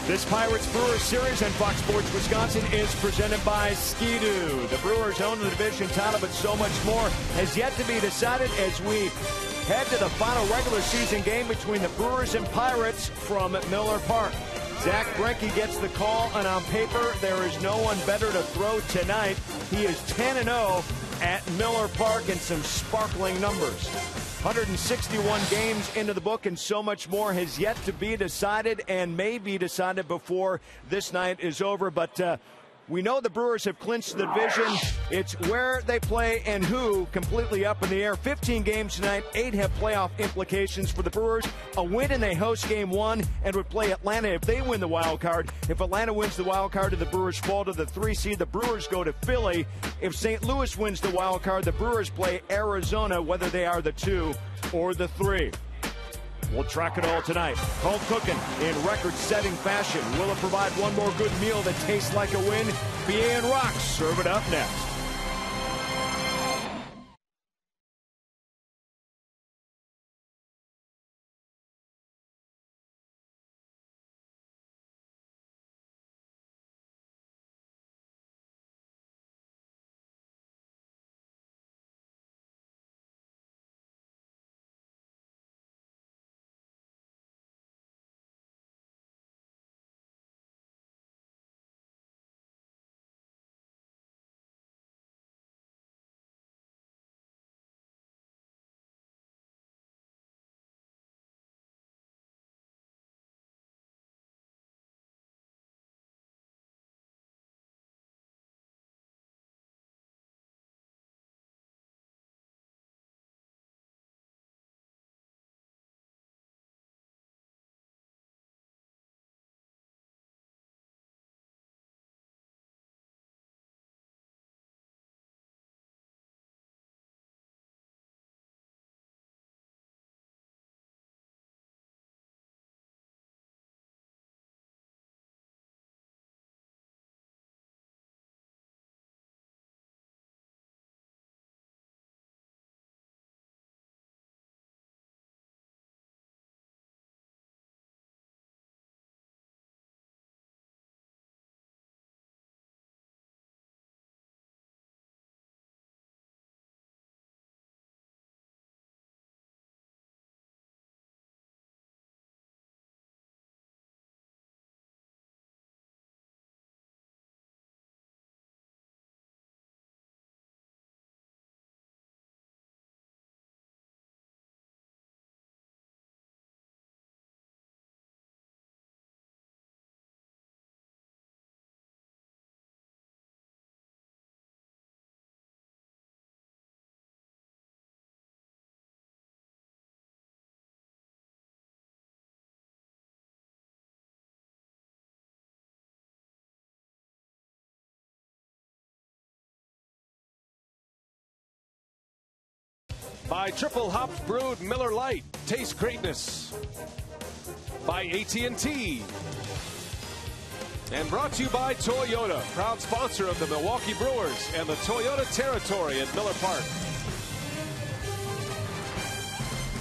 This Pirates-Brewers series on Fox Sports Wisconsin is presented by Ski-Doo. The Brewers own the division title, but so much more has yet to be decided as we head to the final regular season game between the Brewers and Pirates from Miller Park. Zach Greinke gets the call, and on paper, there is no one better to throw tonight. He is 10-0 at Miller Park and some sparkling numbers. 161 games into the book, and so much more has yet to be decided and may be decided before this night is over. But we know the Brewers have clinched the division. It's where they play and who completely up in the air. 15 games tonight, 8 have playoff implications for the Brewers. A win and they host game 1 and would play Atlanta if they win the wild card. If Atlanta wins the wild card and the Brewers fall to the 3 seed, the Brewers go to Philly. If St. Louis wins the wild card, the Brewers play Arizona, whether they are the 2 or the 3. We'll track it all tonight. Home cooking in record-setting fashion. Will it provide one more good meal that tastes like a win? BA and Rocks serve it up next. By Triple Hop Brewed Miller Lite, taste greatness. By AT&T. And brought to you by Toyota, proud sponsor of the Milwaukee Brewers and the Toyota territory at Miller Park.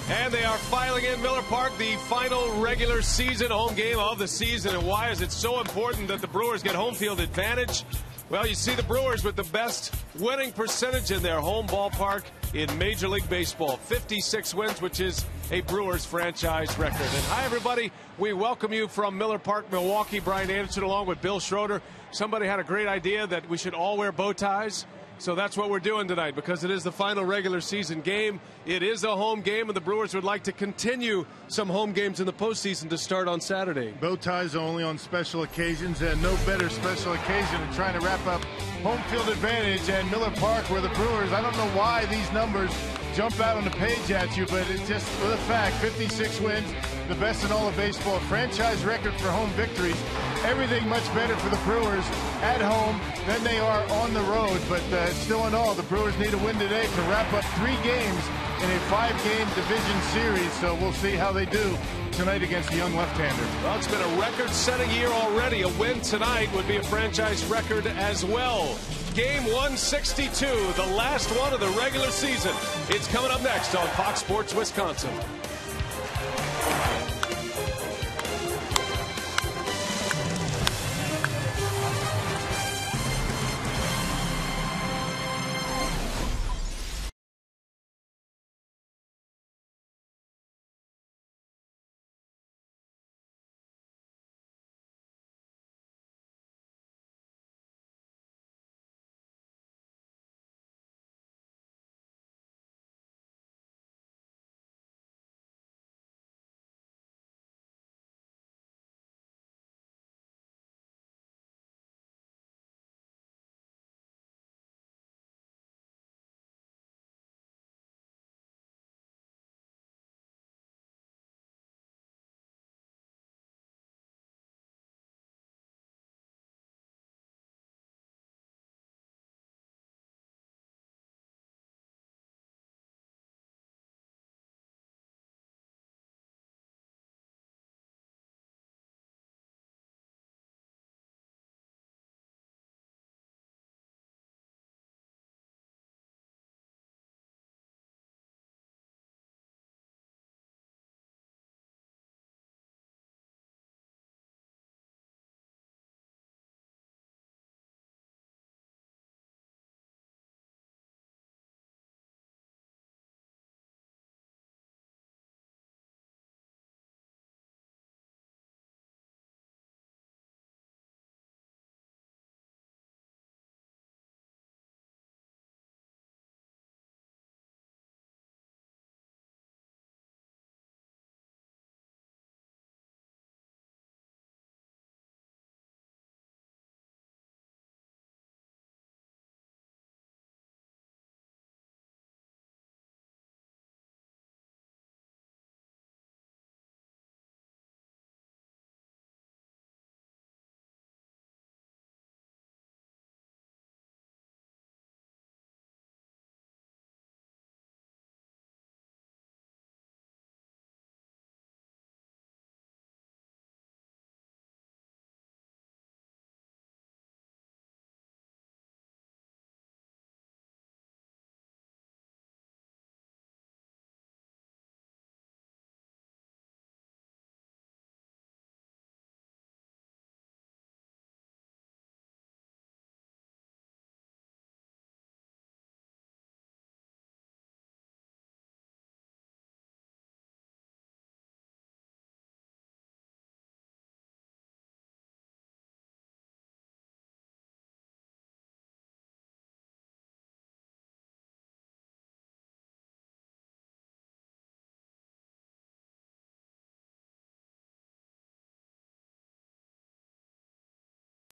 And they are filing in Miller Park, the final regular season home game of the season. And why is it so important that the Brewers get home field advantage? Well, you see the Brewers with the best winning percentage in their home ballpark in Major League Baseball. 56 wins, which is a Brewers franchise record. And hi, everybody. We welcome you from Miller Park, Milwaukee. Brian Anderson along with Bill Schroeder. Somebody had a great idea that we should all wear bow ties. So that's what we're doing tonight because it is the final regular season game. It is a home game, and the Brewers would like to continue some home games in the postseason to start on Saturday. Bow ties only on special occasions, and no better special occasion than trying to wrap up home field advantage at Miller Park, where the Brewers, I don't know why these numbers jump out on the page at you, but it's just the fact, 56 wins, the best in all of baseball, franchise record for home victories. Everything much better for the Brewers at home than they are on the road, but still in all, the Brewers need a win today to wrap up 3 games in a 5-game division series, so we'll see how they do tonight against the young left-hander. Well, it's been a record-setting year already. A win tonight would be a franchise record as well. Game 162, the last one of the regular season. It's coming up next on Fox Sports Wisconsin.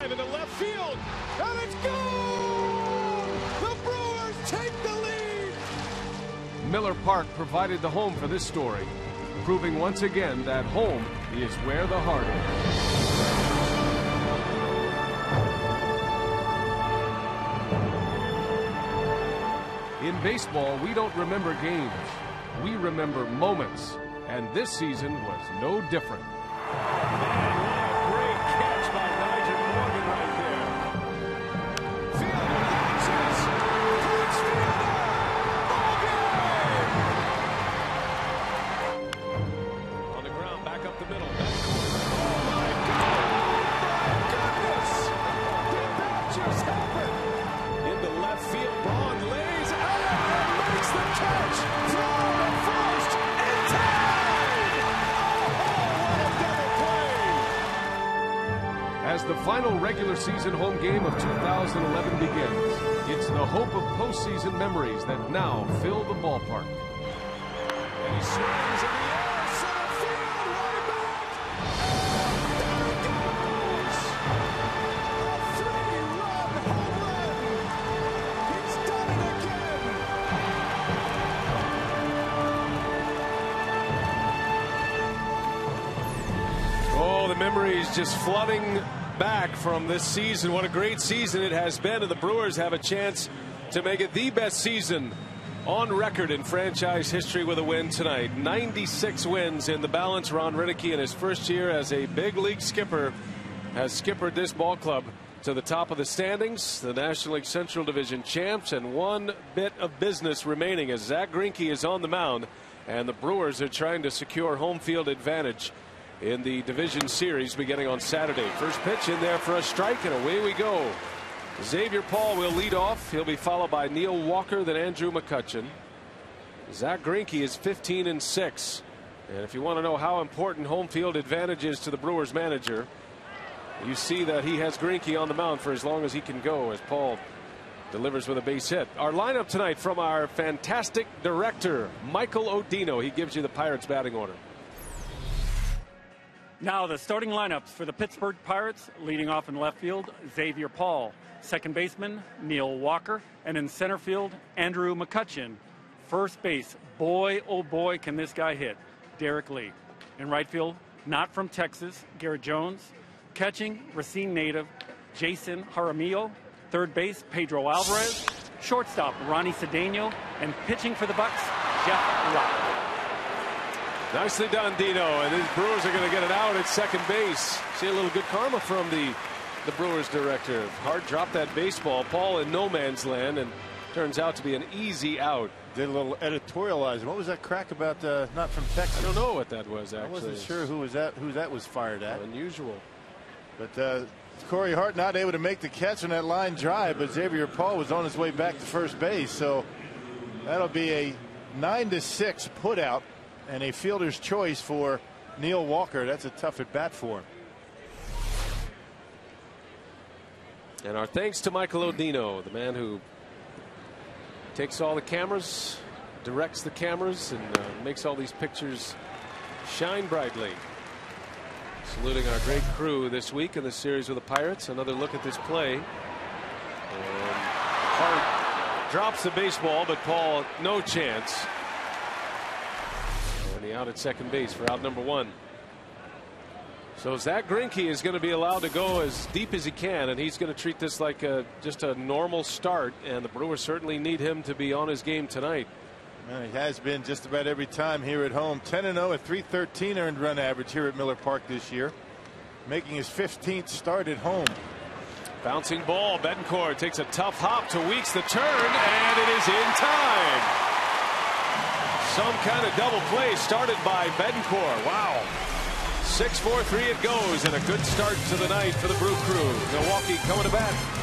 In the left field, and it's gone! The Brewers take the lead! Miller Park provided the home for this story, proving once again that home is where the heart is. In baseball, we don't remember games. We remember moments, and this season was no different. As the final regular season home game of 2011 begins, it's the hope of postseason memories that now fill the ballpark. And he swings in the air, center field, right back, and there it goes! A three-run home run! He's done it again! Oh, the memories just flooding back from this season. What a great season it has been, and the Brewers have a chance to make it the best season on record in franchise history with a win tonight. 96 wins in the balance. Ron Roenicke in his first year as a big league skipper has skippered this ball club to the top of the standings, the National League Central Division champs, and one bit of business remaining as Zack Greinke is on the mound, and the Brewers are trying to secure home field advantage in the division series beginning on Saturday. First pitch in there for a strike, and away we go. Xavier Paul will lead off. He'll be followed by Neil Walker, then Andrew McCutchen. Zack Greinke is 15-6. And if you want to know how important home field advantage is to the Brewers manager, you see that he has Greinke on the mound for as long as he can go as Paul delivers with a base hit. Our lineup tonight from our fantastic director, Michael Odino. He gives you the Pirates batting order. Now the starting lineups for the Pittsburgh Pirates. Leading off in left field, Xavier Paul. Second baseman, Neil Walker. And in center field, Andrew McCutchen. First base, boy, oh boy, can this guy hit, Derek Lee. In right field, not from Texas, Garrett Jones. Catching, Racine native, Jason Jaramillo. Third base, Pedro Alvarez. Shortstop, Ronnie Cedeno. And pitching for the Bucks, Jeff Locke. Nicely done, Dino, and these Brewers are going to get it out at second base. See a little good karma from the Brewers director. Hard dropped that baseball. Paul in no man's land, and turns out to be an easy out. Did a little editorializing. What was that crack about not from Texas? I don't know what that was, actually. I wasn't sure who that was fired at. Unusual. But Corey Hart not able to make the catch on that line drive, but Xavier Paul was on his way back to first base. So that'll be a 9-6 put out and a fielder's choice for Neil Walker. That's a tough at bat for him. And our thanks to Michael Odino, the man who takes all the cameras, directs the cameras, and makes all these pictures shine brightly. Saluting our great crew this week in the series with the Pirates. Another look at this play. And Hart drops the baseball, but Paul, no chance. And the out at second base for out number one. So Zack Greinke is going to be allowed to go as deep as he can, and he's going to treat this like just a normal start, and the Brewers certainly need him to be on his game tonight. Well, he has been just about every time here at home. 10-0 at .313 earned run average here at Miller Park this year, making his 15th start at home. Bouncing ball. Betancourt takes a tough hop to Weeks the turn, and it is in time. Some kind of double play started by Betancourt. Wow. 6-4-3 it goes, and a good start to the night for the Brew Crew. Milwaukee coming to bat.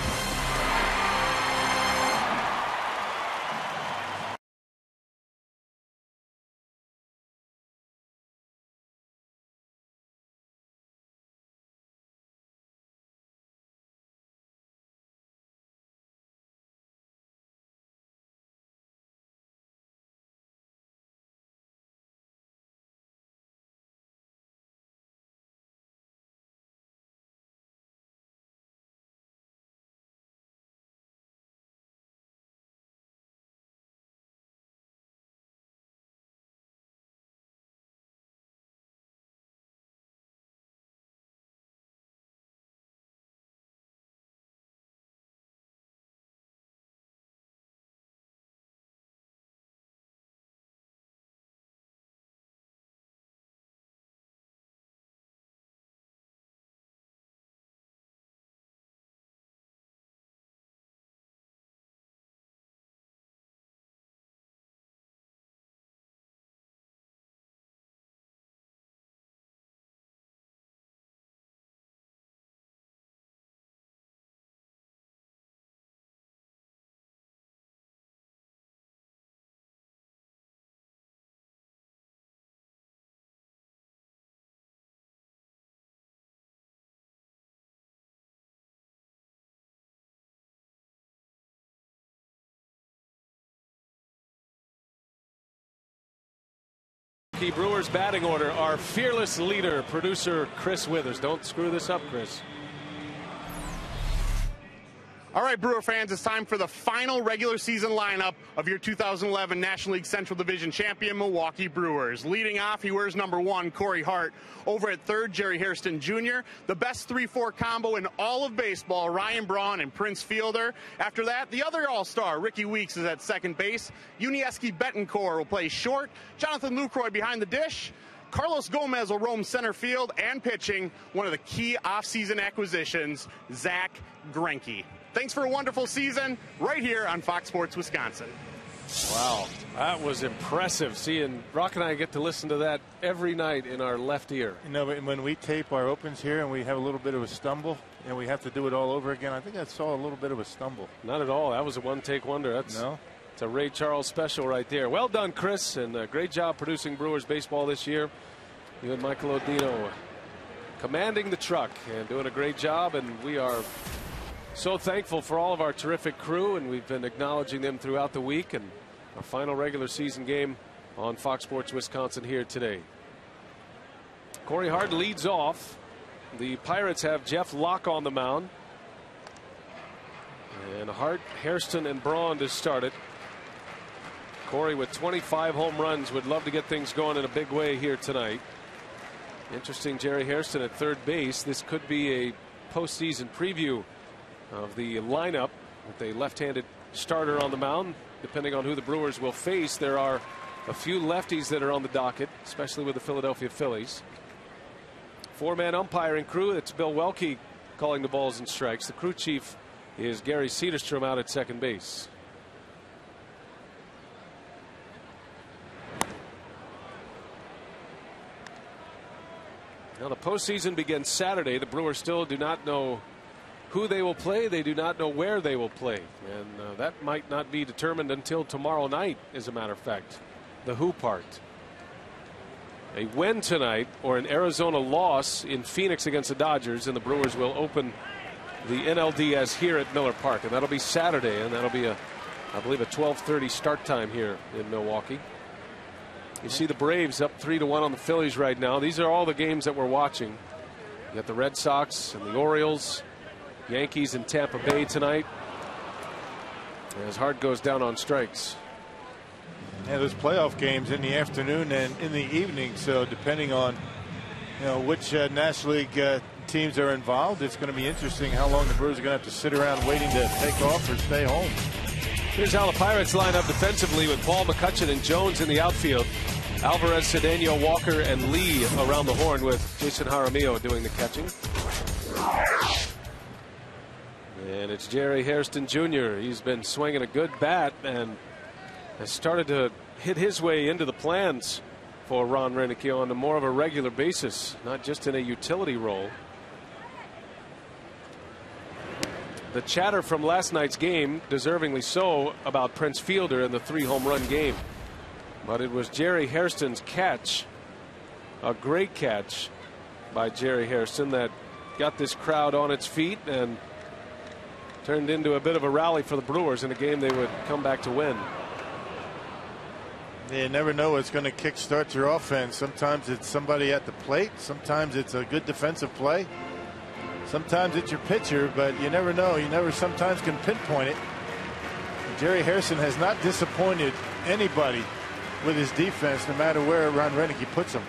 Milwaukee Brewers batting order. Our fearless leader, producer Chris Withers. Don't screw this up, Chris. All right, Brewer fans, it's time for the final regular season lineup of your 2011 National League Central Division champion Milwaukee Brewers. Leading off, he wears number 1, Corey Hart. Over at third, Jerry Hairston Jr. The best 3-4 combo in all of baseball, Ryan Braun and Prince Fielder. After that, the other all-star, Ricky Weeks, is at second base. Yuniesky Betancourt will play short. Jonathan Lucroy behind the dish. Carlos Gomez will roam center field, and pitching, one of the key offseason acquisitions, Zach Greinke. Thanks for a wonderful season right here on Fox Sports Wisconsin. Wow, that was impressive. Seeing Rock and I get to listen to that every night in our left ear. You know, when we tape our opens here and we have a little bit of a stumble and we have to do it all over again, I think I saw a little bit of a stumble. Not at all. That was a one-take wonder. It's a Ray Charles special right there. Well done, Chris, and great job producing Brewers baseball this year. You and Michael Odino commanding the truck and doing a great job, and we are so thankful for all of our terrific crew, and we've been acknowledging them throughout the week, and our final regular season game on Fox Sports Wisconsin here today. Corey Hart leads off. The Pirates have Jeff Locke on the mound, and Hart, Hairston, and Braun to start it. Corey with 25 home runs would love to get things going in a big way here tonight. Interesting, Jerry Hairston at third base. This could be a postseason preview of the lineup with a left-handed starter on the mound. Depending on who the Brewers will face, there are a few lefties that are on the docket, especially with the Philadelphia Phillies. Four-man umpiring crew. It's Bill Welke calling the balls and strikes. The crew chief is Gary Cederstrom out at second base. Now the postseason begins Saturday. The Brewers still do not know who they will play. They do not know where they will play, and that might not be determined until tomorrow night, as a matter of fact. The who part. A win tonight or an Arizona loss in Phoenix against the Dodgers, and the Brewers will open the NLDS here at Miller Park, and that'll be Saturday, and that'll be I believe a 12:30 start time here in Milwaukee. You see the Braves up 3-1 on the Phillies right now. These are all the games that we're watching. You got the Red Sox and the Orioles, Yankees in Tampa Bay tonight, as Hart goes down on strikes. Yeah, there's playoff games in the afternoon and in the evening, so depending on which National League teams are involved, it's going to be interesting how long the Brewers are going to have to sit around waiting to take off or stay home. Here's how the Pirates line up defensively with Paul McCutchen and Jones in the outfield. Alvarez, Cedeno, Walker, and Lee around the horn, with Jason Jaramillo doing the catching. And it's Jerry Hairston Jr. He's been swinging a good bat and has started to hit his way into the plans for Ron Roenicke on a more of a regular basis, not just in a utility role. The chatter from last night's game, deservingly so, about Prince Fielder and the 3-home run game. But it was Jerry Hairston's catch, a great catch by Jerry Hairston, that got this crowd on its feet and turned into a bit of a rally for the Brewers in a game they would come back to win. You never know what's going to kickstart your offense. Sometimes it's somebody at the plate. Sometimes it's a good defensive play. Sometimes it's your pitcher, but you never know. You never sometimes can pinpoint it. Jerry Hairston has not disappointed anybody with his defense, no matter where Ron Roenicke puts him.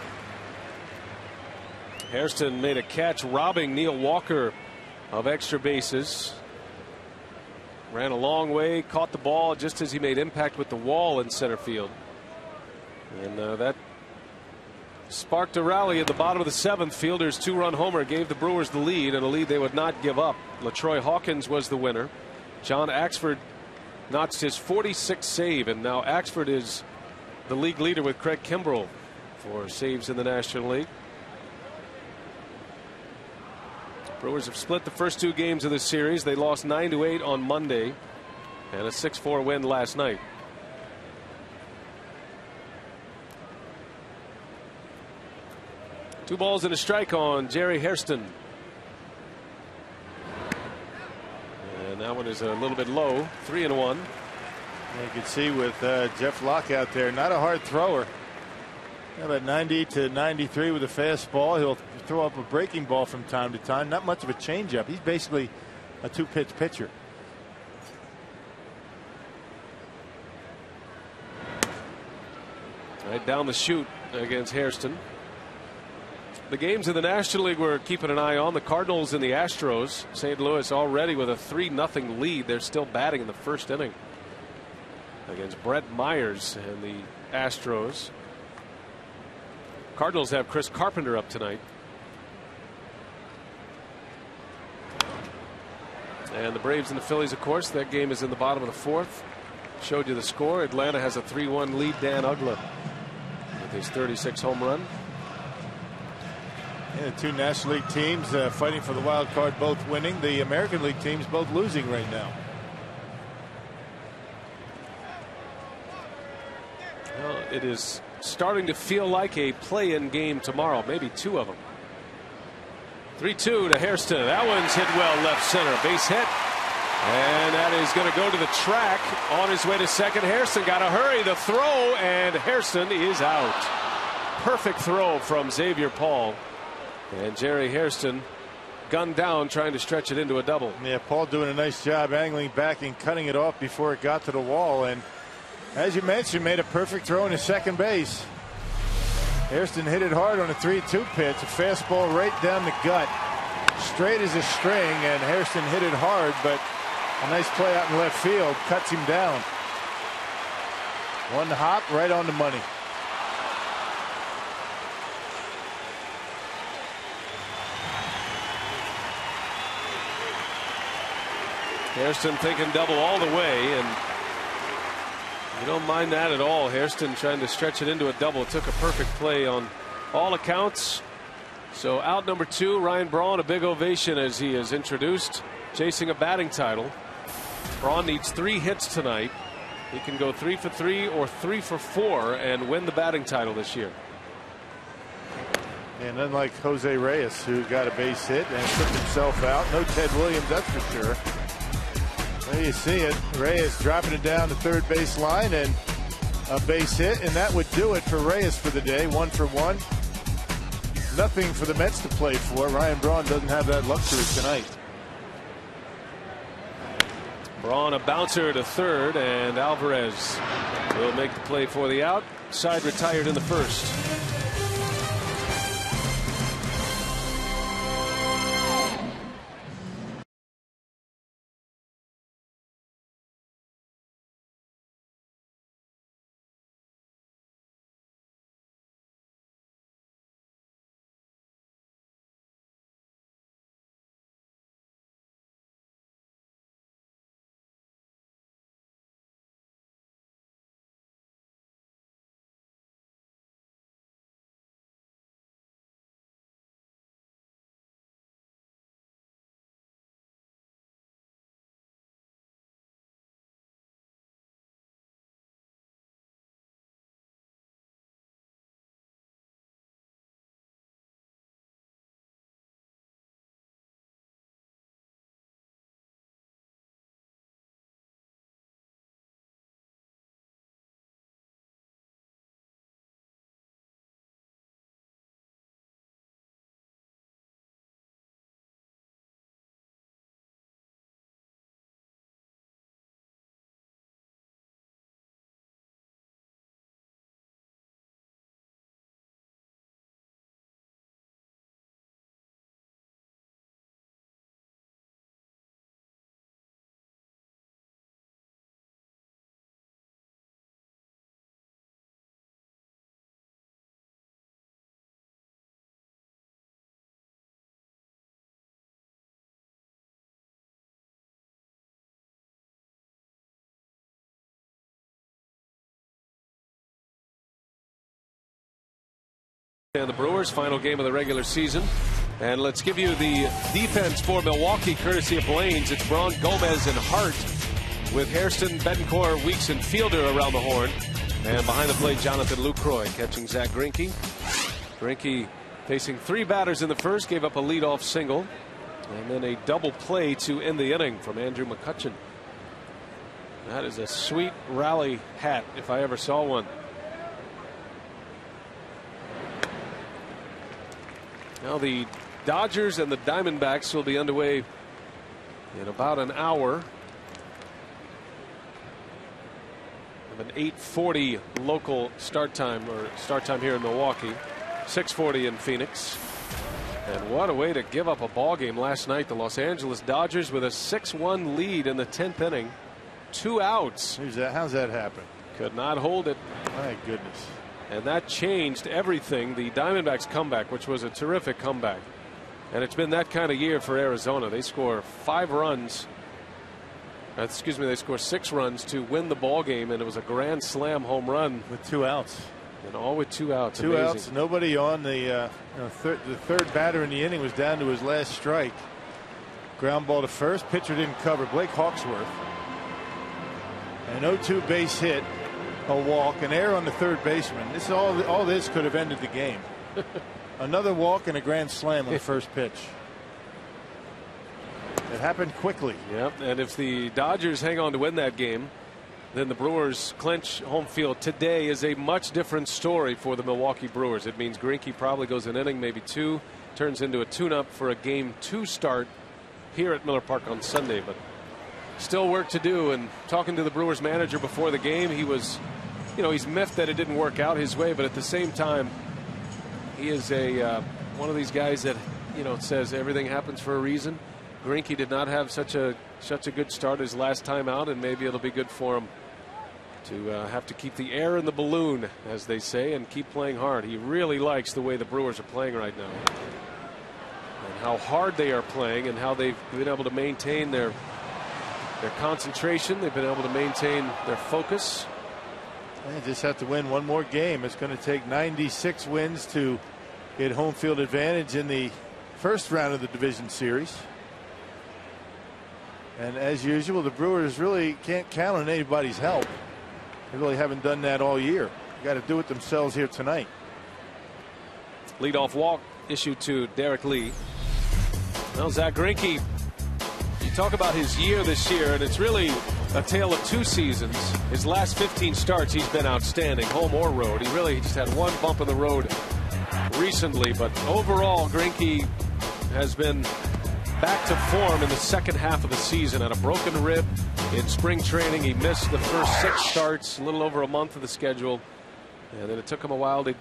Hairston made a catch robbing Neil Walker of extra bases. Ran a long way, caught the ball just as he made impact with the wall in center field. And that sparked a rally at the bottom of the 7th. Fielder's 2-run homer gave the Brewers the lead, and a lead they would not give up. LaTroy Hawkins was the winner. John Axford notched his 46th save, and now Axford is the league leader with Craig Kimbrell for saves in the National League. Brewers have split the first 2 games of this series. They lost 9-8 on Monday and a 6-4 win last night. Two balls and a strike on Jerry Hairston. And that one is a little bit low. 3-1. You can see with Jeff Locke out there, not a hard thrower. About 90 to 93 with a fastball. He'll throw up a breaking ball from time to time. Not much of a changeup. He's basically a two-pitch pitcher. Right down the chute against Hairston. The games in the National League we're keeping an eye on, the Cardinals and the Astros. St. Louis already with a 3-0 lead. They're still batting in the first inning against Brett Myers and the Astros. Cardinals have Chris Carpenter up tonight. And the Braves and the Phillies, of course, that game is in the bottom of the fourth. Showed you the score. Atlanta has a 3-1 lead. Dan Uggla with his 36 home run. Yeah, the two National League teams fighting for the wild card, both winning. The American League teams both losing right now. Well, it is starting to feel like a play-in game tomorrow, maybe two of them. 3-2 to Hairston. That one's hit well left center. Base hit. And that is going to go to the track on his way to second. Hairston got to hurry the throw, and Hairston is out. Perfect throw from Xavier Paul. And Jerry Hairston gunned down trying to stretch it into a double. Yeah, Paul doing a nice job angling back and cutting it off before it got to the wall. And as you mentioned, made a perfect throw into second base. Hairston hit it hard on a 3-2 pitch. A fastball right down the gut. Straight as a string, and Hairston hit it hard, but a nice play out in left field cuts him down. One hop right on the money. Hairston thinking double all the way, and you don't mind that at all. Hairston trying to stretch it into a double. Took a perfect play on all accounts. So out number 2, Ryan Braun, a big ovation as he is introduced, chasing a batting title. Braun needs 3 hits tonight. He can go 3 for 3 or 3 for 4 and win the batting title this year. And unlike Jose Reyes, who got a base hit and took himself out, no Ted Williams, that's for sure. There you see it. Reyes dropping it down the third base line and a base hit, and that would do it for Reyes for the day. 1 for 1. Nothing for the Mets to play for. Ryan Braun doesn't have that luxury tonight. Braun a bouncer to third, and Alvarez will make the play for the out. Side retired in the first. And the Brewers' final game of the regular season. And let's give you the defense for Milwaukee, courtesy of Blaine's. It's Braun, Gomez, and Hart, with Hairston, Betancourt, Weeks, and Fielder around the horn. And behind the plate, Jonathan Lucroy catching Zach Greinke. Greinke facing 3 batters in the first, gave up a leadoff single, and then a double play to end the inning from Andrew McCutchen. That is a sweet rally hat if I ever saw one. Now the Dodgers and the Diamondbacks will be underway in about an hour. An 8:40 local start time here in Milwaukee, 6:40 in Phoenix. And what a way to give up a ball game last night. The Los Angeles Dodgers with a 6-1 lead in the 10th inning. 2 outs. How's that happen? Could not hold it. My goodness. And that changed everything. The Diamondbacks comeback, which was a terrific comeback. And it's been that kind of year for Arizona. They score 5 runs. They score 6 runs to win the ball game, and it was a grand slam home run with 2 outs. And all with 2 outs. 2 Amazing. outs. Nobody on. The third batter in the inning was down to his last strike. Ground ball to first. Pitcher didn't cover. Blake Hawksworth. An 0-2 base hit, a walk, an error on the third baseman. All this could have ended the game. Another walk and a grand slam on the first pitch. It happened quickly. Yep. And if the Dodgers hang on to win that game, then the Brewers clinch home field. Today is a much different story for the Milwaukee Brewers. It means Greinke probably goes an inning, maybe 2, turns into a tune-up for a Game 2 start here at Miller Park on Sunday. But still work to do. And talking to the Brewers manager before the game, he was, he's miffed that it didn't work out his way, but at the same time, he is one of these guys that says everything happens for a reason. Greinke did not have such a good start his last time out, and maybe it'll be good for him to have to keep the air in the balloon, as they say, and keep playing hard. He really likes the way the Brewers are playing right now, and how hard they are playing, and how they've been able to maintain their concentration. They've been able to maintain their focus. They just have to win one more game. It's going to take 96 wins to get home field advantage in the first round of the division series. And as usual, the Brewers really can't count on anybody's help. They really haven't done that all year. They got to do it themselves here tonight. Leadoff walk issued to Derek Lee. Well, Zach Greinke, you talk about his year this year, and it's really a tale of 2 seasons. His last 15 starts, he's been outstanding, home or road. He just had one bump in the road recently, but overall, Greinke has been back to form in the second half of the season. Had a broken rib in spring training. He missed the first 6 starts, a little over a month of the schedule, and then it took him a while to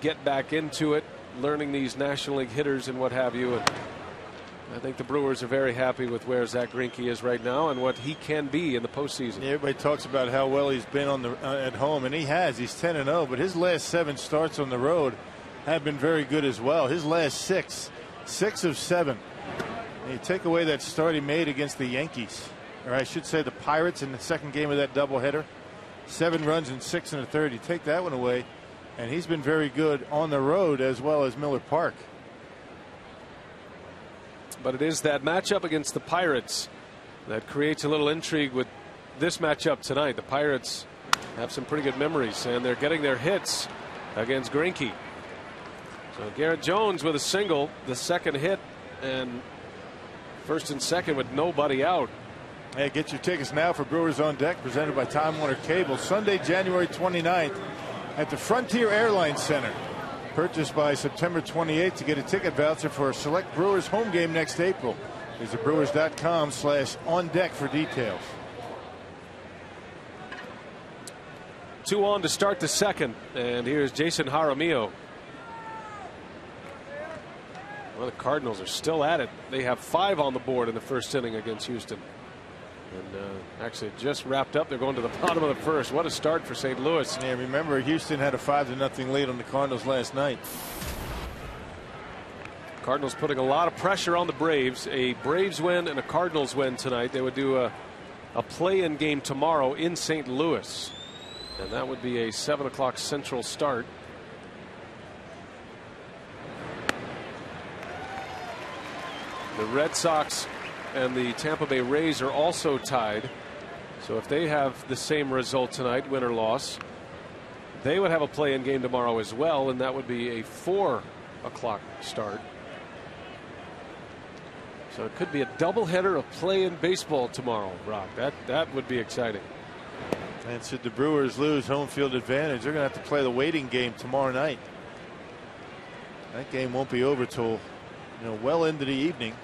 get back into it, learning these National League hitters and what have you. And I think the Brewers are very happy with where Zach Greinke is right now and what he can be in the postseason. Yeah, everybody talks about how well he's been on at home, and he has. He's 10-0, but his last 7 starts on the road have been very good as well. His last 6 of 7. And you take away that start he made against the Yankees, or I should say the Pirates, in the second game of that doubleheader. 7 runs in 6 1/3. You take that one away, and he's been very good on the road as well as Miller Park. But it is that matchup against the Pirates that creates a little intrigue with this matchup tonight. The Pirates have some pretty good memories, and they're getting their hits against Greinke. So Garrett Jones with a single, the second hit, and first and second with nobody out. Hey, get your tickets now for Brewers on Deck, presented by Time Warner Cable. Sunday, January 29th at the Frontier Airlines Center. Purchased by September 28th to get a ticket voucher for a select Brewers home game next April. Visit Brewers.com/on-deck for details. 2 on to start the second, and here's Jason Jaramillo. Well, the Cardinals are still at it. They have 5 on the board in the first inning against Houston. And actually just wrapped up. They're going to the bottom of the first. What a start for St. Louis. Yeah, remember, Houston had a 5-0 lead on the Cardinals last night. Cardinals putting a lot of pressure on the Braves. A Braves win and a Cardinals win tonight. They would do a play-in game tomorrow in St. Louis. And that would be a 7 o'clock Central start. The Red Sox and the Tampa Bay Rays are also tied. So if they have the same result tonight, win or loss, they would have a play-in game tomorrow as well, and that would be a 4 o'clock start. So it could be a doubleheader of play-in baseball tomorrow, Brock. That would be exciting. And should the Brewers lose home field advantage, they're going to have to play the waiting game tomorrow night. That game won't be over till well into the evening.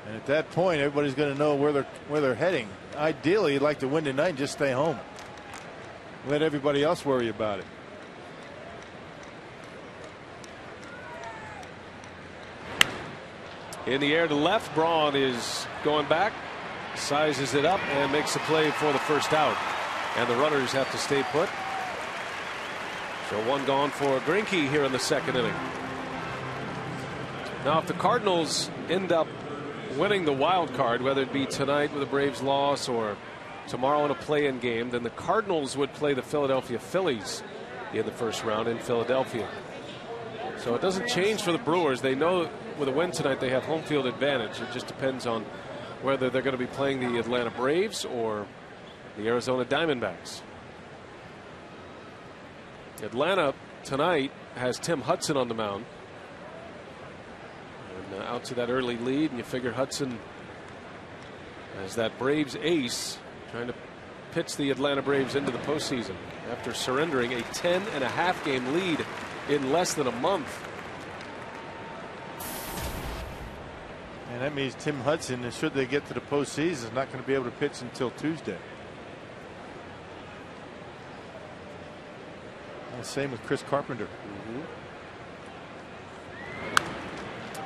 And at that point, everybody's going to know where they're heading. Ideally, you'd like to win tonight and just stay home. Let everybody else worry about it. In the air to left, Braun is going back, sizes it up, and makes a play for the first out. And the runners have to stay put. So one gone for Greinke here in the second inning. Now, if the Cardinals end up winning the wild card, whether it be tonight with a Braves loss or tomorrow in a play-in game, then the Cardinals would play the Philadelphia Phillies in the first round in Philadelphia. So it doesn't change for the Brewers. They know with a win tonight they have home field advantage. It just depends on whether they're going to be playing the Atlanta Braves or the Arizona Diamondbacks. Atlanta tonight has Tim Hudson on the mound. And out to that early lead, and you figure Hudson as that Braves ace trying to pitch the Atlanta Braves into the postseason after surrendering a 10.5 game lead in less than a month. And that means Tim Hudson, should they get to the postseason, is not going to be able to pitch until Tuesday. And same with Chris Carpenter.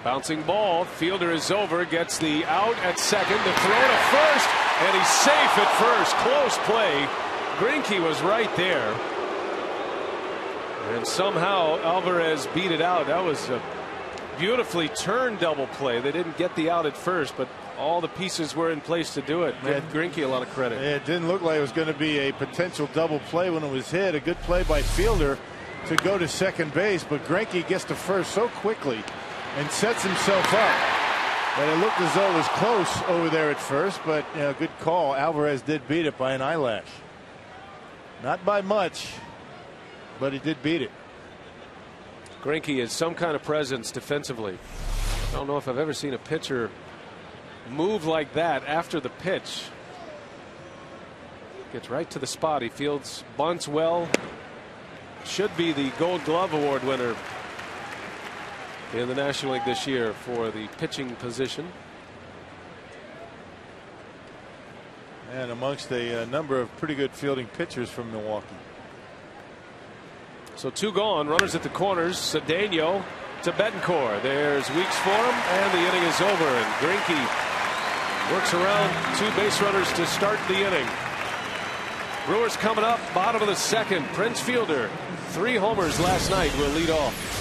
Bouncing ball, fielder is over, gets the out at second, the throw to first, and he's safe at first. Close play. Greinke was right there. And somehow Alvarez beat it out. That was a beautifully turned double play. They didn't get the out at first, but all the pieces were in place to do it. Give Greinke a lot of credit. It didn't look like it was going to be a potential double play when it was hit. A good play by fielder to go to second base, but Greinke gets to first so quickly and sets himself up that it looked as though it was close over there at first, but good call. Alvarez did beat it by an eyelash. Not by much, but he did beat it. Greinke is some kind of presence defensively. I don't know if I've ever seen a pitcher move like that after the pitch. Gets right to the spot. He fields bunts well. Should be the Gold Glove Award winner in the National League this year for the pitching position. And amongst a number of pretty good fielding pitchers from Milwaukee. So two gone, runners at the corners. Cedeno to Betancourt. There's Weeks for him, and the inning is over. And Greinke works around two base runners to start the inning. Brewers coming up, bottom of the second. Prince Fielder, 3 homers last night, will lead off.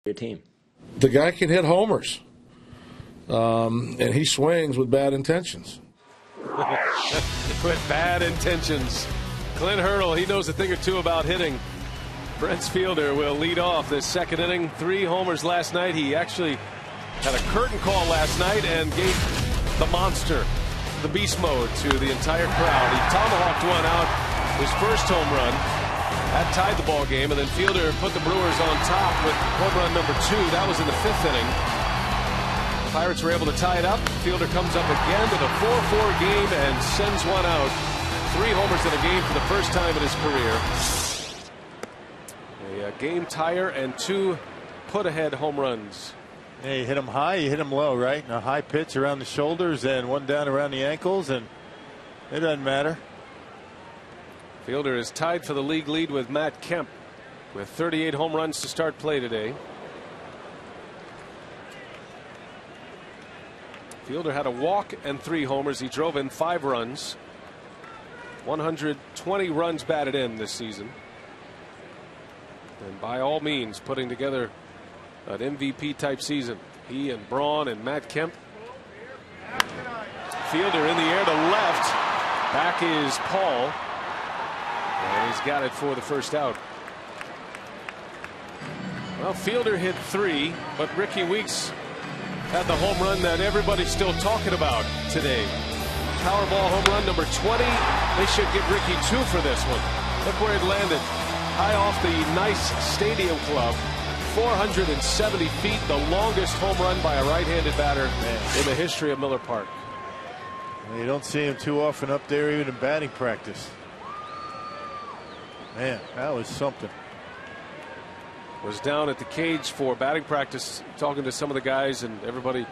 Your team. The guy can hit homers. and he swings with bad intentions. With bad intentions. Clint Hurdle, he knows a thing or two about hitting. Brent Fielder will lead off this second inning. 3 homers last night. He actually had a curtain call last night and gave the monster, the beast mode, to the entire crowd. He tomahawked one out, his first home run. That tied the ball game, and then Fielder put the Brewers on top with home run number 2. That was in the 5th inning. The Pirates were able to tie it up. Fielder comes up again to the 4-4 game and sends one out. 3 homers in a game for the first time in his career. A game tire and 2 put-ahead home runs. Yeah, you hit him high, you hit him low, right? And a high pitch around the shoulders and one down around the ankles, and it doesn't matter. Fielder is tied for the league lead with Matt Kemp with 38 home runs to start play today. Fielder had a walk and 3 homers. He drove in 5 runs. 120 runs batted in this season. And by all means putting together an MVP type season. He and Braun and Matt Kemp. Fielder in the air to left. Back is Paul. And he's got it for the first out. Well, Fielder hit 3, but Ricky Weeks had the home run that everybody's still talking about today. Powerball home run number 20. They should give Ricky 2 for this one. Look where it landed. High off the Nice Stadium Club. 470 feet, the longest home run by a right-handed batter in the history of Miller Park. You don't see him too often up there, even in batting practice. Man, that was something. Was down at the cage for batting practice, talking to some of the guys, and everybody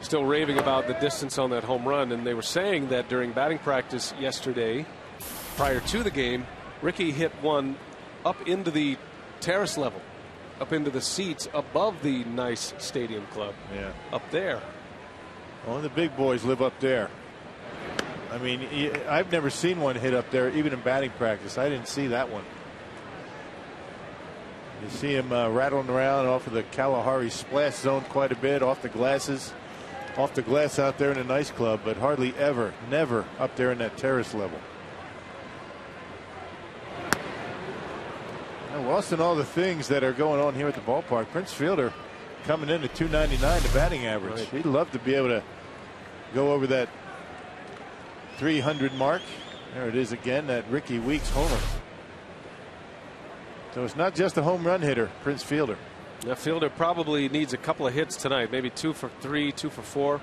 still raving about the distance on that home run. And they were saying that during batting practice yesterday, prior to the game, Ricky hit one up into the terrace level, up into the seats above the Nice Stadium Club. Yeah, up there. Well, the big boys live up there. I mean, I've never seen one hit up there, even in batting practice. I didn't see that one. You see him rattling around off of the Kalahari splash zone quite a bit, off the glasses, off the glass out there in the Nice Club, but hardly ever, never up there in that terrace level. And lost in all the things that are going on here at the ballpark. Prince Fielder coming in at .299 the batting average. Right. He'd love to be able to go over that 300 mark. There it is again, that Ricky Weeks homer. So it's not just a home run hitter, Prince Fielder. Now Fielder probably needs a couple of hits tonight, maybe 2 for 3, 2 for 4.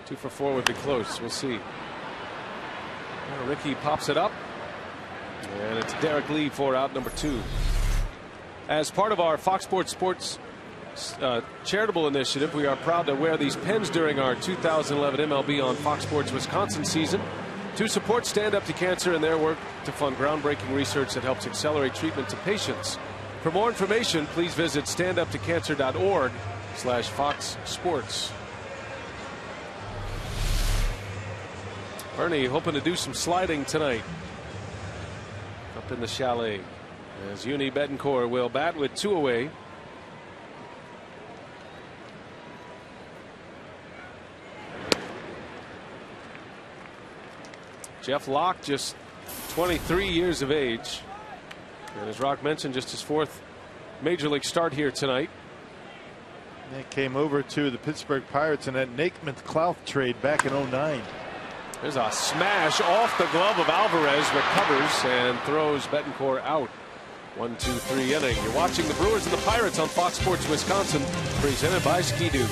2 for 4 would be close. We'll see. Well, Ricky pops it up, and it's Derek Lee for out number 2. As part of our Fox Sports charitable initiative, we are proud to wear these pins during our 2011 MLB on Fox Sports Wisconsin season to support Stand Up to Cancer and their work to fund groundbreaking research that helps accelerate treatment to patients. For more information, please visit standuptocancer.org/Fox Sports. Bernie hoping to do some sliding tonight up in the chalet, as Uni Betancourt will bat with 2 away. Jeff Locke, just 23 years of age, and as Rock mentioned, just his 4th major league start here tonight. They came over to the Pittsburgh Pirates in that Naismith Clough trade back in '09. There's a smash off the glove of Alvarez, recovers and throws Betancourt out. 1-2-3 inning. You're watching the Brewers and the Pirates on Fox Sports Wisconsin, presented by Ski-Doo.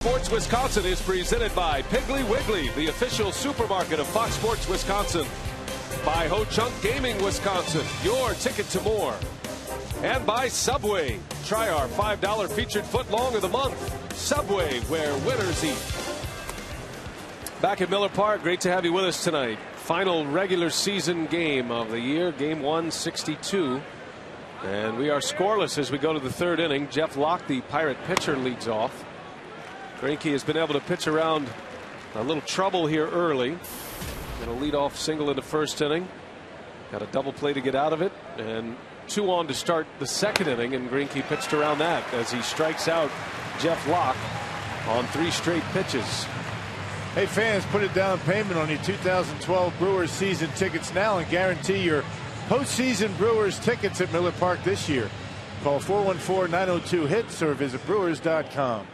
Sports Wisconsin is presented by Piggly Wiggly, the official supermarket of Fox Sports Wisconsin. By Ho Chunk Gaming Wisconsin, your ticket to more. And by Subway. Try our $5 featured footlong of the month. Subway, where winners eat. Back at Miller Park, great to have you with us tonight. Final regular season game of the year, game 162. And we are scoreless as we go to the third inning. Jeff Locke, the Pirate pitcher, leads off. Greinke has been able to pitch around a little trouble here early. Going to lead off single in the first inning. Got a double play to get out of it. And 2 on to start the second inning. And Greinke pitched around that as he strikes out Jeff Locke on 3 straight pitches. Hey fans, put a down payment on your 2012 Brewers season tickets now and guarantee your postseason Brewers tickets at Miller Park this year. Call 414-902-HITS or visit Brewers.com.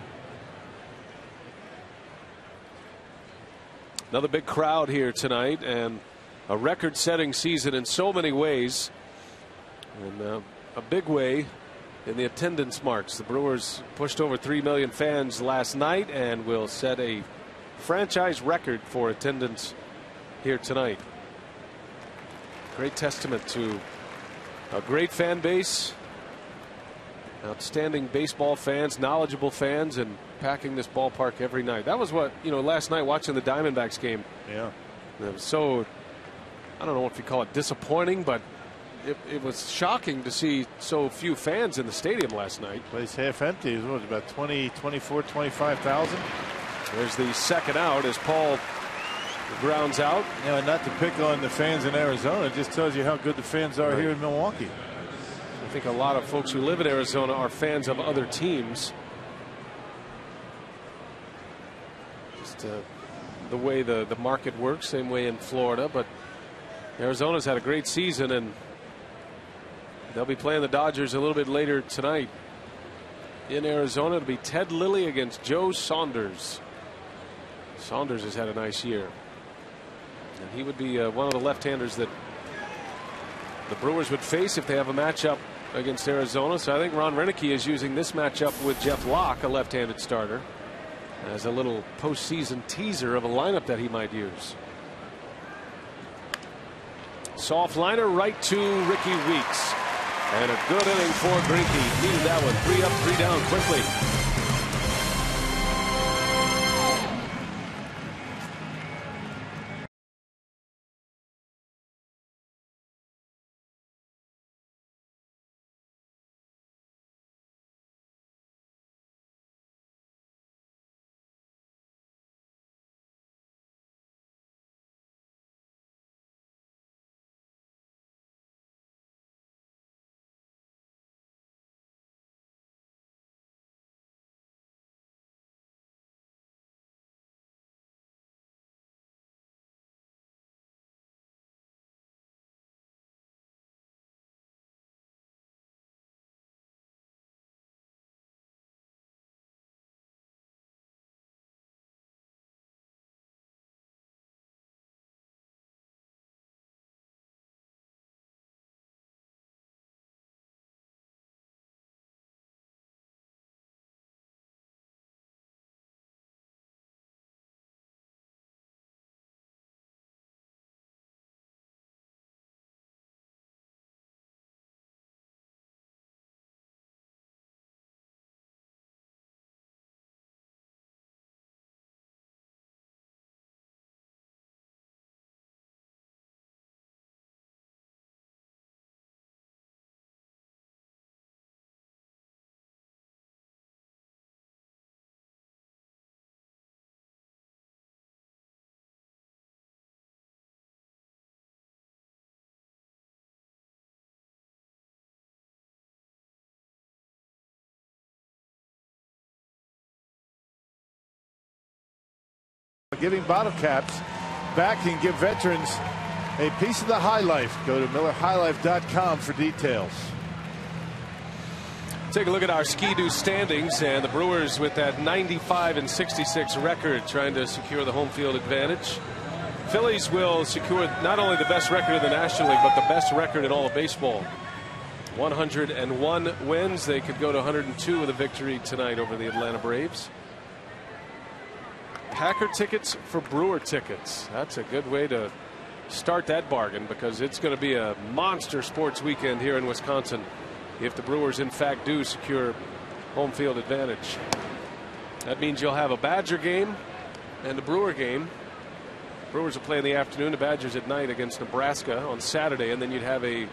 Another big crowd here tonight and a record-setting season in so many ways. And a big way in the attendance marks. The Brewers pushed over 3 million fans last night and will set a franchise record for attendance here tonight. Great testament to a great fan base, outstanding baseball fans, knowledgeable fans, and packing this ballpark every night. That was what, last night watching the Diamondbacks game. Yeah. It was so, I don't know if you call it disappointing, but it was shocking to see so few fans in the stadium last night. Place half empty. It was about 24, 25,000. There's the second out as Paul grounds out. Not to pick on the fans in Arizona, it just tells you how good the fans are here in Milwaukee. I think a lot of folks who live in Arizona are fans of other teams. Just the way the market works, same way in Florida. But Arizona's had a great season, and they'll be playing the Dodgers a little bit later tonight in Arizona. It'll be Ted Lilly against Joe Saunders. Saunders has had a nice year, and he would be one of the left-handers that the Brewers would face if they have a matchup against Arizona. So I think Ron Renicky is using this matchup with Jeff Locke, a left-handed starter, as a little postseason teaser of a lineup that he might use. Soft liner right to Ricky Weeks, and a good inning for Greinke. Needed that one. 3 up, 3 down quickly. Giving bottle caps back and give veterans a piece of the high life. Go to MillerHighLife.com for details. Take a look at our Ski-Doo standings, and the Brewers with that 95-66 record trying to secure the home field advantage. Phillies will secure not only the best record in the National League, but the best record in all of baseball. 101 wins. They could go to 102 with a victory tonight over the Atlanta Braves. Packer tickets for Brewer tickets. That's a good way to start that bargain, because it's going to be a monster sports weekend here in Wisconsin if the Brewers in fact do secure home field advantage. That means you'll have a Badger game and a Brewer game. Brewers will play in the afternoon, the Badgers at night against Nebraska on Saturday, and then you'd have a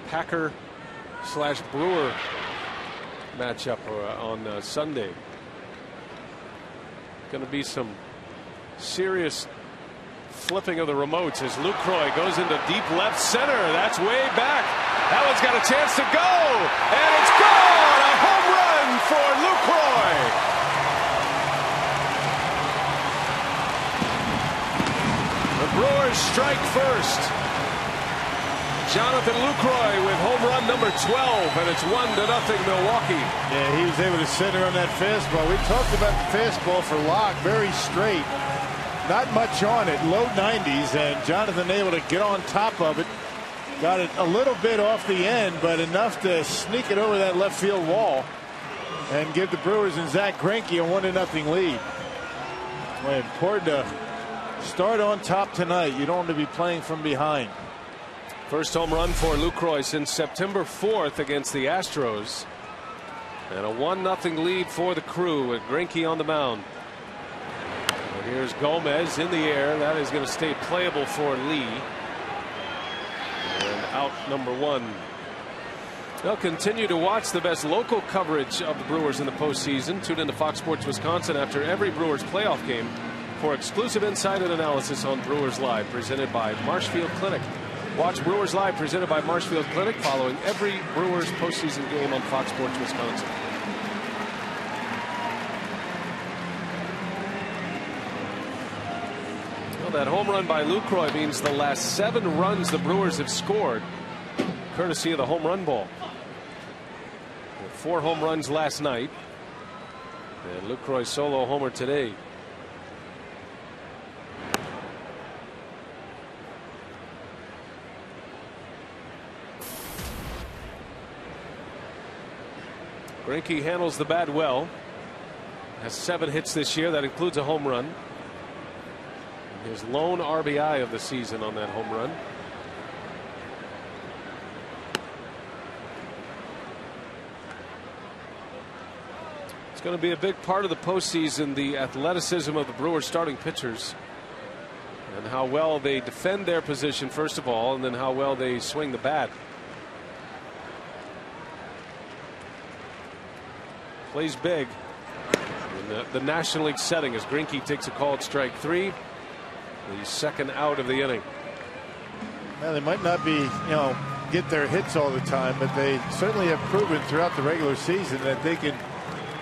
Packer/Brewer matchup on Sunday. Going to be some serious flipping of the remotes as Lucroy goes into deep left center. That's way back. That one's got a chance to go, and it's gone. A home run for Lucroy. The Brewers strike first. Jonathan Lucroy with home run number 12, and it's 1-0 Milwaukee. Yeah, he was able to center on that fastball. We talked about the fastball for Locke, very straight, not much on it, low 90s, and Jonathan able to get on top of it. Got it a little bit off the end, but enough to sneak it over that left field wall and give the Brewers and Zach Greinke a 1-0 lead. Well, important to start on top tonight. You don't want to be playing from behind. First home run for Lucroy since September 4th against the Astros. And a 1-0 lead for the Crew with Greinke on the mound. And here's Gomez in the air. That is going to stay playable for Lee. And out number 1. They'll continue to watch the best local coverage of the Brewers in the postseason. Tune into Fox Sports Wisconsin after every Brewers playoff game for exclusive insight and analysis on Brewers Live, presented by Marshfield Clinic. Watch Brewers Live presented by Marshfield Clinic following every Brewers postseason game on Fox Sports Wisconsin. Well, that home run by Lucroy means the last 7 runs the Brewers have scored, courtesy of the home run ball. 4 home runs last night, and Lucroy's solo homer today. Greinke handles the bat well. Has 7 hits this year. That includes a home run. His lone RBI of the season on that home run. It's going to be a big part of the postseason, the athleticism of the Brewers starting pitchers, and how well they defend their position first of all, and then how well they swing the bat. Plays big in the National League setting as Greinke takes a call at strike 3. The second out of the inning. Well, they might not be, get their hits all the time, but they certainly have proven throughout the regular season that they can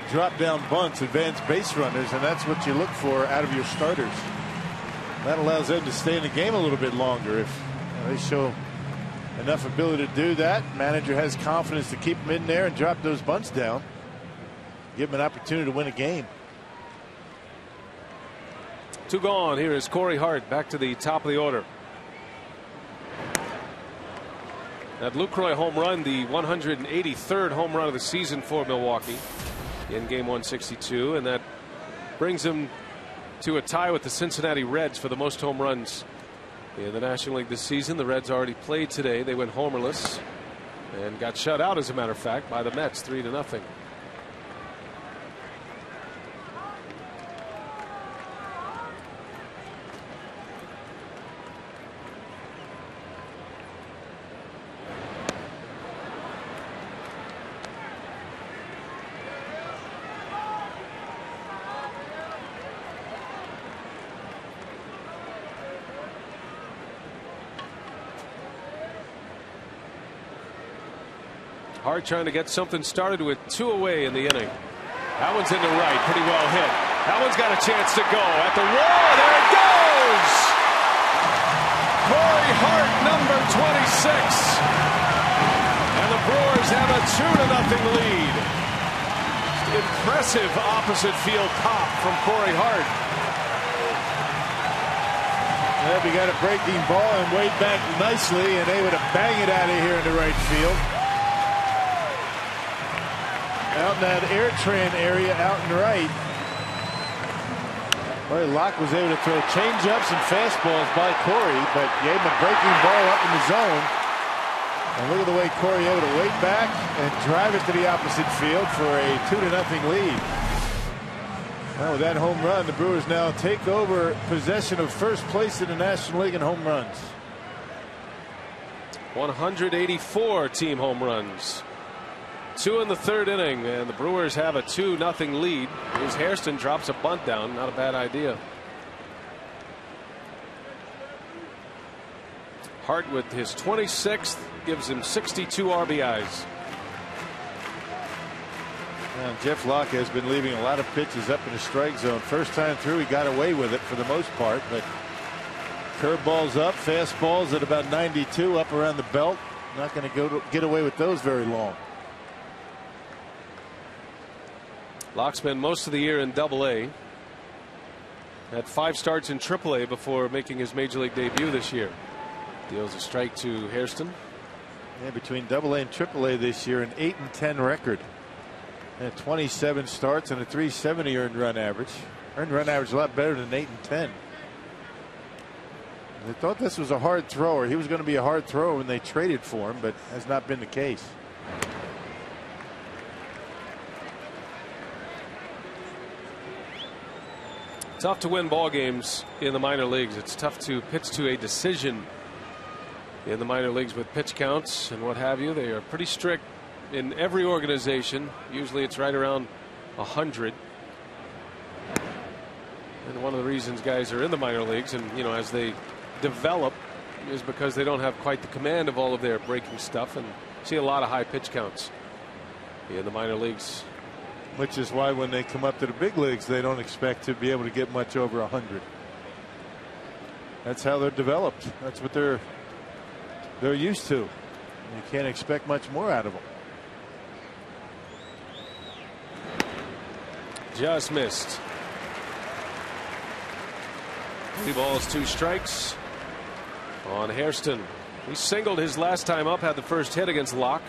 drop down bunts, advance base runners, and that's what you look for out of your starters. That allows them to stay in the game a little bit longer if they show enough ability to do that. Manager has confidence to keep them in there and drop those bunts down. Give them an opportunity to win a game. 2 gone. Here is Corey Hart back to the top of the order. That Lucroy home run, the 183rd home run of the season for Milwaukee in game 162, and that brings him to a tie with the Cincinnati Reds for the most home runs in the National League this season. The Reds already played today. They went homerless and got shut out, as a matter of fact, by the Mets 3-0. Hart trying to get something started with 2 away in the inning. That one's into right, pretty well hit. That one's got a chance to go at the wall. There it goes. Corey Hart, number 26, and the Brewers have a 2-0 lead. Impressive opposite field pop from Corey Hart. Well, he got a breaking ball and way back nicely, and able to bang it out of here in the right field. Out in that Airtran area out and right. Well, Locke was able to throw changeups and fastballs by Corey, but gave him a breaking ball up in the zone. And look at the way Corey able to wait back and drive it to the opposite field for a 2-0 lead. Well, with that home run, the Brewers now take over possession of first place in the National League in home runs. 184 team home runs. 2 in the third inning, and the Brewers have a 2-0 lead. Here's Hairston, drops a bunt down. Not a bad idea. Hart with his 26th gives him 62 RBIs. And Jeff Locke has been leaving a lot of pitches up in the strike zone. First time through, he got away with it for the most part, but curveballs up, fastballs at about 92 up around the belt. Not going to get away with those very long. Locke spent most of the year in Double-A. Had 5 starts in Triple-A before making his major league debut this year. Deals a strike to Hairston. Yeah, between Double-A and Triple-A this year, an 8-10 record. And 27 starts and a 370 earned run average. Earned run average a lot better than 8-10. They thought this was a hard thrower. He was going to be a hard thrower when they traded for him, but has not been the case. Tough to win ball games in the minor leagues. It's tough to pitch to a decision in the minor leagues with pitch counts and what have you. They are pretty strict in every organization. Usually it's right around 100. And one of the reasons guys are in the minor leagues, and you know, as they develop, is because they don't have quite the command of all of their breaking stuff, and see a lot of high pitch counts in the minor leagues. Which is why when they come up to the big leagues, they don't expect to be able to get much over 100. That's how they're developed. That's what they're used to. You can't expect much more out of them. Just missed. 3 balls, 2 strikes on Hairston. He singled his last time up, had the first hit against Locke.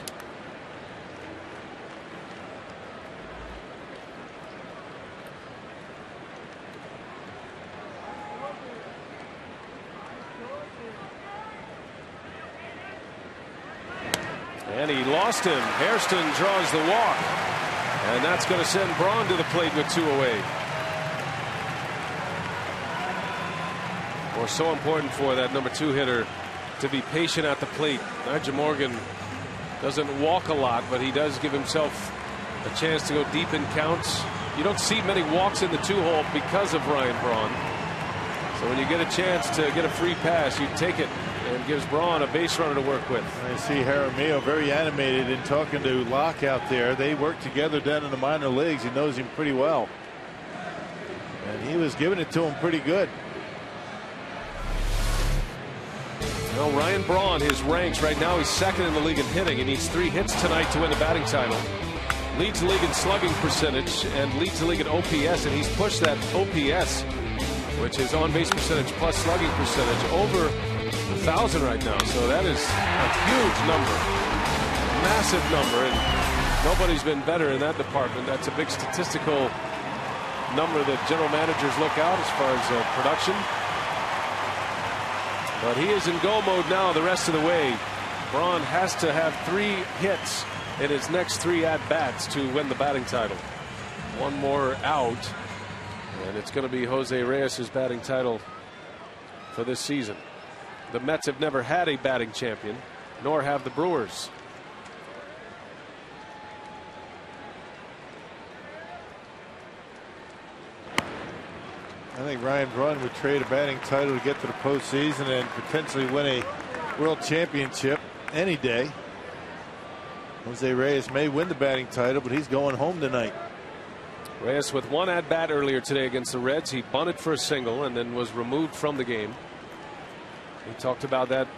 And he lost him. Hairston draws the walk. And that's going to send Braun to the plate with 2 away. Or so important for that number 2 hitter to be patient at the plate. Nyjer Morgan doesn't walk a lot, but he does give himself a chance to go deep in counts. You don't see many walks in the 2-hole because of Ryan Braun. So when you get a chance to get a free pass, you take it, and gives Braun a base runner to work with. I see Jaramillo very animated in talking to Locke out there. They work together down in the minor leagues. He knows him pretty well. And he was giving it to him pretty good. Well, Ryan Braun, his ranks right now, he's second in the league in hitting. He needs 3 hits tonight to win the batting title. Leads the league in slugging percentage and leads the league in OPS, and he's pushed that OPS, which is on base percentage plus slugging percentage, over 1,000 right now. So that is a huge number, massive number, and nobody's been better in that department. That's a big statistical number that general managers look out as far as production. But he is in go mode now the rest of the way. Braun has to have 3 hits in his next 3 at-bats to win the batting title. 1 more out, and it's going to be Jose Reyes' batting title for this season. The Mets have never had a batting champion, nor have the Brewers. I think Ryan Braun would trade a batting title to get to the postseason and potentially win a world championship any day. Jose Reyes may win the batting title, but he's going home tonight. Reyes with 1 at bat earlier today against the Reds. He bunted for a single and then was removed from the game. He talked about that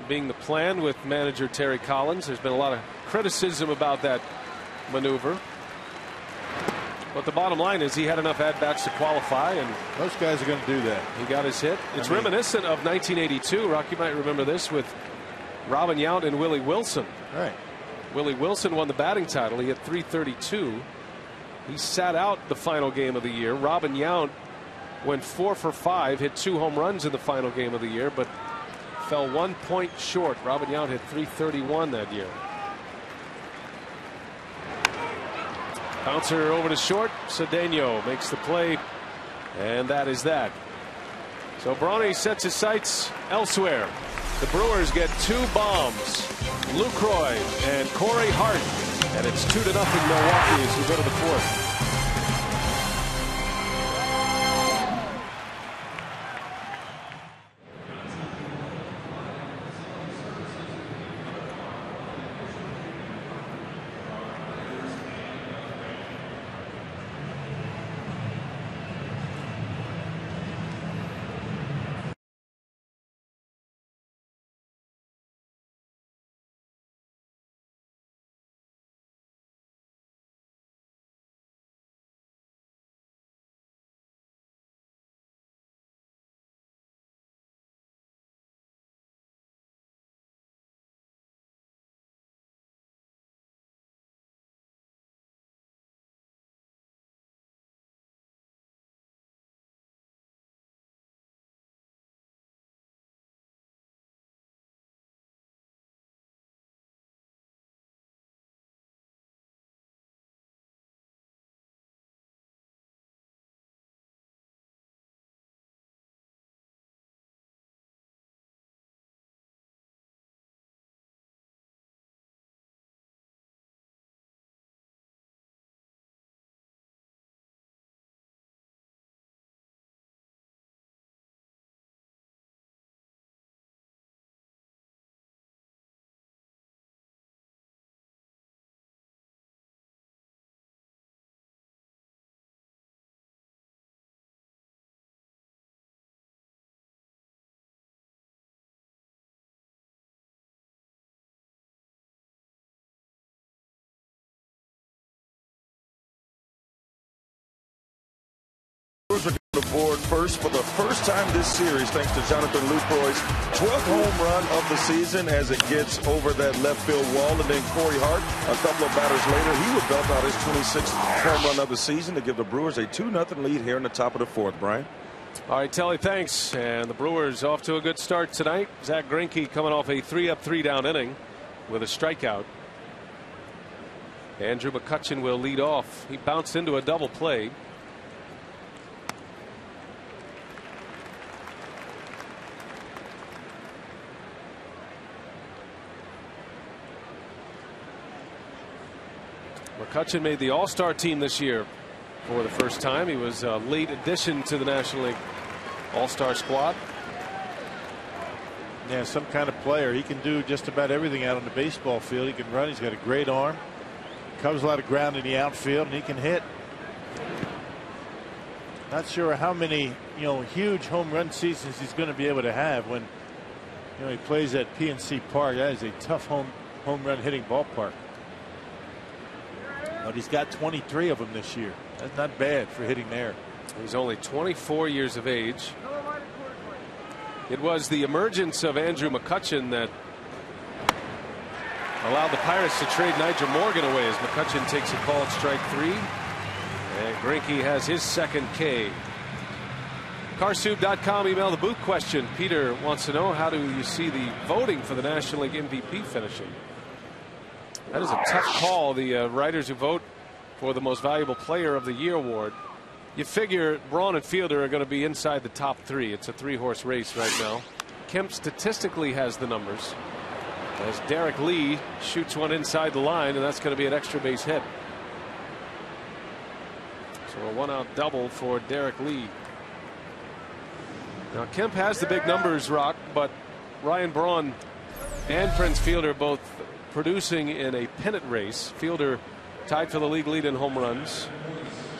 being the plan with manager Terry Collins. There's been a lot of criticism about that maneuver. But the bottom line is he had enough at-bats to qualify, and most guys are going to do that. He got his hit. It's reminiscent of 1982. Rocky might remember this with Robin Yount and Willie Wilson. Right. Willie Wilson won the batting title. He hit .332. He sat out the final game of the year. Robin Yount went 4 for 5, hit 2 home runs in the final game of the year, but fell 1 point short. Robin Yount hit .331 that year. Bouncer over to short. Cedeno makes the play, and that is that. So Brawny sets his sights elsewhere. The Brewers get 2 bombs. Lucroy and Corey Hart, and it's 2-0 Milwaukee as we go to the 4th. Brewers are going to board first for the first time this series, thanks to Jonathan Lucroy's 12th home run of the season as it gets over that left field wall. And then Corey Hart, a couple of batters later, he would belt out his 26th home run of the season to give the Brewers a 2-0 lead here in the top of the 4th. Brian. All right, Telly, thanks. And the Brewers off to a good start tonight. Zach Greinke coming off a 3-up, 3-down inning with a strikeout. Andrew McCutchen will lead off. He bounced into a double play. McCutchen made the All-Star team this year for the first time. He was a late addition to the National League All-Star squad. Yeah, some kind of player. He can do just about everything out on the baseball field. He can run. He's got a great arm. Covers a lot of ground in the outfield, and he can hit. Not sure how many huge home run seasons he's going to be able to have when he plays at PNC Park. That is a tough home run hitting ballpark. But he's got 23 of them this year. That's not bad for hitting there. He's only 24 years of age. It was the emergence of Andrew McCutchen that allowed the Pirates to trade Nigel Morgan away as McCutchen takes a call at strike 3. And Greinke has his second K. Carsoup.com email the booth question. Peter wants to know, how do you see the voting for the National League MVP finishing? That is a tough call. The writers who vote for the most valuable player of the year award. You figure Braun and Fielder are going to be inside the top 3. It's a 3-horse race right now. Kemp statistically has the numbers as Derek Lee shoots one inside the line, and that's going to be an extra base hit. So a 1-out double for Derek Lee. Now Kemp has the big numbers, Rock, but Ryan Braun and Prince Fielder both producing in a pennant race. Fielder tied for the league lead in home runs.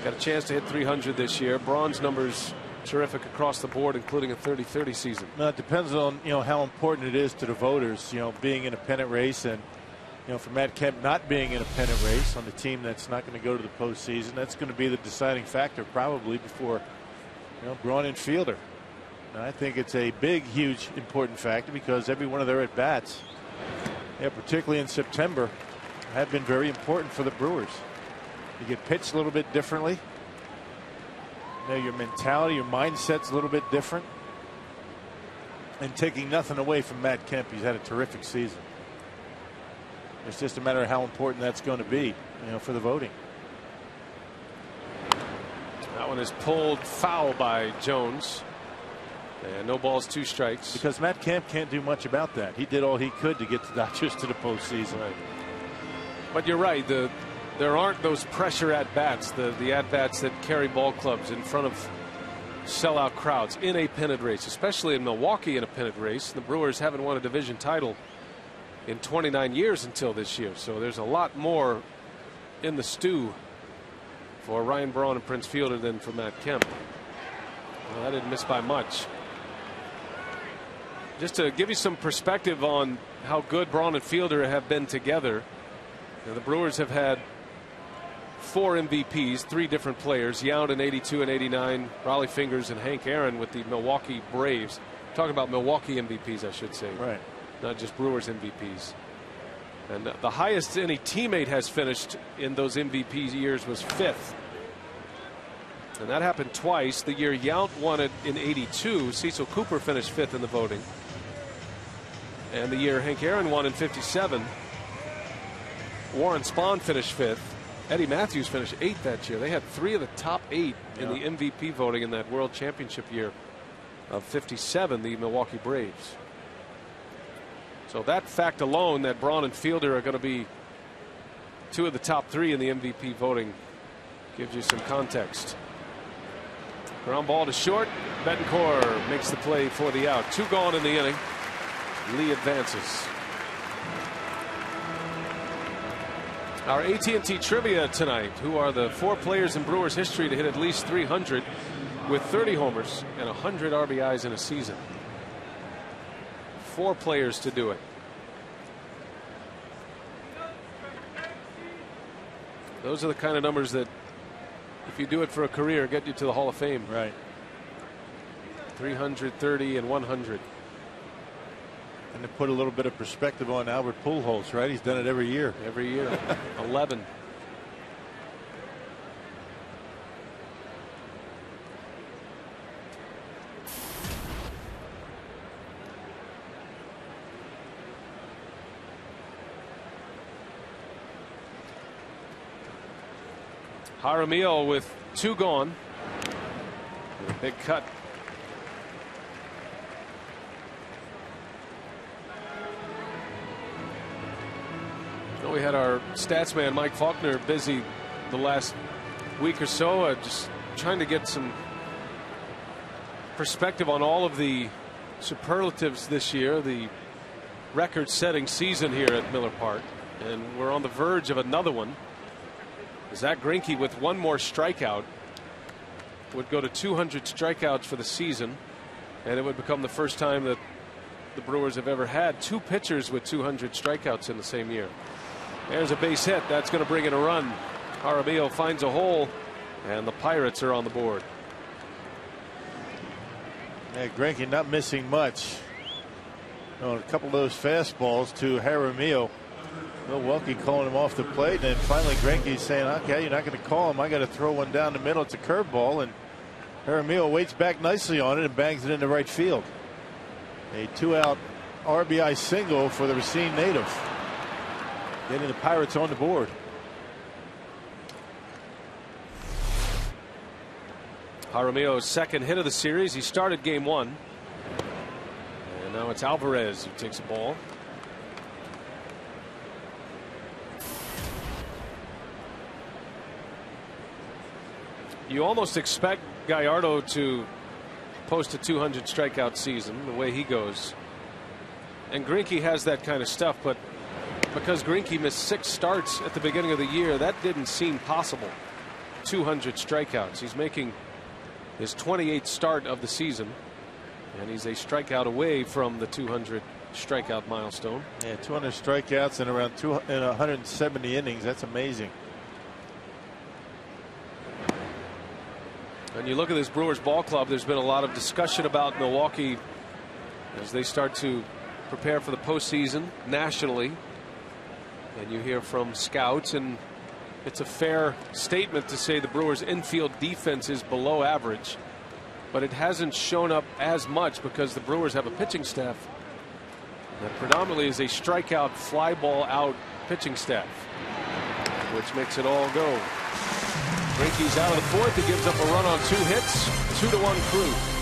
Got a chance to hit 300 this year. Braun's numbers terrific across the board, including a 30-30 season. Well, it depends on how important it is to the voters. Being in a pennant race, and for Matt Kemp not being in a pennant race on the team that's not going to go to the postseason. That's going to be the deciding factor probably before Braun and Fielder. And I think it's a big, huge, important factor because every one of their at bats, particularly in September, have been very important for the Brewers. You get pitched a little bit differently. You know, your mentality, your mindset's a little bit different. And taking nothing away from Matt Kemp, he's had a terrific season. It's just a matter of how important that's going to be, you know, for the voting. That one is pulled foul by Jones. And no balls, 2 strikes. Because Matt Kemp can't do much about that. He did all he could to get the Dodgers to the postseason. Right. But you're right. There aren't those pressure at bats, the at bats that carry ball clubs in front of sellout crowds in a pennant race, especially in Milwaukee in a pennant race. The Brewers haven't won a division title in 29 years until this year. So there's a lot more in the stew for Ryan Braun and Prince Fielder than for Matt Kemp. Well, that didn't miss by much. Just to give you some perspective on how good Braun and Fielder have been together, you know, the Brewers have had 4 MVPs, 3 different players, Yount in '82 and '89, Rollie Fingers and Hank Aaron with the Milwaukee Braves. Talking about Milwaukee MVPs, I should say. Right. Not just Brewers MVPs. And the highest any teammate has finished in those MVP years was 5th. And that happened twice. The year Yount won it in '82, Cecil Cooper finished 5th in the voting. And the year Hank Aaron won in '57, Warren Spahn finished 5th. Eddie Matthews finished 8th that year. They had 3 of the top 8 in the MVP voting in that World Championship year of '57, the Milwaukee Braves. So that fact alone, that Braun and Fielder are going to be 2 of the top 3 in the MVP voting, gives you some context. Ground ball to short. Betancourt makes the play for the out. 2 gone in the inning. Lee advances. Our AT&T trivia tonight. Who are the 4 players in Brewers history to hit at least 300 with 30 homers and 100 RBIs in a season? 4 players to do it. Those are the kind of numbers that, if you do it for a career, get you to the Hall of Fame. Right. 330 and 100. And to put a little bit of perspective on Albert Pujols, right? He's done it every year. Every year. 11. Jaramillo with 2 gone. With a big cut. We had our stats man Mike Faulkner busy the last week or so, just trying to get some perspective on all of the superlatives this year, the record-setting season here at Miller Park, and we're on the verge of another one. Zach Greinke, with 1 more strikeout, would go to 200 strikeouts for the season, and it would become the first time that the Brewers have ever had 2 pitchers with 200 strikeouts in the same year. There's a base hit. That's going to bring in a run. Jaramillo finds a hole, and the Pirates are on the board. Yeah, Greinke not missing much. A couple of those fastballs to Jaramillo. Milwaukee calling him off the plate, and then finally Greinke saying, okay, you're not going to call him. I got to throw one down the middle. It's a curveball, and Jaramillo waits back nicely on it and bangs it into right field. A 2-out RBI single for the Racine native, getting the Pirates on the board. Jaramillo's 2nd hit of the series. He started game 1. And now it's Alvarez who takes the ball. You almost expect Gallardo to post a 200 strikeout season the way he goes. And Greinke has that kind of stuff, but because Greinke missed 6 starts at the beginning of the year, that didn't seem possible. 200 strikeouts. He's making his 28th start of the season, and he's a strikeout away from the 200 strikeout milestone. Yeah, 200 strikeouts in around 170 innings. That's amazing. And you look at this Brewers ball club, there's been a lot of discussion about Milwaukee as they start to prepare for the postseason nationally. And you hear from scouts and it's a fair statement to say the Brewers' infield defense is below average, but it hasn't shown up as much because the Brewers have a pitching staff that predominantly is a strikeout, fly ball out pitching staff, which makes it all go. Greinke's out of the fourth. He gives up a run on 2 hits. 2-1 Crew.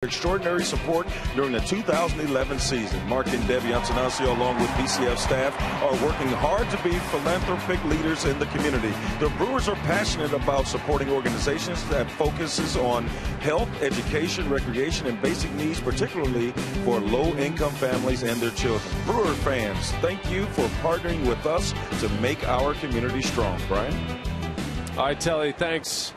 Extraordinary support during the 2011 season. Mark and Debbie Antanasio, along with BCF staff, are working hard to be philanthropic leaders in the community. The Brewers are passionate about supporting organizations that focuses on health, education, recreation, and basic needs, particularly for low-income families and their children. Brewer fans, thank you for partnering with us to make our community strong. Brian? All right, Telly, thanks.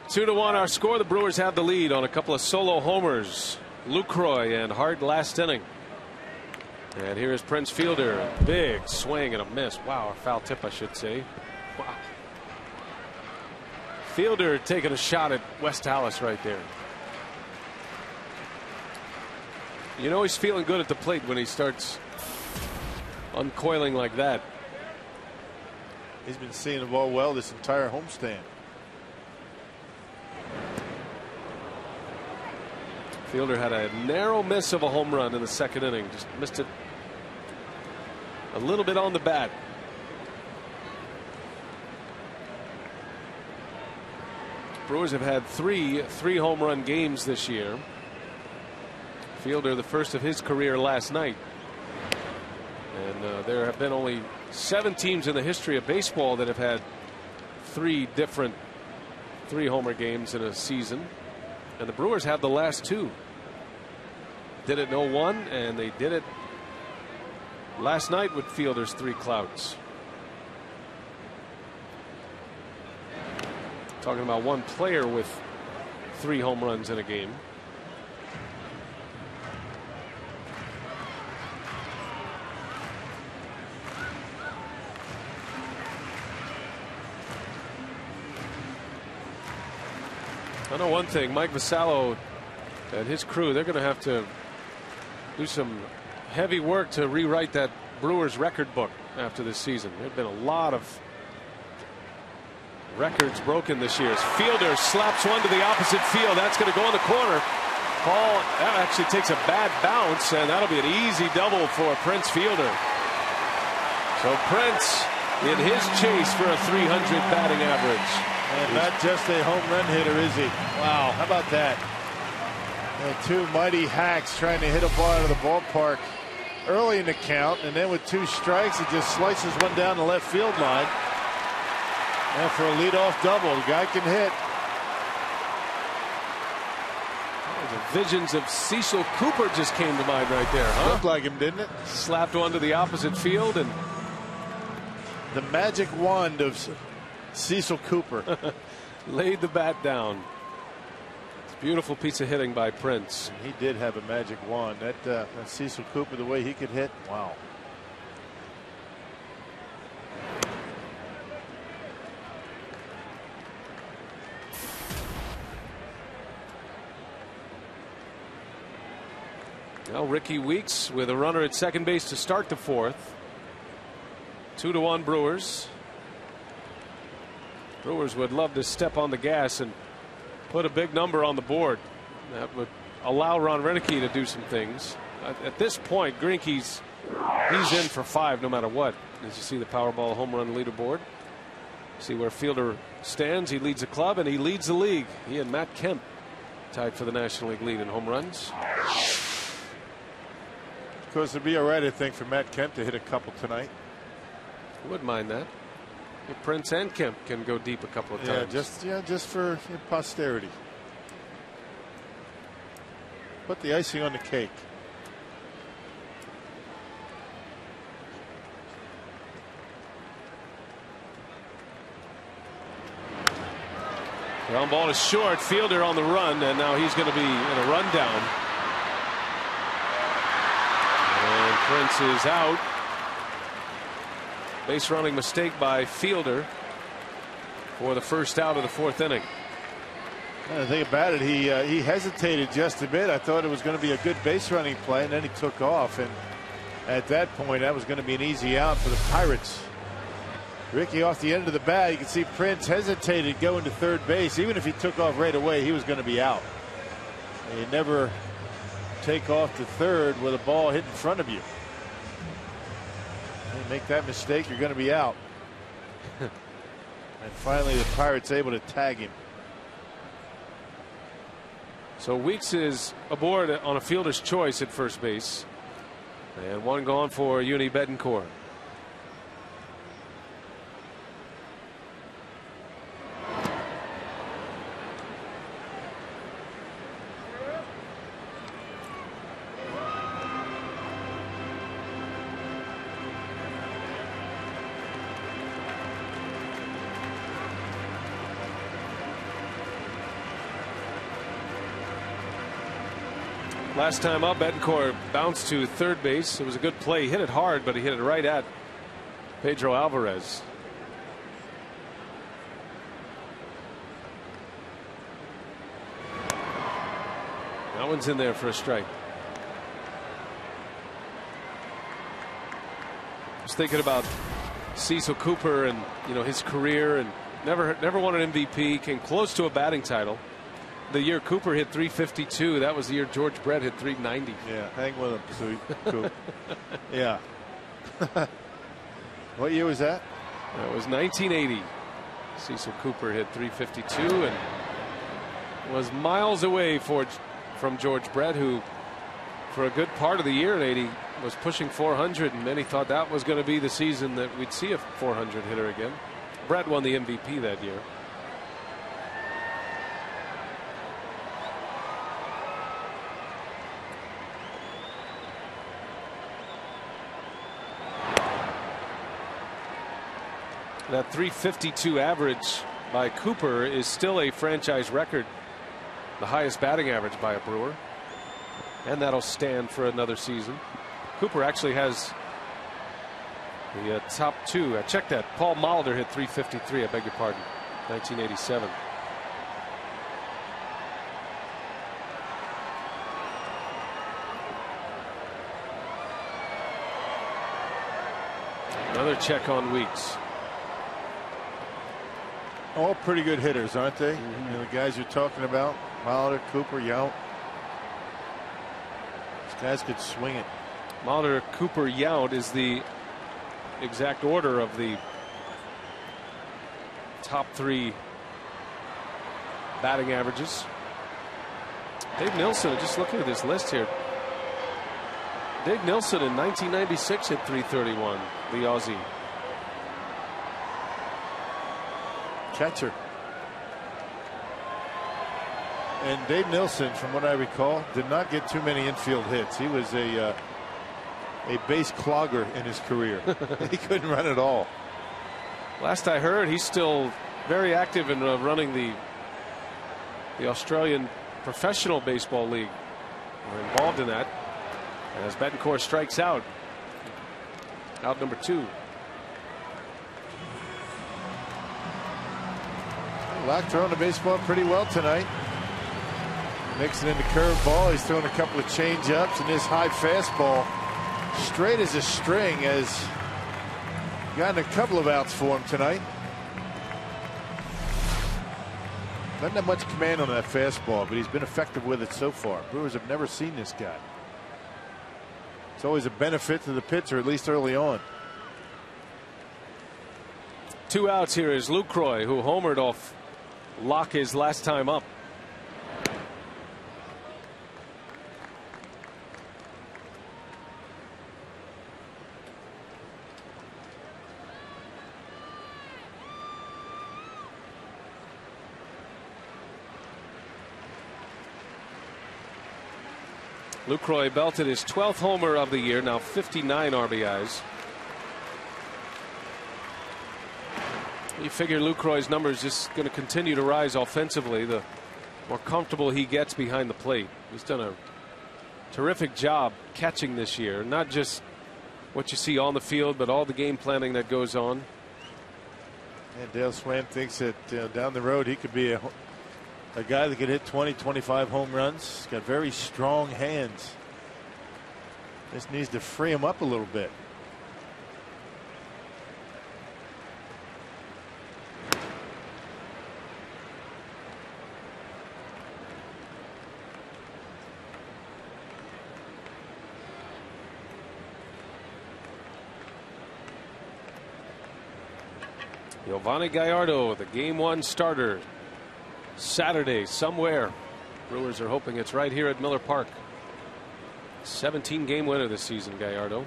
2-1 our score. The Brewers have the lead on a couple of solo homers. Lucroy and Hart last inning. And here's Prince Fielder. Big swing and a miss. Wow, a foul tip, I should say. Wow. Fielder taking a shot at West Allis right there. You know he's feeling good at the plate when he starts uncoiling like that. He's been seeing the ball well this entire homestand. Fielder had a narrow miss of a home run in the second inning. Just missed it a little bit on the bat. Brewers have had three home run games this year. Fielder, the first of his career last night. And there have been only 7 teams in the history of baseball that have had 3 different 3-homer games in a season. And the Brewers have the last 2. Did it in 01, and they did it last night with Fielder's 3 clouds. Talking about one player with 3 home runs in a game. I know one thing, Mike Vassallo and his crew, they're going to have to do some heavy work to rewrite that Brewers record book after this season. There have been a lot of records broken this year. As Fielder slaps one to the opposite field. That's going to go in the corner. Paul, that actually takes a bad bounce, and that'll be an easy double for Prince Fielder. So Prince in his chase for a .300 batting average. And not just a home run hitter, is he? Wow, how about that? And 2 mighty hacks trying to hit a ball out of the ballpark early in the count, and then with 2 strikes, he just slices one down the left field line. And for a leadoff double, the guy can hit. The visions of Cecil Cooper just came to mind right there, huh? Looked like him, didn't it? Slapped one to the opposite field, and the magic wand of Cecil Cooper laid the bat down. It's a beautiful piece of hitting by Prince. And he did have a magic wand. That Cecil Cooper, the way he could hit, wow. Now Ricky Weeks with a runner at second base to start the fourth. 2-1 Brewers. Brewers would love to step on the gas and put a big number on the board. That would allow Ron Roenicke to do some things. At this point, Greinke's in for 5 no matter what. As you see the Powerball home run leaderboard. See where Fielder stands. He leads the club and he leads the league. He and Matt Kemp tied for the National League lead in home runs. Of course, it'd be all right, I think, for Matt Kemp to hit a couple tonight. I wouldn't mind that. If Prince and Kemp can go deep a couple of times. Just for posterity. Put the icing on the cake. Ground ball is short. Fielder on the run, and now he's going to be in a rundown. And Prince is out. Base running mistake by Fielder for the first out of the fourth inning. The thing about it, he hesitated just a bit. I thought it was going to be a good base running play, and then he took off. And at that point, that was going to be an easy out for the Pirates. Ricky off the end of the bat. You can see Prince hesitated going to third base. Even if he took off right away, he was going to be out. And you never take off to third with a ball hit in front of you. You make that mistake, you're going to be out. And finally, the Pirates able to tag him. So Weeks is aboard on a fielder's choice at first base. And one gone for Uni Betancourt. Last time up, Betancourt bounced to third base. It was a good play. He hit it hard, but he hit it right at Pedro Alvarez. That one's in there for a strike. I was thinking about Cecil Cooper and his career, and never won an MVP. Came close to a batting title. The year Cooper hit 352, that was the year George Brett hit 390. Yeah, hang with him, Coop. Yeah. What year was that? That was 1980. Cecil Cooper hit 352 and was miles away from George Brett, who for a good part of the year in 80 was pushing 400, and many thought that was going to be the season that we'd see a 400 hitter again. Brett won the MVP that year. That 352 average by Cooper is still a franchise record, the highest batting average by a Brewer, and that'll stand for another season. Cooper actually has the top two. I checked that. Paul Molitor hit 353, I beg your pardon, 1987. Another check on Weeks. All pretty good hitters, aren't they? The guys you're talking about, Molitor, Cooper, Yount. These guys could swing it. Molitor, Cooper, Yount is the exact order of the top three batting averages. Dave Nilsson, just looking at this list here. Dave Nilsson in 1996 hit 331, the Aussie. Catcher. And Dave Nilsson, from what I recall, did not get too many infield hits. He was a base clogger in his career. He couldn't run at all. Last I heard, he's still very active in running the Australian Professional Baseball League. We're involved in that. As Betancourt strikes out. Out number 2. Locke throwing the baseball pretty well tonight. Mixing in the curveball. He's throwing a couple of change-ups, and his high fastball straight as a string has gotten a couple of outs for him tonight. Doesn't have much command on that fastball, but he's been effective with it so far. Brewers have never seen this guy. It's always a benefit to the pitcher, at least early on. 2 outs here is Lucroy, who homered off Locke his last time up. Lucroy belted his 12th homer of the year, now 59 RBIs. You figure Lucroy's numbers just going to continue to rise offensively the more comfortable he gets behind the plate. He's done a terrific job catching this year, not just what you see on the field, but all the game planning that goes on. And Dale Swan thinks that down the road he could be a guy that could hit 20-25 home runs. He's got very strong hands. Just needs to free him up a little bit. Yovani Gallardo, the Game 1 starter. Saturday somewhere. Brewers are hoping it's right here at Miller Park. 17-game winner this season, Gallardo.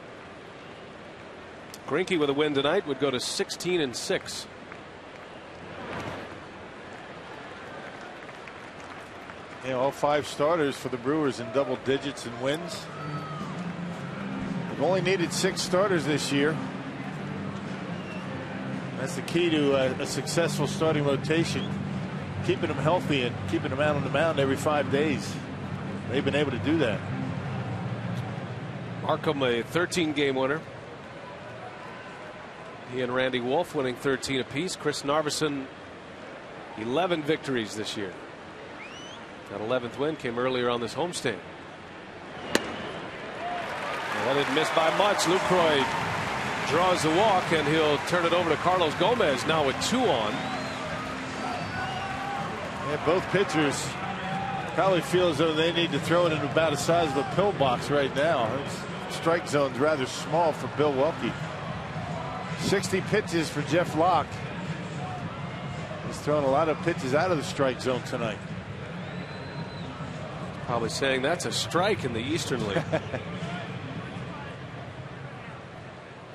Greinke with a win tonight would go to 16-6. Yeah, all 5 starters for the Brewers in double digits in wins. They've only needed 6 starters this year. That's the key to a successful starting rotation. Keeping them healthy and keeping them out on the mound every 5 days. They've been able to do that. Markham, a 13-game winner. He and Randy Wolf winning 13 apiece. Chris Narveson, 11 victories this year. That 11th win came earlier on this homestand. That didn't miss by much. Lucroy draws the walk, and he'll turn it over to Carlos Gomez now with 2 on. Yeah, both pitchers probably feel as though they need to throw it in about the size of a pillbox right now. The strike zone's rather small for Bill Welke. 60 pitches for Jeff Locke. He's thrown a lot of pitches out of the strike zone tonight. Probably saying that's a strike in the Eastern League.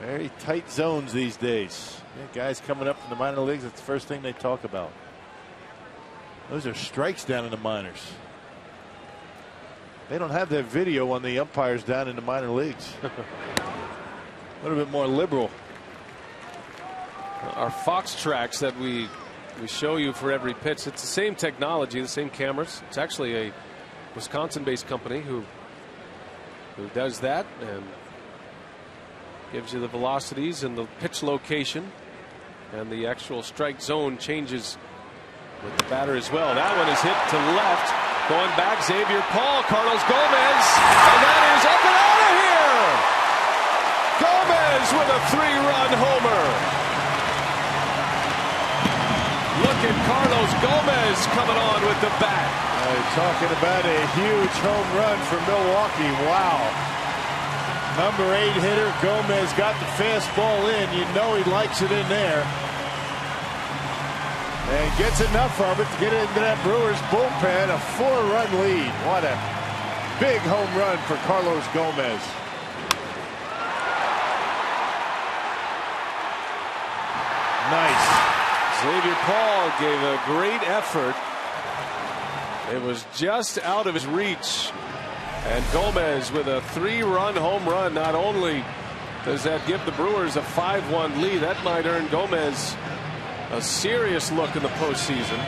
Very tight zones these days. Yeah, guys coming up from the minor leagues, that's the first thing they talk about. Those are strikes down in the minors. They don't have that video on the umpires down in the minor leagues. A little bit more liberal. Our Fox tracks that we show you for every pitch, it's the same technology, the same cameras. It's actually a Wisconsin-based company who does that and gives you the velocities and the pitch location, and the actual strike zone changes with the batter as well. That one is hit to left. Going back, Xavier Paul, Carlos Gomez, and that is up and out of here. Gomez with a 3-run homer. Look at Carlos Gomez coming on with the bat. Talking about a huge home run for Milwaukee. Wow. Number 8 hitter Gomez got the fastball in. You know he likes it in there. And gets enough of it to get into that Brewers bullpen. A 4-run lead. What a big home run for Carlos Gomez. Nice. Xavier Paul gave a great effort It was just out of his reach. And Gomez with a 3-run home run. Not only does that give the Brewers a 5-1 lead, that might earn Gomez a serious look in the postseason.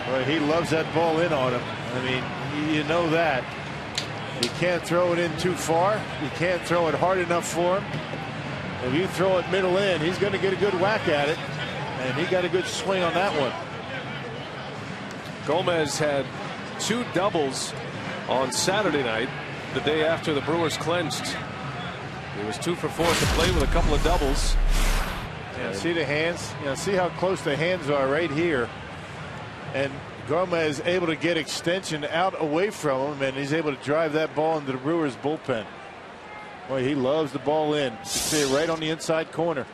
Well, he loves that ball in on him. I mean, you know that. You can't throw it in too far. You can't throw it hard enough for him. If you throw it middle in, he's going to get a good whack at it. And he got a good swing on that one. Gomez had 2 doubles on Saturday night, the day after the Brewers clinched. He was 2 for 4 at the plate with a couple of doubles. Yeah, see the hands? You know, see how close the hands are right here. And Gomez able to get extension out away from him, and he's able to drive that ball into the Brewers bullpen. Boy, he loves the ball in. You see it right on the inside corner.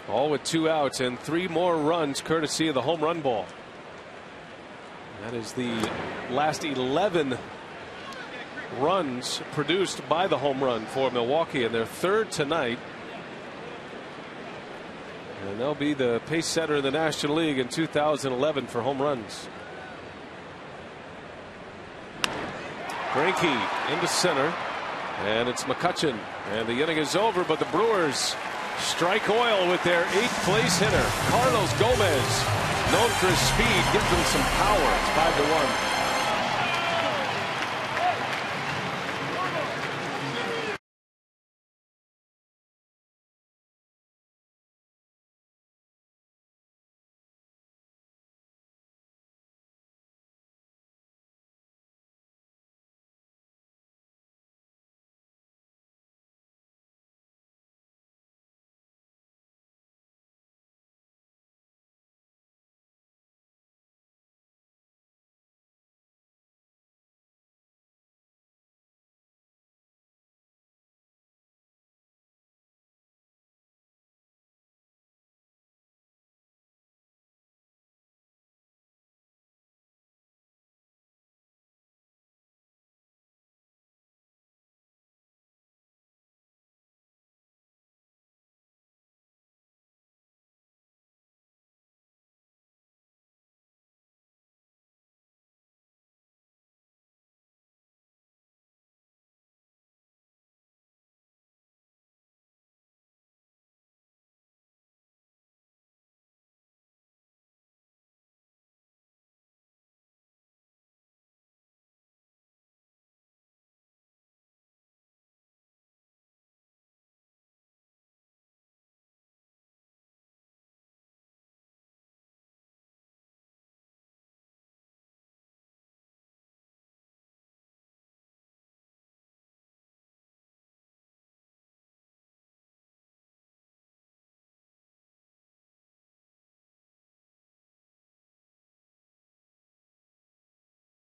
All with 2 outs and 3 more runs courtesy of the home run ball. That is the last 11 runs produced by the home run for Milwaukee, and their 3rd tonight. And they'll be the pace setter in the National League in 2011 for home runs. Greinke into center, and it's McCutchen, and the inning is over, but the Brewers strike oil with their 8th place hitter, Carlos Gomez, known for his speed, gives them some power. It's 5-1.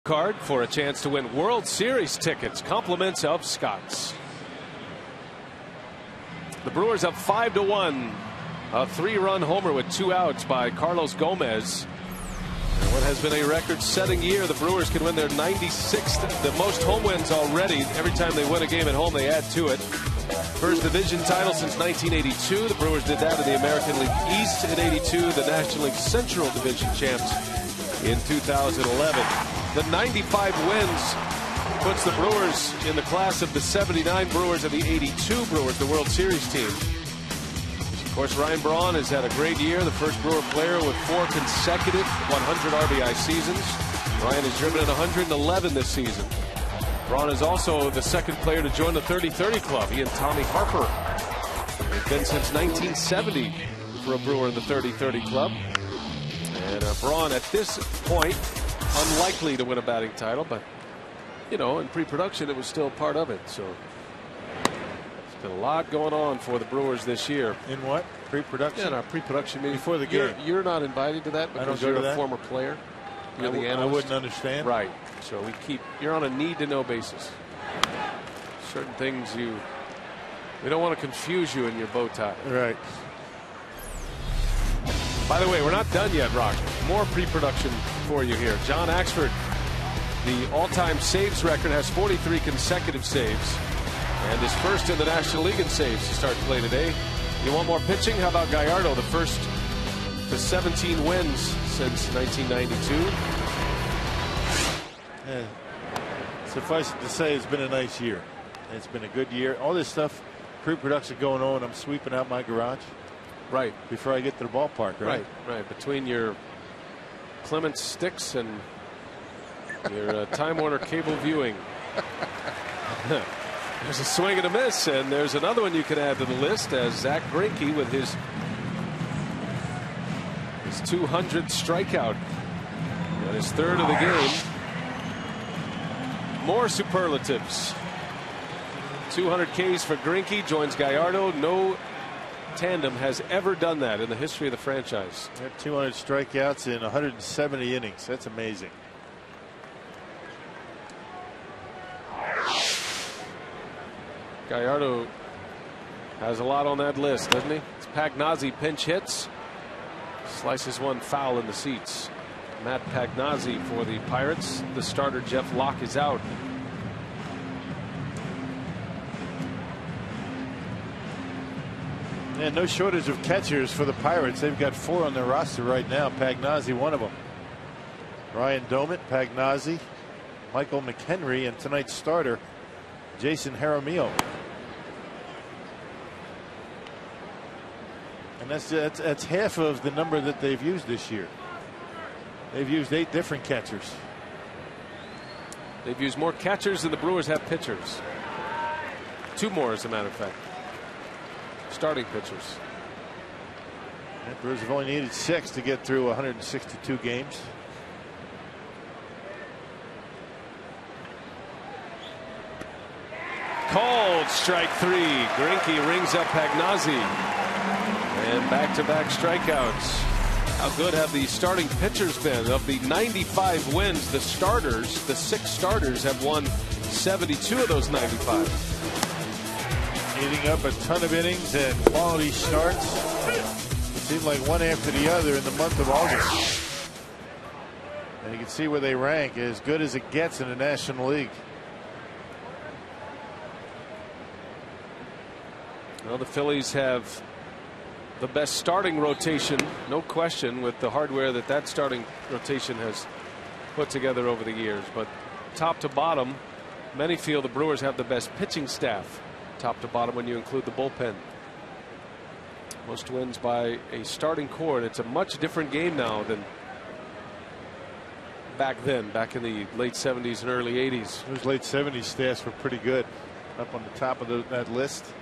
Card for a chance to win World Series tickets. Compliments of Scott's. The Brewers up 5-1. A 3-run homer with 2 outs by Carlos Gomez. And what has been a record-setting year, the Brewers can win their 96th, the most home wins already. Every time they win a game at home, they add to it. First division title since 1982. The Brewers did that in the American League East in '82. The National League Central Division champs in 2011. The 95 wins puts the Brewers in the class of the 79 Brewers and the 82 Brewers, the World Series team. Of course, Ryan Braun has had a great year, the first Brewer player with 4 consecutive 100 RBI seasons. Ryan has driven in 111 this season. Braun is also the second player to join the 30-30 club. He and Tommy Harper have been since 1970 for a Brewer in the 30-30 club. And Braun at this point unlikely to win a batting title, but you know, in pre-production it was still part of it. So there's been a lot going on for the Brewers this year. In what? Pre-production? Yeah, in our pre-production meeting. Before the game. You're not invited to that because you're a former player. You're the analyst. I wouldn't understand. Right. So you're on a need-to-know basis. Certain things we don't want to confuse you in your bow tie. Right. By the way, we're not done yet, Rock. More pre-production for you here. John Axford, the all-time saves record, has 43 consecutive saves. And is first in the National League in saves to start play today. You want more pitching? How about Gallardo, the first to 17 wins since 1992. Yeah. Suffice it to say, it's been a nice year. It's been a good year. All this stuff, pre-production going on. I'm sweeping out my garage. Right. Before I get to the ballpark, right? Right. Between your Clements sticks and your Time Warner cable viewing. There's a swing and a miss, and there's another one you can add to the list as Zack Greinke with his 200th strikeout and his third of the game. More superlatives. 200 Ks for Greinke, joins Gallardo. No tandem has ever done that in the history of the franchise. 200 strikeouts in 170 innings. That's amazing. Gallardo has a lot on that list, doesn't he? It's Pagnozzi pinch hits. Slices one foul in the seats. Matt Pagnozzi for the Pirates. The starter Jeff Locke is out. And no shortage of catchers for the Pirates. They've got 4 on their roster right now. Pagnozzi, one of them. Ryan Doumit, Pagnozzi, Michael McHenry, and tonight's starter, Jason Jaramillo. And that's half of the number that they've used this year. They've used 8 different catchers. They've used more catchers than the Brewers have pitchers. 2 more, as a matter of fact. Starting pitchers. The Brewers have only needed 6 to get through 162 games. Called strike 3. Greinke rings up Pagnozzi. And back-to-back strikeouts. How good have the starting pitchers been? Of the 95 wins, the 6 starters have won 72 of those 95. Eating up a ton of innings and quality starts. It seemed like one after the other in the month of August. And you can see where they rank, as good as it gets in the National League. Well, the Phillies have the best starting rotation, no question, with the hardware that starting rotation has put together over the years. But top to bottom, many feel the Brewers have the best pitching staff, top to bottom, when you include the bullpen. Most wins by a starting core, and it's a much different game now than back then, back in the late 70s and early 80s. Those late 70s stats were pretty good, up on the top of that list.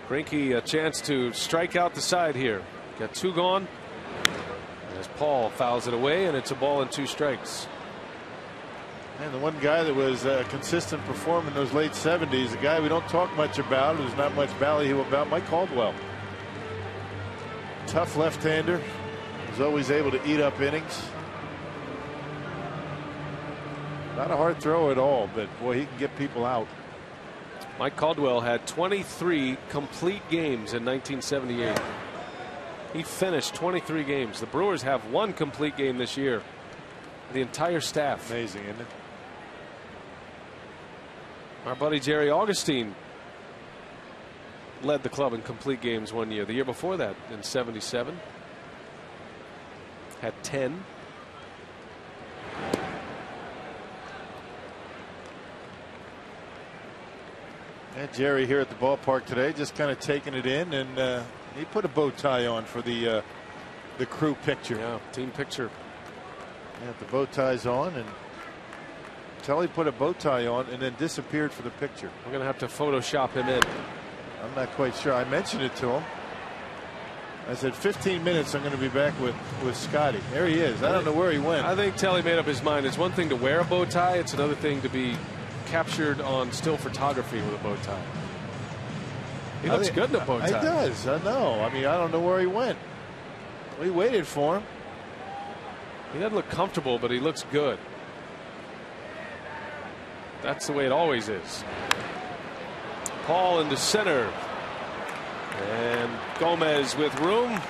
Greinke a chance to strike out the side here. Got 2 gone. As Paul fouls it away, and it's a ball and 2 strikes. And the one guy that was a consistent performer in those late 70s, a guy we don't talk much about, there's not much ballyhoo about, Mike Caldwell. Tough left-hander, was always able to eat up innings. Not a hard throw at all, but boy, he can get people out. Mike Caldwell had 23 complete games in 1978. He finished 23 games. The Brewers have 1 complete game this year. The entire staff. Amazing, isn't it? Our buddy Jerry Augustine led the club in complete games one year. The year before that, in '77, had 10. And Jerry here at the ballpark today, just kind of taking it in, and he put a bow tie on for the crew picture. Yeah, team picture. Yeah, the bow tie's on, and Tully put a bow tie on and then disappeared for the picture. We're going to have to Photoshop him in. I'm not quite sure. I mentioned it to him. I said 15 minutes I'm going to be back with Scotty. There he is. I don't know where he went. I think Telly made up his mind. It's one thing to wear a bow tie. It's another thing to be captured on still photography with a bow tie. He looks good in a bow tie. He does. I know. I mean, I don't know where he went. We waited for him. He doesn't look comfortable, but he looks good. That's the way it always is. Paul into center. And Gomez with room.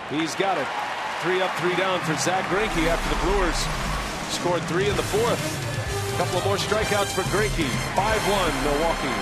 He's got it. 3 up, 3 down for Zack Greinke after the Brewers scored 3 in the 4th. A couple of more strikeouts for Greinke. 5-1 Milwaukee.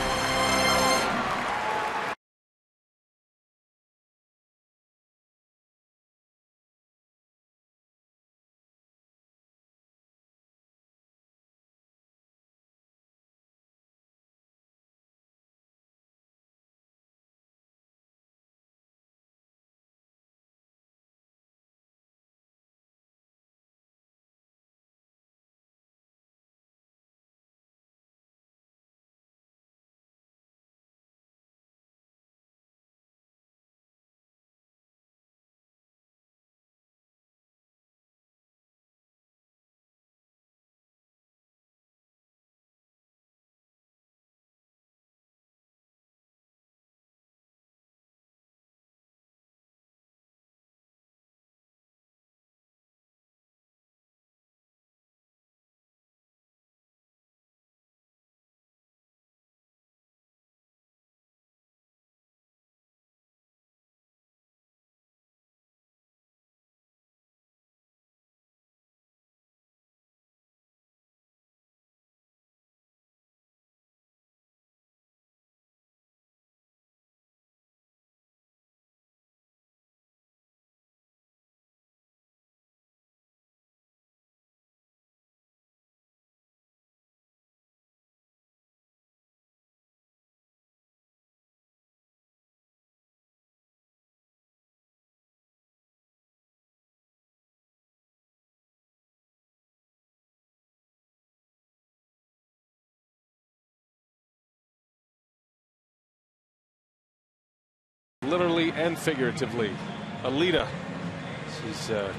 literally and figuratively. Alita, she's a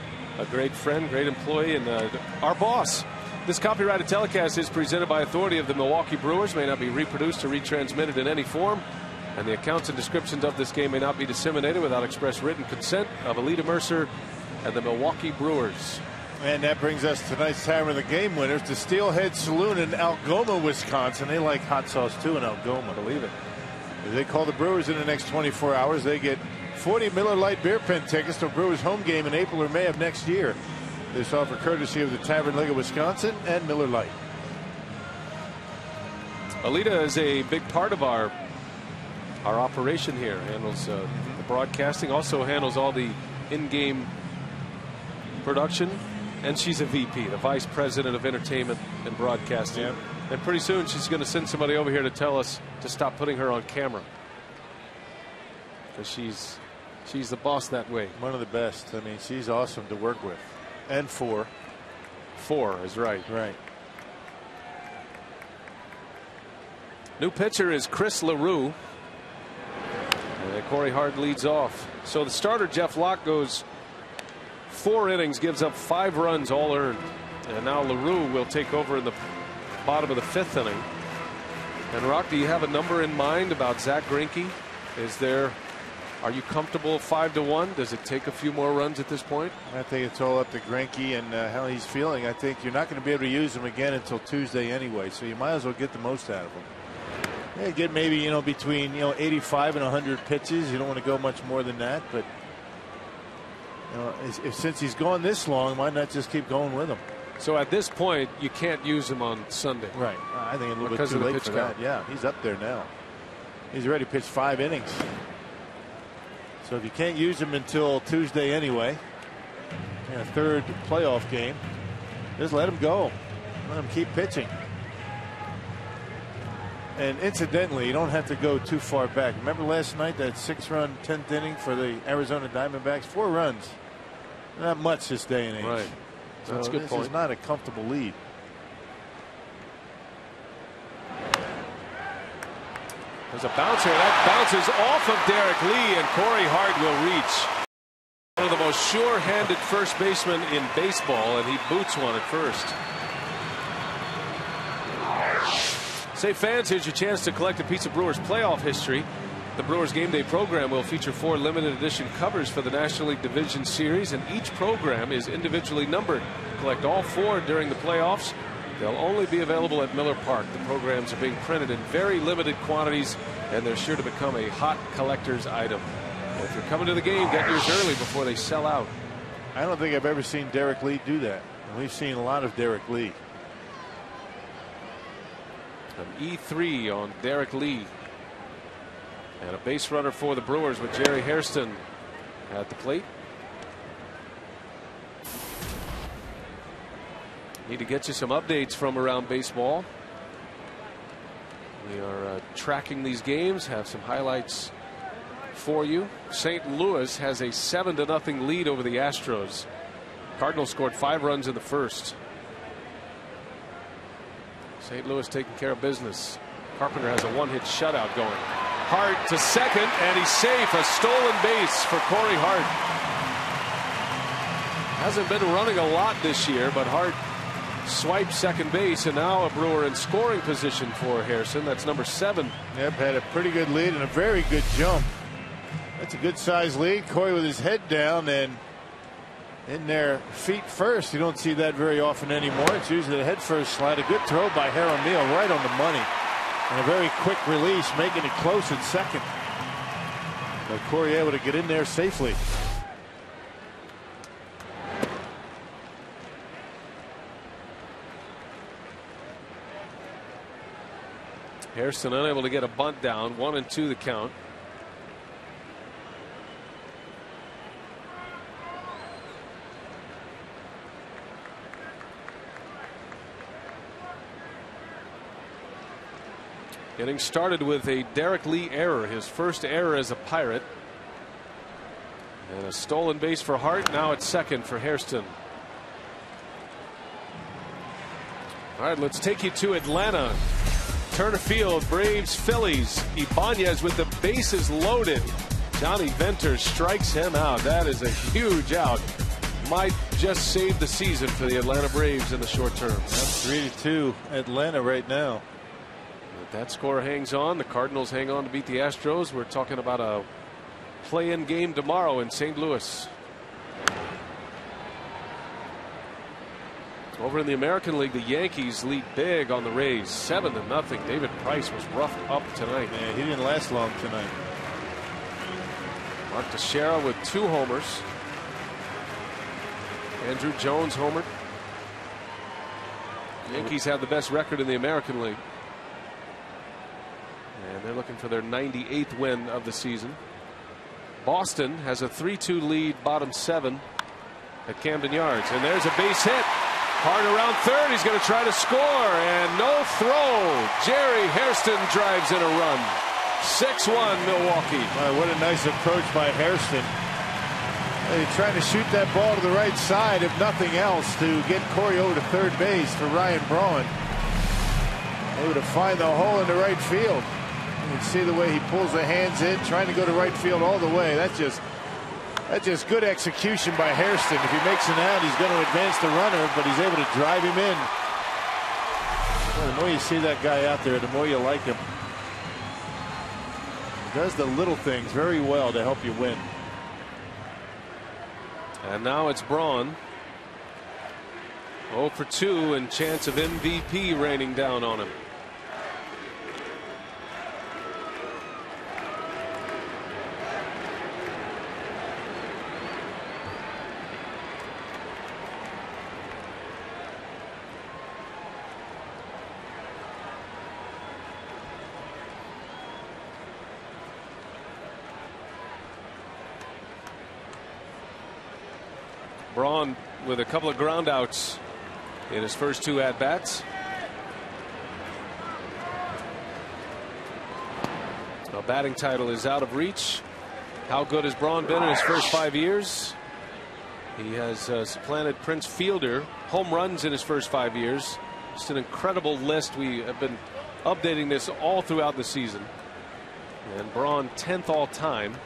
great friend, great employee, and our boss. This copyrighted telecast is presented by authority of the Milwaukee Brewers, may not be reproduced or retransmitted in any form, and the accounts and descriptions of this game may not be disseminated without express written consent of Alita Mercer and the Milwaukee Brewers. And that brings us to tonight's Tavern of the Game winners, the Steelhead Saloon in Algoma, Wisconsin. They like hot sauce too in Algoma. Believe it. If they call the Brewers in the next 24 hours, they get 40 Miller Lite beer pen tickets to a Brewers home game in April or May of next year. This offer courtesy of the Tavern League of Wisconsin and Miller Lite. Alita is a big part of our operation here. Handles the broadcasting, also handles all the in-game production, and she's a VP, the Vice President of Entertainment and Broadcasting. Yep. And pretty soon she's going to send somebody over here to tell us to stop putting her on camera, because she's the boss that way. One of the best. I mean, she's awesome to work with. And four is right. Right. New pitcher is Chris LaRue. And Corey Hart leads off. So the starter, Jeff Locke, goes 4 innings, gives up 5 runs, all earned. And now LaRue will take over in the bottom of the 5th inning. And Rock, do you have a number in mind about Zach Greinke? Are you comfortable 5-1? Does it take a few more runs at this point? I think it's all up to Greinke and how he's feeling. I think you're not going to be able to use him again until Tuesday anyway, so you might as well get the most out of him. Yeah, get maybe between 85 and 100 pitches. You don't want to go much more than that, but since he's gone this long, why not just keep going with him? So at this point, you can't use him on Sunday. Right. I think a little bit too late for that. Yeah, he's up there now. He's already pitched 5 innings. So if you can't use him until Tuesday anyway, in a 3rd playoff game, just let him go. Let him keep pitching. And incidentally, you don't have to go too far back. Remember last night, that 6-run 10th inning for the Arizona Diamondbacks? 4 runs. Not much this day and age. Right. That's a good point. This is not a comfortable lead. There's a bounce here. That bounces off of Derek Lee, and Corey Hart will reach. One of the most sure-handed first basemen in baseball, and he boots one at first. Say, fans, here's your chance to collect a piece of Brewers playoff history. The Brewers Game Day program will feature 4 limited edition covers for the National League Division Series, and each program is individually numbered. Collect all 4 during the playoffs. They'll only be available at Miller Park. The programs are being printed in very limited quantities, and they're sure to become a hot collector's item. If you're coming to the game, get yours early before they sell out. I don't think I've ever seen Derek Lee do that. And we've seen a lot of Derek Lee. An E3 on Derek Lee. And a base runner for the Brewers with Jerry Hairston at the plate. Need to get you some updates from around baseball. We are tracking these games, have some highlights for you. St. Louis has a 7-0 lead over the Astros. Cardinals scored 5 runs in the first. St. Louis taking care of business. Carpenter has a 1-hit shutout going. Hart to second, and he's safe. A stolen base for Corey Hart. Hasn't been running a lot this year, but Hart swiped second base, and now a Brewer in scoring position for Hairston. That's number 7. Yep, had a pretty good lead and a very good jump. That's a good sized lead. Corey with his head down and in there feet first. You don't see that very often anymore. It's usually the head first slide. A good throw by Jaramillo, right on the money, and a very quick release, making it close at second. But Corey able to get in there safely. Hairston unable to get a bunt down. 1-2 the count. Getting started with a Derek Lee error, his first error as a Pirate. And a stolen base for Hart. Now at second for Hairston. All right, let's take you to Atlanta. Turner Field, Braves, Phillies. Ibanez with the bases loaded. Johnny Venter strikes him out. That is a huge out. Might just save the season for the Atlanta Braves in the short term. That's 3-2 Atlanta right now. If that score hangs on, the Cardinals hang on to beat the Astros. We're talking about a play-in game tomorrow in St. Louis. Over in the American League, the Yankees lead big on the Rays, 7-0. David Price was roughed up tonight. Yeah, he didn't last long tonight. Mark Teixeira with 2 homers. Andrew Jones homered. Yankees have the best record in the American League. And they're looking for their 98th win of the season. Boston has a 3-2 lead, bottom 7 at Camden Yards. And there's a base hit. Hard around third. He's going to try to score. And no throw. Jerry Hairston drives in a run. 6-1 Milwaukee. Wow, what a nice approach by Hairston. He's trying to shoot that ball to the right side, if nothing else, to get Corey over to third base for Ryan Braun. Able to find the hole in the right field. You can see the way he pulls the hands in, trying to go to right field all the way. That's just good execution by Hairston. If he makes an out, he's going to advance the runner, but he's able to drive him in. Well, the more you see that guy out there, the more you like him. He does the little things very well to help you win. And now it's Braun. 0 for 2 and chance of MVP raining down on him. Braun with a couple of ground outs in his first 2 at-bats. The batting title is out of reach. How good has Braun been in his first 5 years? He has supplanted Prince Fielder. Home runs in his first 5 years. Just an incredible list. We have been updating this all throughout the season. And Braun 10th all time.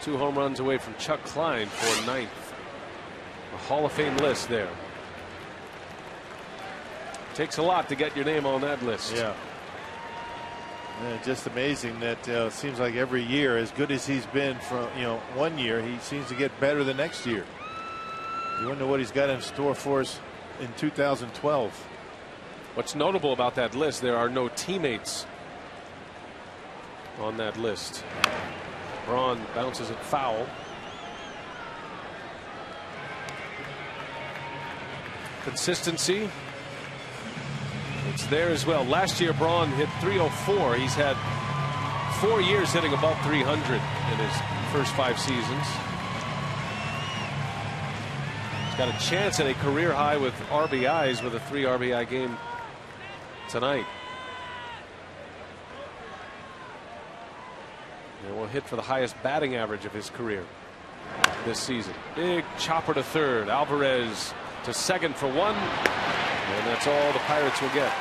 2 home runs away from Chuck Klein for 9th. A Hall of Fame list there. Takes a lot to get your name on that list. Yeah. Just amazing that it seems like every year, as good as he's been from one year, he seems to get better the next year. You wonder what he's got in store for us in 2012. What's notable about that list, there are no teammates on that list. Braun bounces it foul. Consistency, it's there as well. Last year Braun hit 304. He's had 4 years hitting above 300 in his first 5 seasons. He's got a chance at a career high with RBIs with a 3 RBI game tonight. And will hit for the highest batting average of his career this season. Big chopper to third. Alvarez to second for 1, and that's all the Pirates will get.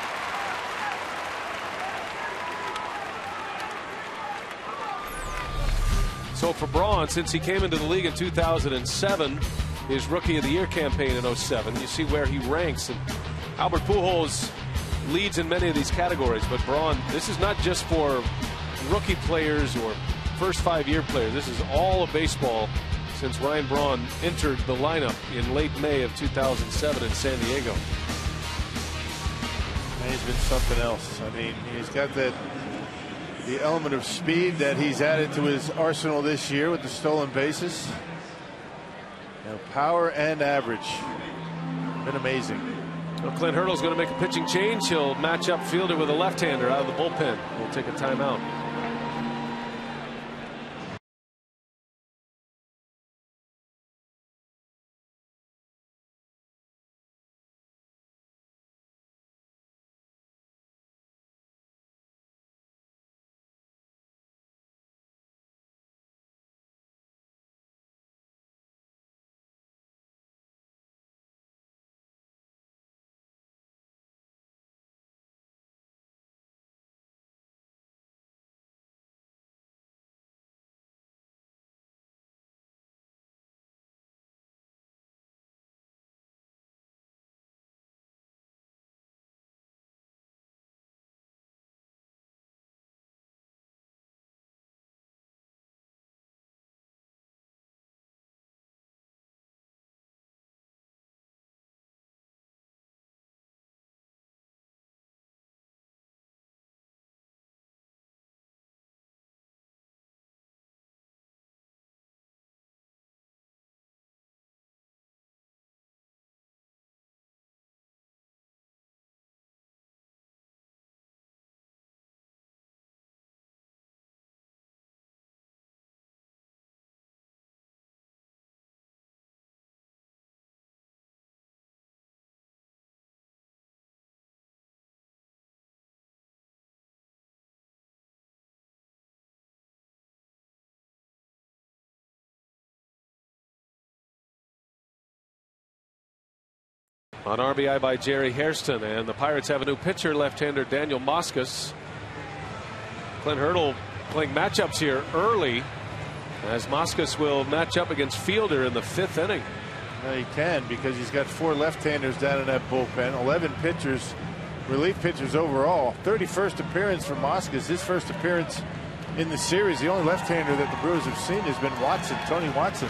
So for Braun, since he came into the league in 2007, his Rookie of the Year campaign in 07, you see where he ranks. And Albert Pujols leads in many of these categories, but Braun, this is not just for rookie players or first 5-year players. This is all of baseball since Ryan Braun entered the lineup in late May of 2007 in San Diego. And he's been something else. I mean, he's got the element of speed that he's added to his arsenal this year with the stolen bases. Power and average. Been amazing. Well, Clint Hurdle's going to make a pitching change. He'll match up Fielder with a left-hander out of the bullpen. We'll take a timeout. on RBI by Jerry Hairston, and the Pirates have a new pitcher, left-hander Daniel Moscas. Clint Hurdle playing matchups here early, as Moscas will match up against Fielder in the 5th inning. Well, he can, because he's got 4 left-handers down in that bullpen, 11 pitchers, relief pitchers overall. 31st appearance for Moscas, his first appearance in the series. The only left-hander that the Brewers have seen has been Watson, Tony Watson.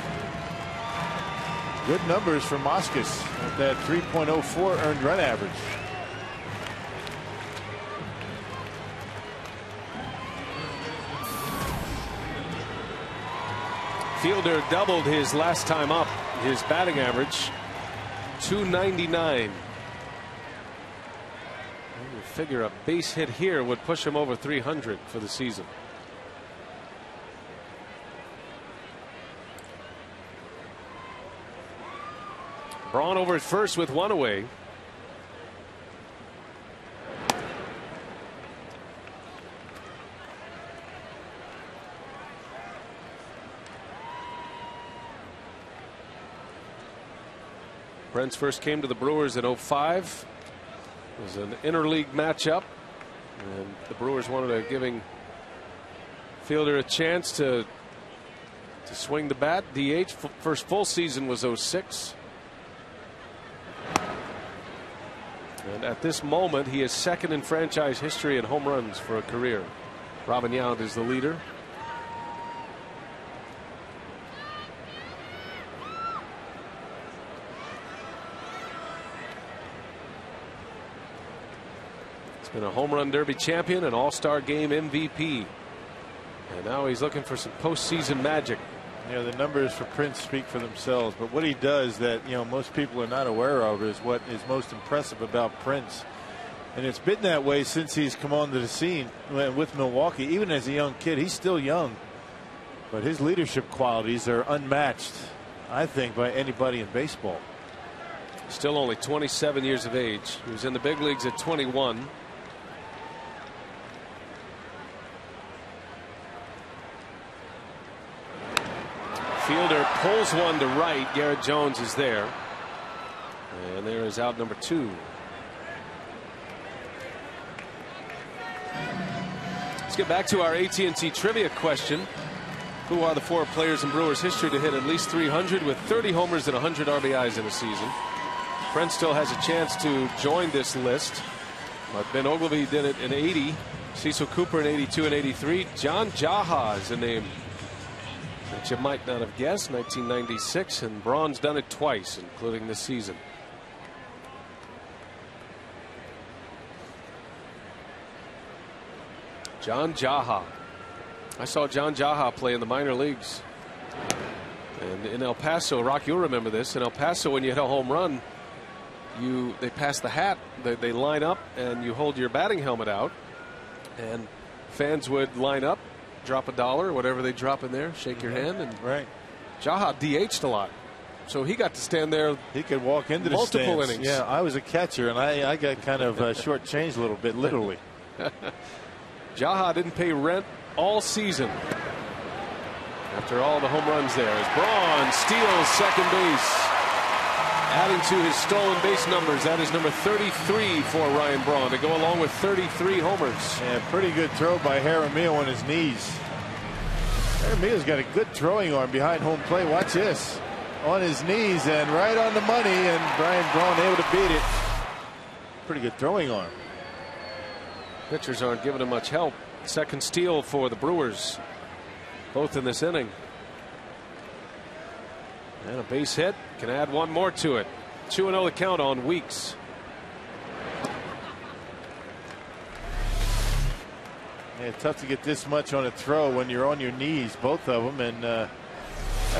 Good numbers for Moscas at that 3.04 earned run average. Fielder doubled his last time up, his batting average, 299. You figure a base hit here would push him over 300 for the season. Braun over at first with 1 away. Brents first came to the Brewers in 05. It was an interleague matchup, and the Brewers wanted to giving Fielder a chance to swing the bat. DH first full season was 06. And at this moment, he is second in franchise history in home runs for a career. Robin Yount is the leader. He's been a home run derby champion, an all-star game MVP. And now he's looking for some postseason magic. You know, the numbers for Prince speak for themselves, but what he does that, you know, most people are not aware of is what is most impressive about Prince. And it's been that way since he's come onto the scene with Milwaukee. Even as a young kid, he's still young, but his leadership qualities are unmatched, I think, by anybody in baseball. Still only 27 years of age. He was in the big leagues at 21. Fielder pulls one to right. Garrett Jones is there. And there is out number 2. Let's get back to our AT&T trivia question. Who are the 4 players in Brewers history to hit at least 300 with 30 homers and 100 RBIs in a season? Prince still has a chance to join this list. But Ben Oglivie did it in 80. Cecil Cooper in 82 and 83. John Jaha is a name that you might not have guessed. 1996, and Braun's done it twice, including this season. John Jaha. I saw John Jaha play in the minor leagues, and in El Paso. Rock, you'll remember this. In El Paso, when you hit a home run, they pass the hat. They line up, and you hold your batting helmet out, and fans would line up, drop $1, whatever they drop in there, shake your hand, and right. Jaha DH'd a lot, so he got to stand there. He could walk into the multiple stands. innings. Yeah, I was a catcher, and I got kind of shortchanged a little bit, literally. Jaha didn't pay rent all season after all the home runs there, as Braun steals second base, adding to his stolen base numbers. That is number 33 for Ryan Braun to go along with 33 homers. Yeah, pretty good throw by Jaramillo on his knees. Jaramillo's got a good throwing arm behind home plate. Watch this. On his knees and right on the money, and Ryan Braun able to beat it. Pretty good throwing arm. Pitchers aren't giving him much help. Second steal for the Brewers, both in this inning. And a base hit can add one more to it. 2-0 the count on Weeks. Yeah, tough to get this much on a throw when you're on your knees, both of them, and that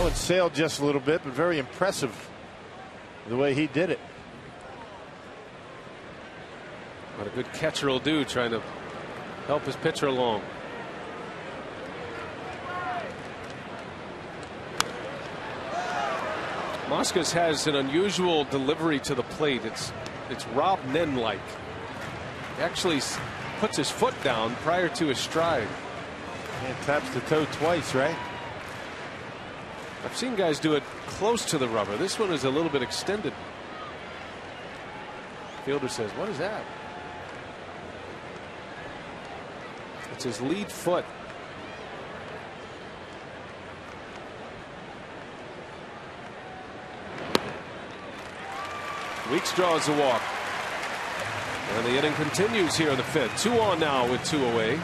one sailed just a little bit, but very impressive the way he did it. What a good catcher will do, trying to help his pitcher along. Moscas has an unusual delivery to the plate. It's Rob Nen-like. He actually puts his foot down prior to his stride. And taps the toe twice, right? I've seen guys do it close to the rubber. This one is a little bit extended. Fielder says, "What is that?" It's his lead foot. Weeks draws the walk. And the inning continues here in the 5th. 2 on now with 2 away.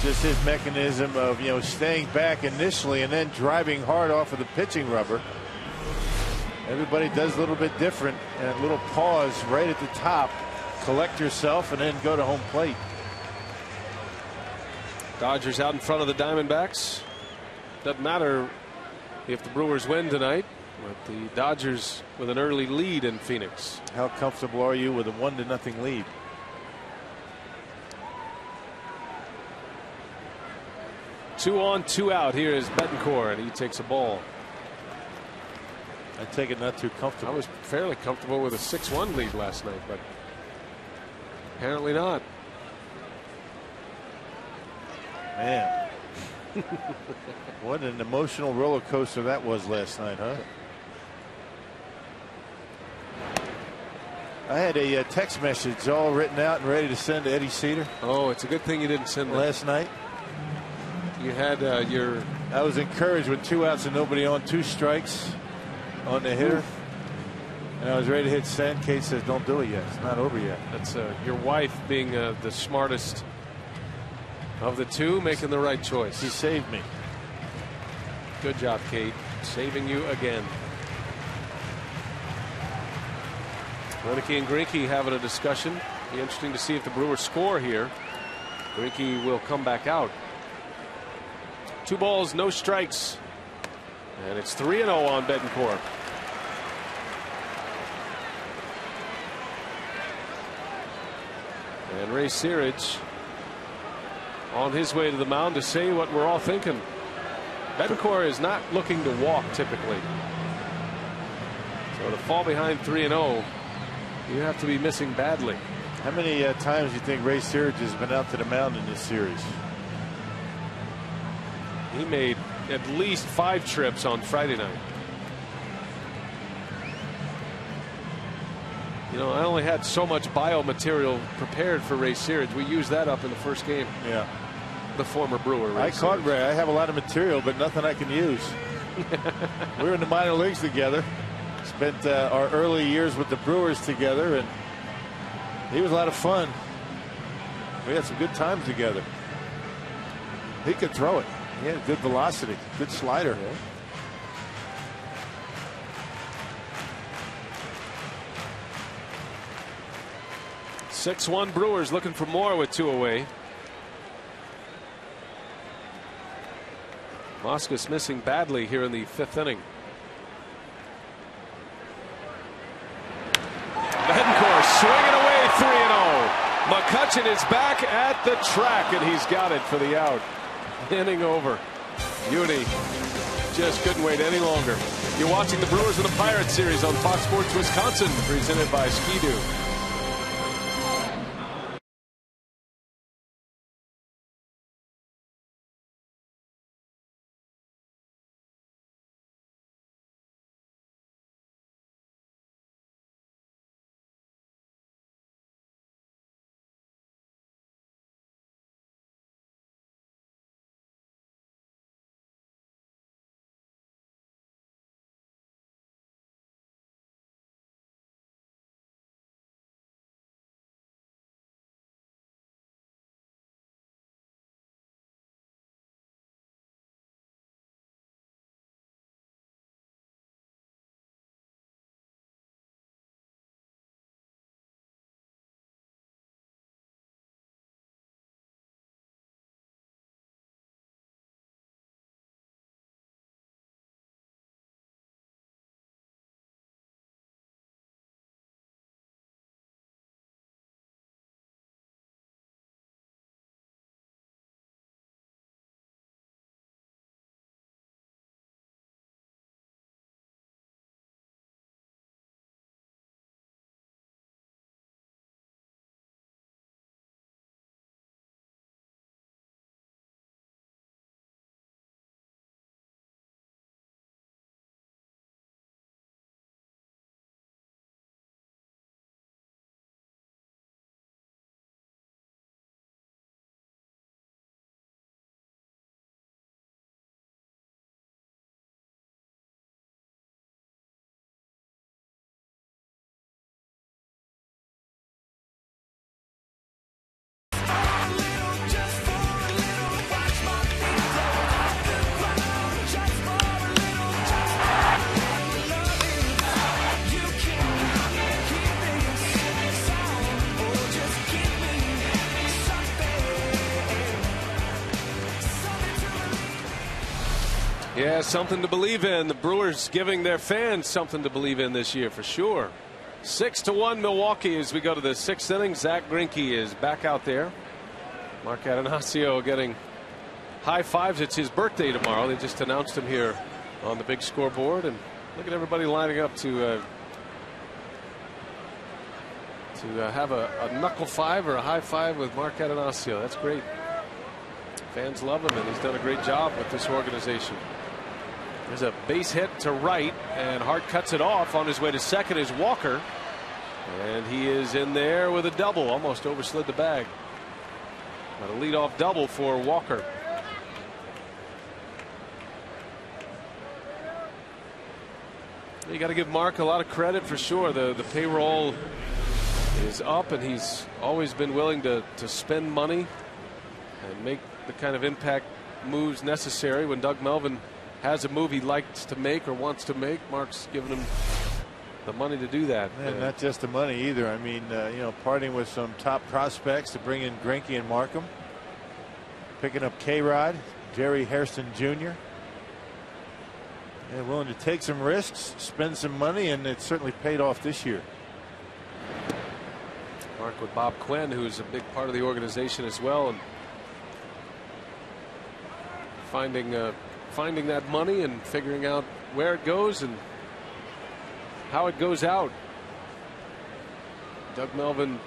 Just his mechanism of, staying back initially and then driving hard off of the pitching rubber. Everybody does a little bit different, and a little pause right at the top. Collect yourself and then go to home plate. Dodgers out in front of the Diamondbacks. Doesn't matter if the Brewers win tonight, but the Dodgers with an early lead in Phoenix. How comfortable are you with a 1-0 lead? Two on, 2 out. Here is Betancourt, and he takes a ball. I take it not too comfortable. I was fairly comfortable with a 6-1 lead last night, but apparently not. Man, what an emotional roller coaster that was last night, huh? I had a text message all written out and ready to send to Eddie Cedar. Oh, it's a good thing you didn't send that last night. You had your. I was encouraged with 2 outs and nobody on, 2 strikes on the hitter. And I was ready to hit send. Kate says, "Don't do it yet. It's not over yet." That's your wife being the smartest of the 2, making the right choice. She saved me. Good job, Kate. Saving you again. Roenicke and Greinke having a discussion. Be interesting to see if the Brewers score here. Greinke will come back out. 2 balls, no strikes. And it's 3-0 on Betancourt. And Ray Searage on his way to the mound to say what we're all thinking. Betancourt is not looking to walk typically. So to fall behind 3-0, you have to be missing badly. How many times do you think Ray Searage has been out to the mound in this series? He made at least 5 trips on Friday night. I only had so much biomaterial prepared for Ray Searage. We used that up in the first game. Yeah. The former Brewer. I caught Ray. I have a lot of material, but nothing I can use. We were in the minor leagues together. Spent our early years with the Brewers together, and he was a lot of fun. We had some good times together. He could throw it. He had good velocity, good slider. Yeah. (6-1) Brewers looking for more with 2 away. Moskos missing badly here in the 5th inning. Betancourt swinging away 3-0. McCutchen is back at the track, and he's got it for the out. Inning over. Uni just couldn't wait any longer. You're watching the Brewers and the Pirates series on Fox Sports Wisconsin, presented by Ski-Doo. Yeah, something to believe in. The Brewers giving their fans something to believe in this year for sure. 6-1 Milwaukee as we go to the 6th inning. Zach Greinke is back out there. Mark Attanasio getting high fives. It's his birthday tomorrow. They just announced him here on the big scoreboard, and look at everybody lining up to have a knuckle five or a high five with Mark Attanasio. That's great. Fans love him, and he's done a great job with this organization. There's a base hit to right, and Hart cuts it off. On his way to second is Walker, and he is in there with a double. Almost overslid the bag. But a leadoff double for Walker. You got to give Mark a lot of credit for sure. The payroll is up, and he's always been willing to spend money and make the kind of impact moves necessary. When Doug Melvin has a move he likes to make or wants to make, Mark's giving him the money to do that. And not just the money either. I mean, you know, parting with some top prospects to bring in Greinke and Markham, picking up K-Rod, Jerry Hairston Jr. And willing to take some risks, spend some money, and it certainly paid off this year. Mark with Bob Quinn, who's a big part of the organization as well, and finding that money and figuring out where it goes and how it goes out. Doug Melvin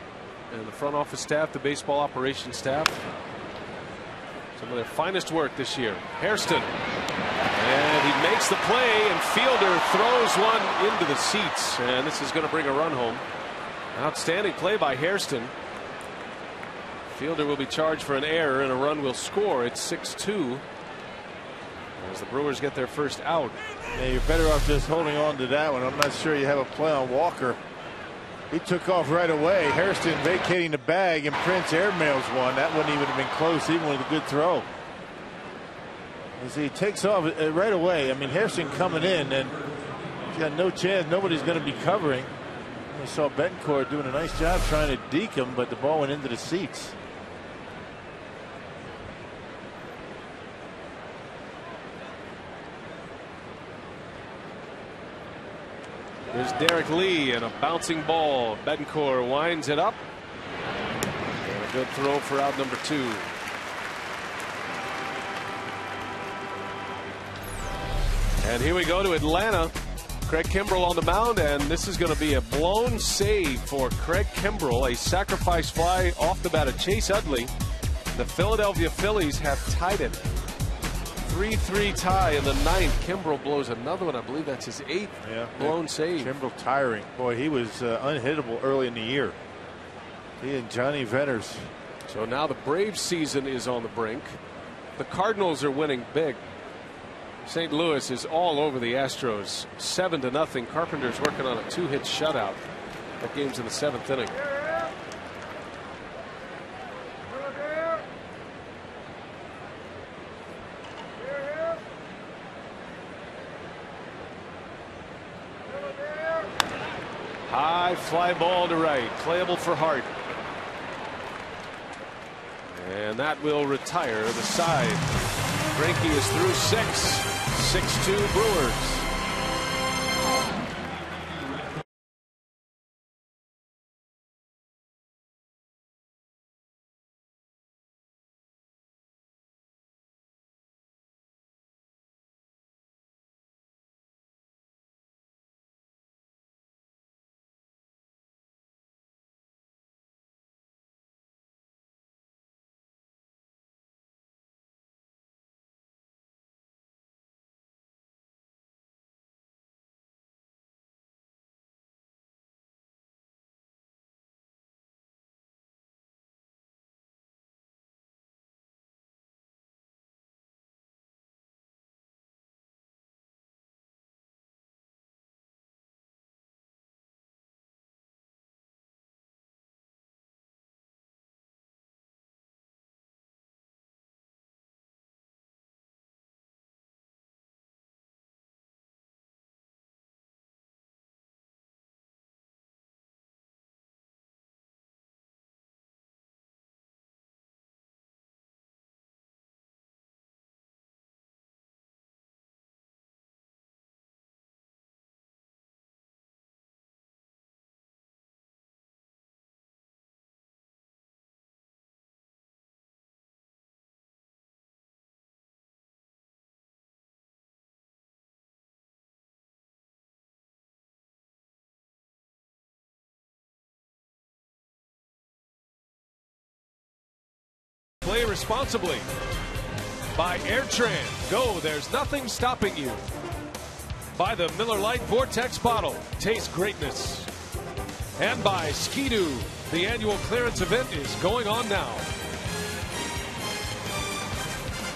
and the front office staff, the baseball operations staff, some of their finest work this year. Hairston, and he makes the play, and Fielder throws one into the seats, and this is going to bring a run home. Outstanding play by Hairston. Fielder will be charged for an error, and a run will score. It's 6-2 as the Brewers get their first out. Yeah, you're better off just holding on to that one. I'm not sure you have a play on Walker. He took off right away. Hairston vacating the bag, and Prince airmails one. That wouldn't even have been close, even with a good throw. As he takes off right away. I mean, Hairston coming in, and he's got no chance. Nobody's going to be covering. I saw Betancourt doing a nice job trying to deke him, but the ball went into the seats. There's Derek Lee and a bouncing ball. Betancourt winds it up. And a good throw for out number 2. And here we go to Atlanta. Craig Kimbrel on the mound, and this is going to be a blown save for Craig Kimbrel. A sacrifice fly off the bat of Chase Utley. The Philadelphia Phillies have tied it. 3-3 tie in the 9th. Kimbrel blows another one. I believe that's his 8th blown save. Kimbrel tiring. Boy, he was unhittable early in the year. He and Johnny Venters. So now the Braves season is on the brink. The Cardinals are winning big. St. Louis is all over the Astros, 7-0. Carpenter's working on a 2-hit shutout. That game's in the 7th inning. High fly ball to right, playable for Hart. And that will retire the side. Greinke is through 6. 6-2 Brewers. responsibly. By AirTran, go, there's nothing stopping you. By the Miller Lite Vortex bottle, taste greatness. And by Ski-Doo, the annual clearance event is going on now.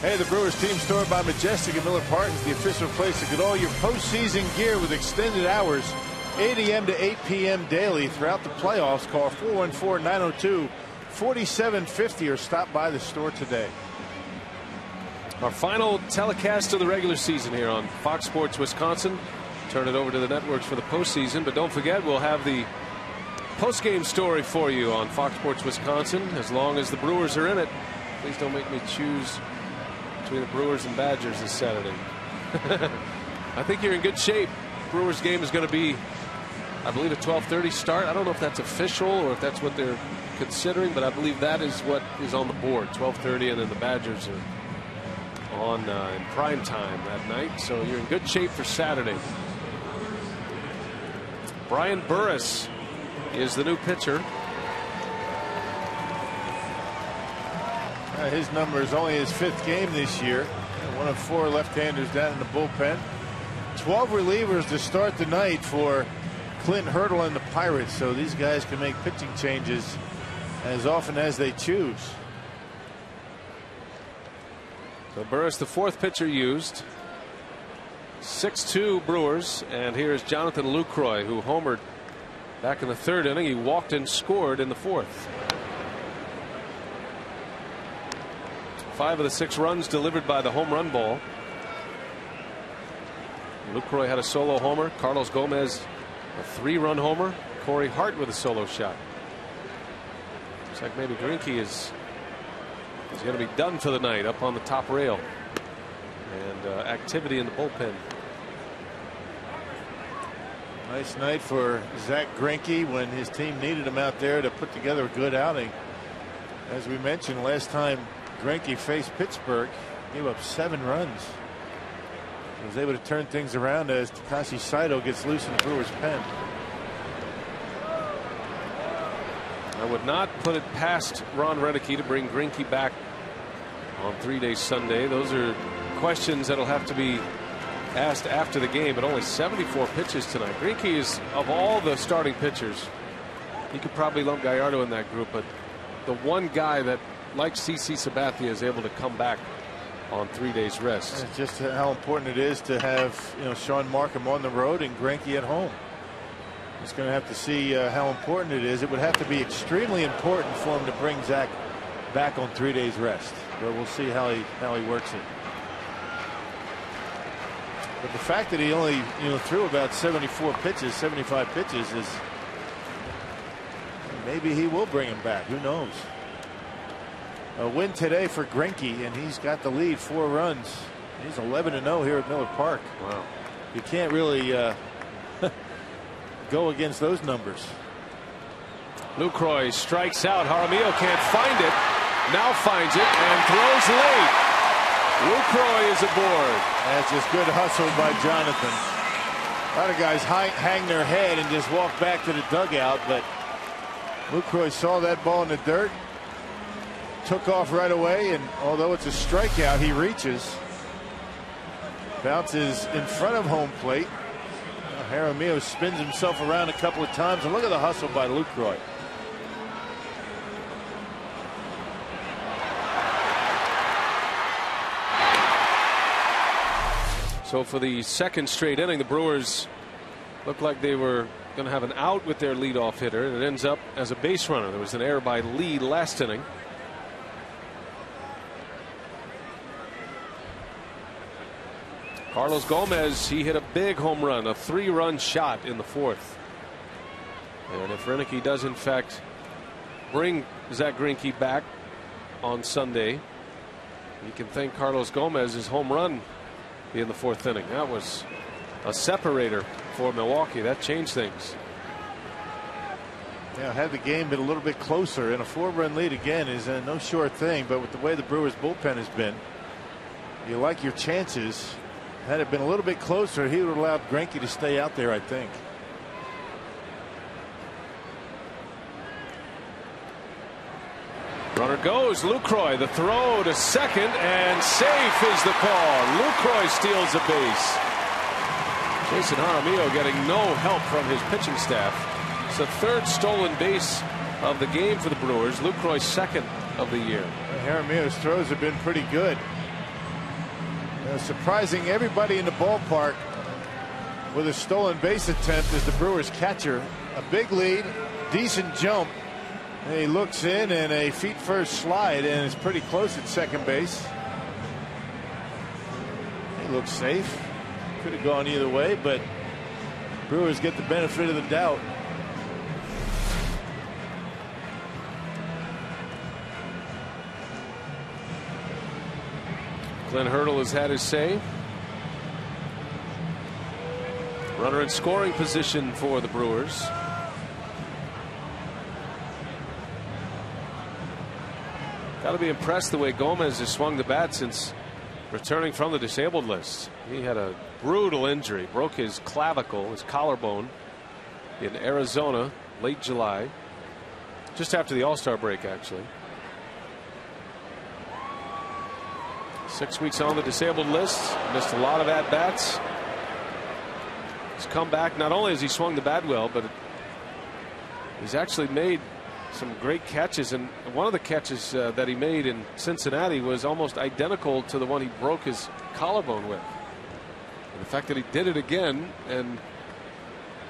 Hey, the Brewers team store by Majestic at Miller Park is the official place to get all your postseason gear with extended hours, 8 a.m. to 8 p.m. daily throughout the playoffs. Call 414-902-4750 or stop by the store today. Our final telecast of the regular season here on Fox Sports Wisconsin. Turn it over to the networks for the postseason, but don't forget we'll have the postgame story for you on Fox Sports Wisconsin as long as the Brewers are in it. Please don't make me choose between the Brewers and Badgers this Saturday. I think you're in good shape. Brewers game is going to be, I believe, a 12:30 start. I don't know if that's official or if that's what they're considering, but I believe that is what is on the board, 12:30, and then the Badgers are on in prime time that night. So you're in good shape for Saturday. Brian Burris is the new pitcher. His number is only his 5th game this year. One of 4 left-handers down in the bullpen. 12 relievers to start the night for Clint Hurdle and the Pirates. So these guys can make pitching changes as often as they choose. So Burris, the 4th pitcher used. 6-2 Brewers, and here's Jonathan Lucroy, who homered back in the 3rd inning. He walked and scored in the 4th. 5 of the 6 runs delivered by the home run ball. Lucroy had a solo homer. Carlos Gomez a 3-run homer. Corey Hart with a solo shot. Looks like maybe Greinke is going to be done for the night up on the top rail. And activity in the bullpen. Nice night for Zach Greinke when his team needed him out there to put together a good outing. As we mentioned last time Greinke faced Pittsburgh, gave up 7 runs. He was able to turn things around as Takashi Saito gets loose in the Brewers' pen. I would not put it past Ron Renneke to bring Greinke back on 3-day Sunday. Those are questions that'll have to be asked after the game, but only 74 pitches tonight. Greinke is, of all the starting pitchers, you could probably lump Gallardo in that group, but the one guy that, like CC Sabathia, is able to come back on 3 days rest. And it's just how important it is to have Sean Markham on the road and Greinke at home. Just going to have to see how important it is. It would have to be extremely important for him to bring Zach back on 3 days rest, but we'll see how he works it. But the fact that he only threw about 74 pitches, 75 pitches, is maybe he will bring him back. Who knows? A win today for Greinke, and he's got the lead, 4 runs. He's 11-0 here at Miller Park. Wow. You can't really go against those numbers. Lucroy strikes out. Jaramillo can't find it. Now finds it and throws late. Lucroy is aboard. That's just good hustle by Jonathan. A lot of guys hang their head and just walk back to the dugout, but Lucroy saw that ball in the dirt, took off right away, and although it's a strikeout, he reaches, bounces in front of home plate. Jaramillo spins himself around a couple of times, and look at the hustle by Lucroy. So for the 2nd straight inning, the Brewers looked like they were going to have an out with their leadoff hitter, and it ends up as a base runner. There was an error by Lee last inning. Carlos Gomez, he hit a big home run, a 3-run shot in the 4th. And if Renneke does in fact bring Zach Greinke back on Sunday, you can thank Carlos Gomez's home run in the 4th inning. That was a separator for Milwaukee. That changed things. Yeah, had the game been a little bit closer, and a 4-run lead again is no short thing, but with the way the Brewers bullpen has been, you like your chances. Had it been a little bit closer, he would have allowed Greinke to stay out there, I think. Runner goes. Lucroy, the throw to second, and safe is the call. Lucroy steals a base. Jason Jaramillo getting no help from his pitching staff. It's the third stolen base of the game for the Brewers. Lucroy's second of the year. Jaramillo's throws have been pretty good. Surprising everybody in the ballpark with a stolen base attempt is the Brewers catcher. A big lead, decent jump. And he looks in and a feet first slide, and it's pretty close at second base. He looks safe. Could have gone either way, but Brewers get the benefit of the doubt. Glenn Hurdle has had his say. Runner in scoring position for the Brewers. Got to be impressed the way Gomez has swung the bat since returning from the disabled list. He had a brutal injury, broke his clavicle, his collarbone, in Arizona late July, just after the All-Star break, actually. 6 weeks on the disabled list, missed a lot of at-bats. He's come back. Not only has he swung the bat well, but he's actually made some great catches, and one of the catches that he made in Cincinnati was almost identical to the one he broke his collarbone with. And the fact that he did it again and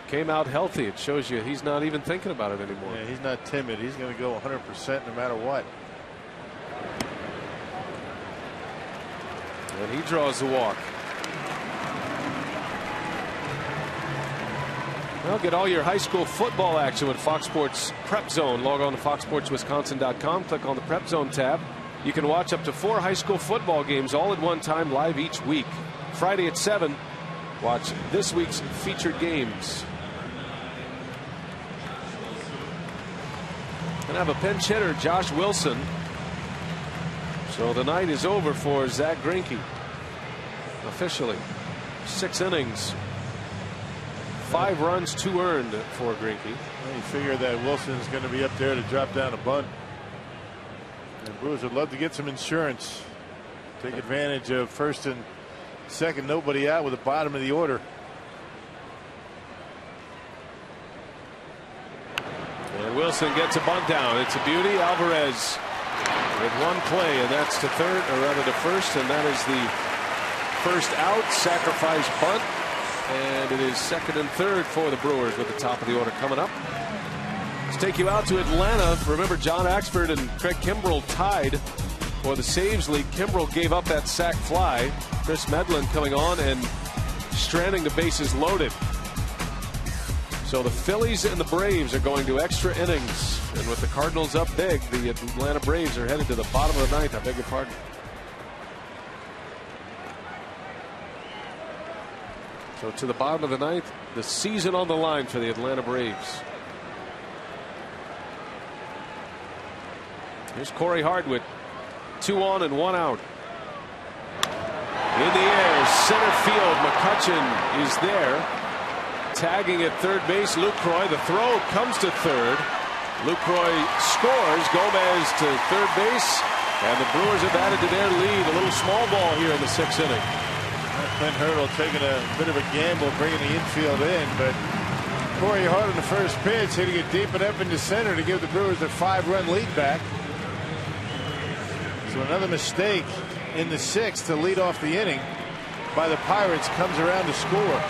came out healthy, it shows you he's not even thinking about it anymore. Yeah, he's not timid. He's going to go 100% no matter what. And he draws the walk. Well, get all your high school football action with Fox Sports Prep Zone. Log on to foxsportswisconsin.com. Click on the Prep Zone tab. You can watch up to 4 high school football games all at one time, live each week. Friday at 7, watch this week's featured games. And have a pinch hitter, Josh Wilson. So the night is over for Zach Greinke. Officially, 6 innings, 5 runs, 2 earned for Greinke. Well, you figure that Wilson's going to be up there to drop down a bunt. And Brewers would love to get some insurance. Take advantage of first and second, nobody out with the bottom of the order. And Wilson gets a bunt down. It's a beauty. Alvarez with one play, and that's to third, or rather to first, and that is the first out. Sacrifice bunt, and it is second and third for the Brewers with the top of the order coming up. Let's take you out to Atlanta. Remember, John Axford and Craig Kimbrell tied for the saves lead. Kimbrell gave up that sac fly. Chris Medlin coming on and stranding the bases loaded. So the Phillies and the Braves are going to extra innings. And with the Cardinals up big, the Atlanta Braves are headed to the bottom of the ninth. I beg your pardon. So to the bottom of the ninth, the season on the line for the Atlanta Braves. Here's Corey Hart with 2 on and 1 out. In the air, center field, McCutchen is there. Tagging at third base, Lucroy. The throw comes to third. Lucroy scores. Gomez to third base. And the Brewers have added to their lead. A little small ball here in the 6th inning. Glenn Hurdle taking a bit of a gamble bringing the infield in, but Corey Hart on the first pitch hitting it deep and up into center to give the Brewers a 5-run lead back. So another mistake in the 6th to lead off the inning by the Pirates comes around to score.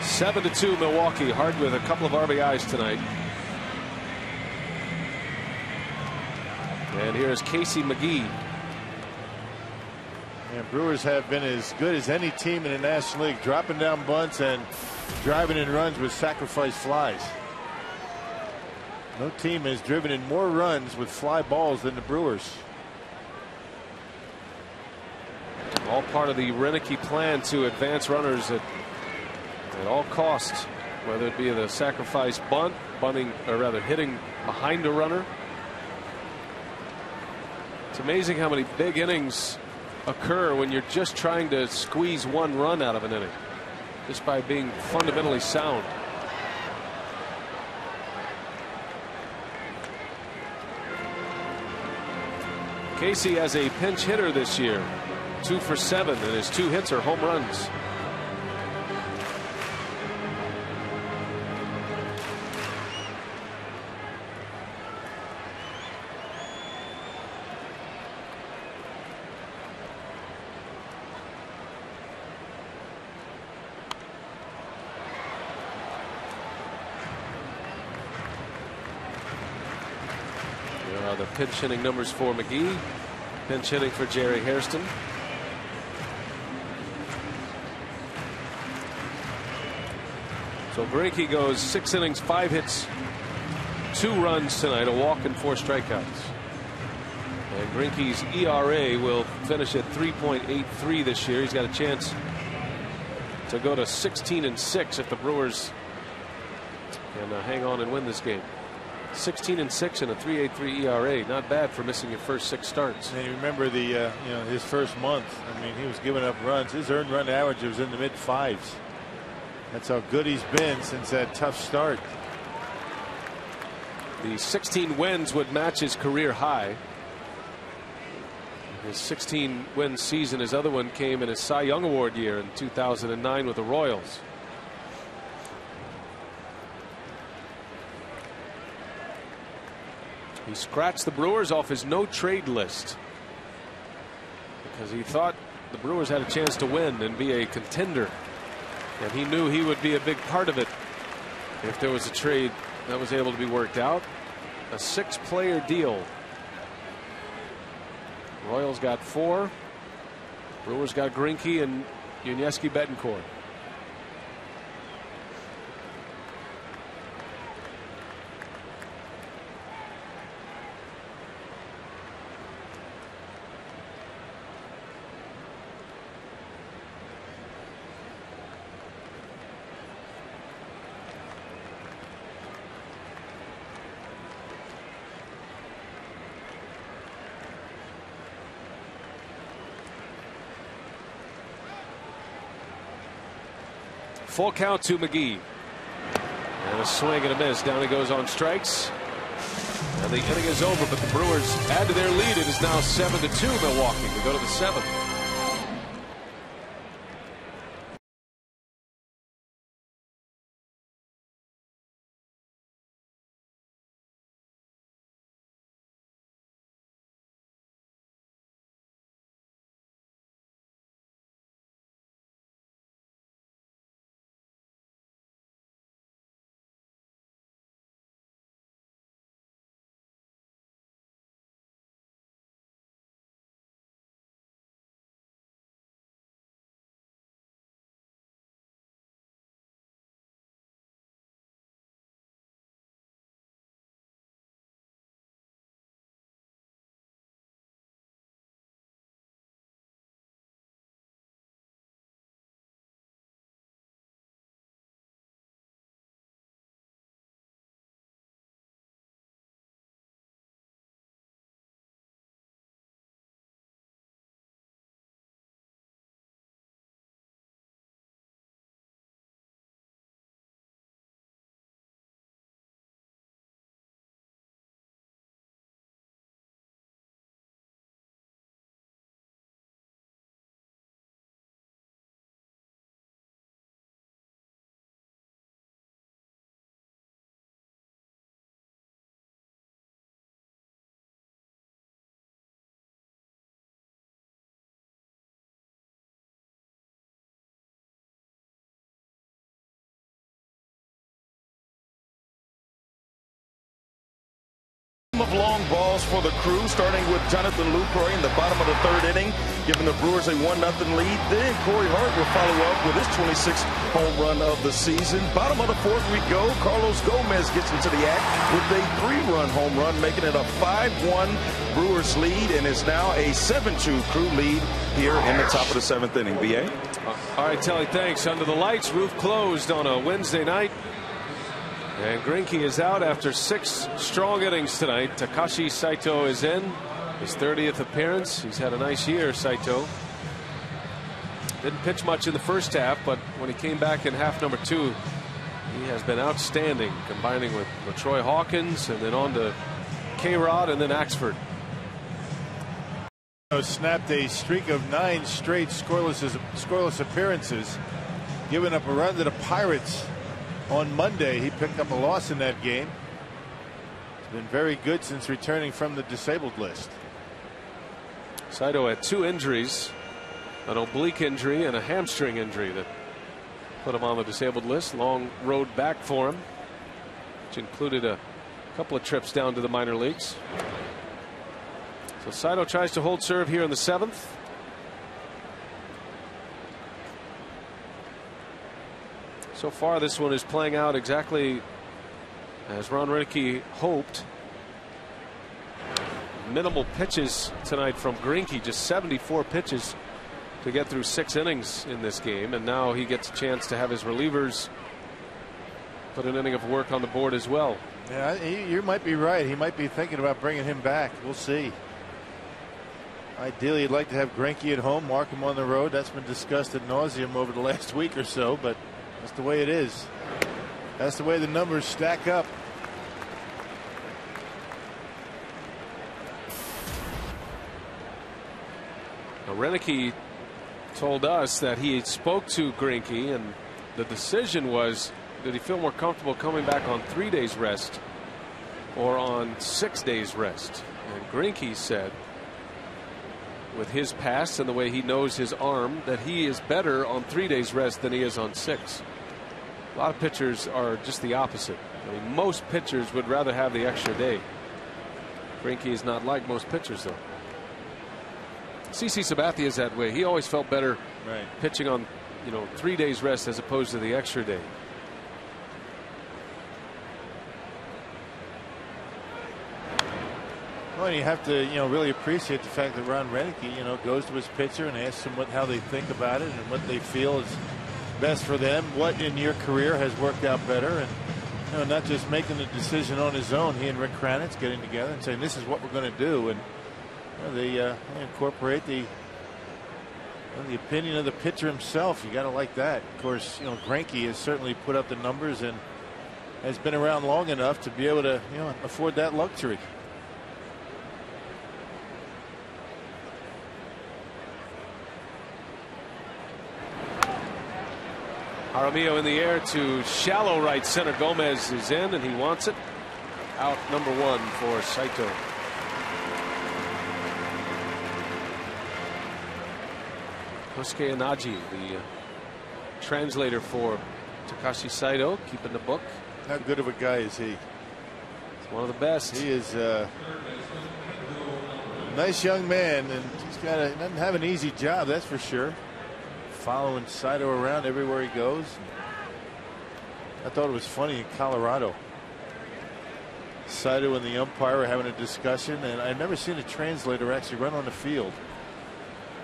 7-2 Milwaukee. Hart with a couple of RBIs tonight. And here's Casey McGee. And Brewers have been as good as any team in the National League, dropping down bunts and driving in runs with sacrifice flies. No team has driven in more runs with fly balls than the Brewers. All part of the Renicky plan to advance runners at all costs, whether it be the sacrifice bunt, bunting, or rather hitting behind a runner. It's amazing how many big innings occur when you're just trying to squeeze 1 run out of an inning, just by being fundamentally sound. Casey as a pinch hitter this year, 2 for 7, and his 2 hits are home runs. The pinch hitting numbers for McGee, pinch hitting for Jerry Hairston. So Greinke goes 6 innings, 5 hits, 2 runs tonight, a walk and 4 strikeouts. And Greinke's ERA will finish at 3.83 this year. He's got a chance to go to 16-6 if the Brewers can hang on and win this game. 16-6 and a 3.83 ERA, not bad for missing your first 6 starts. And you remember the his first month. I mean, he was giving up runs. His earned run average was in the mid-5s. That's how good he's been since that tough start. The 16 wins would match his career high. His 16-win season, his other one came in his Cy Young Award year in 2009 with the Royals. He scratched the Brewers off his no-trade list because he thought the Brewers had a chance to win and be a contender. And he knew he would be a big part of it if there was a trade that was able to be worked out. A 6-player deal. Royals got 4. Brewers got Greinke and Yuniesky Betancourt. Full count to McGee. And a swing and a miss. Down he goes on strikes. And the inning is over, but the Brewers add to their lead. It is now 7-2 Milwaukee. We go to the 7th. Of long balls for the Crew, starting with Jonathan Lucroy in the bottom of the 3rd inning, giving the Brewers a 1-0 lead. Then Corey Hart will follow up with his 26th home run of the season. Bottom of the 4th we go. Carlos Gomez gets into the act with a 3-run home run, making it a 5-1 Brewers lead, and is now a 7-2 Crew lead here in the top of the 7th inning. BA. All right, Telly, thanks. Under the lights, roof closed on a Wednesday night. And Greinke is out after 6 strong innings tonight. Takashi Saito is in his 30th appearance. He's had a nice year, Saito. Didn't pitch much in the first half, but when he came back in half number 2, he has been outstanding, combining with LaTroy Hawkins and then on to K-Rod and then Axford. Snapped a streak of 9 straight scoreless appearances, giving up a run to the Pirates on Monday. He picked up a loss in that game. He's been very good since returning from the disabled list. Saito had 2 injuries, an oblique injury and a hamstring injury that put him on the disabled list. Long road back for him, which included a couple of trips down to the minor leagues. So Saito tries to hold serve here in the 7th. So far this one is playing out exactly as Ron Roenicke hoped. Minimal pitches tonight from Greinke, just 74 pitches to get through 6 innings in this game, and now he gets a chance to have his relievers put an inning of work on the board as well. Yeah, you might be right. He might be thinking about bringing him back. We'll see. Ideally, you'd like to have Greinke at home, mark him on the road. That's been discussed ad nauseum over the last week or so, but that's the way it is. That's the way the numbers stack up. Now, Roenicke told us that he spoke to Greinke, and the decision was, did he feel more comfortable coming back on 3 days rest or on 6 days rest? And Greinke said, with his past and the way he knows his arm, that he is better on 3 days rest than he is on 6. A lot of pitchers are just the opposite. I mean, most pitchers would rather have the extra day. Greinke is not like most pitchers, though. CC Sabathia is that way. He always felt better pitching on 3 days rest as opposed to the extra day. Well, you have to, really appreciate the fact that Ron Roenicke, goes to his pitcher and asks them how they think about it and what they feel is best for them. What in your career has worked out better, and not just making the decision on his own. He and Rick Kranitz getting together and saying, this is what we're going to do, and they incorporate the opinion of the pitcher himself. You got to like that. Of course, Greinke has certainly put up the numbers and has been around long enough to be able to, afford that luxury. Jaramillo in the air to shallow right center. Gomez is in, and he wants it. Out number 1 for Saito. Kosuke Inaji, the translator for Takashi Saito, keeping the book. How good of a guy is he? He's one of the best. He is a nice young man, and doesn't have an easy job, that's for sure. Following Saito around everywhere he goes. I thought it was funny in Colorado. Saito and the umpire were having a discussion, and I've never seen a translator actually run on the field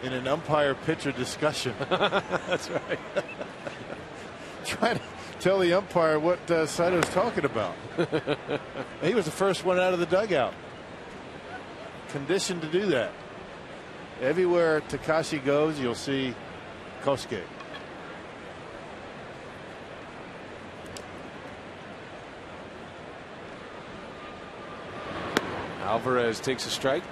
in an umpire-pitcher discussion. That's right. Trying to tell the umpire what Saito's talking about. He was the first one out of the dugout. Conditioned to do that. Everywhere Takashi goes, you'll see Kosuke. Alvarez takes a strike.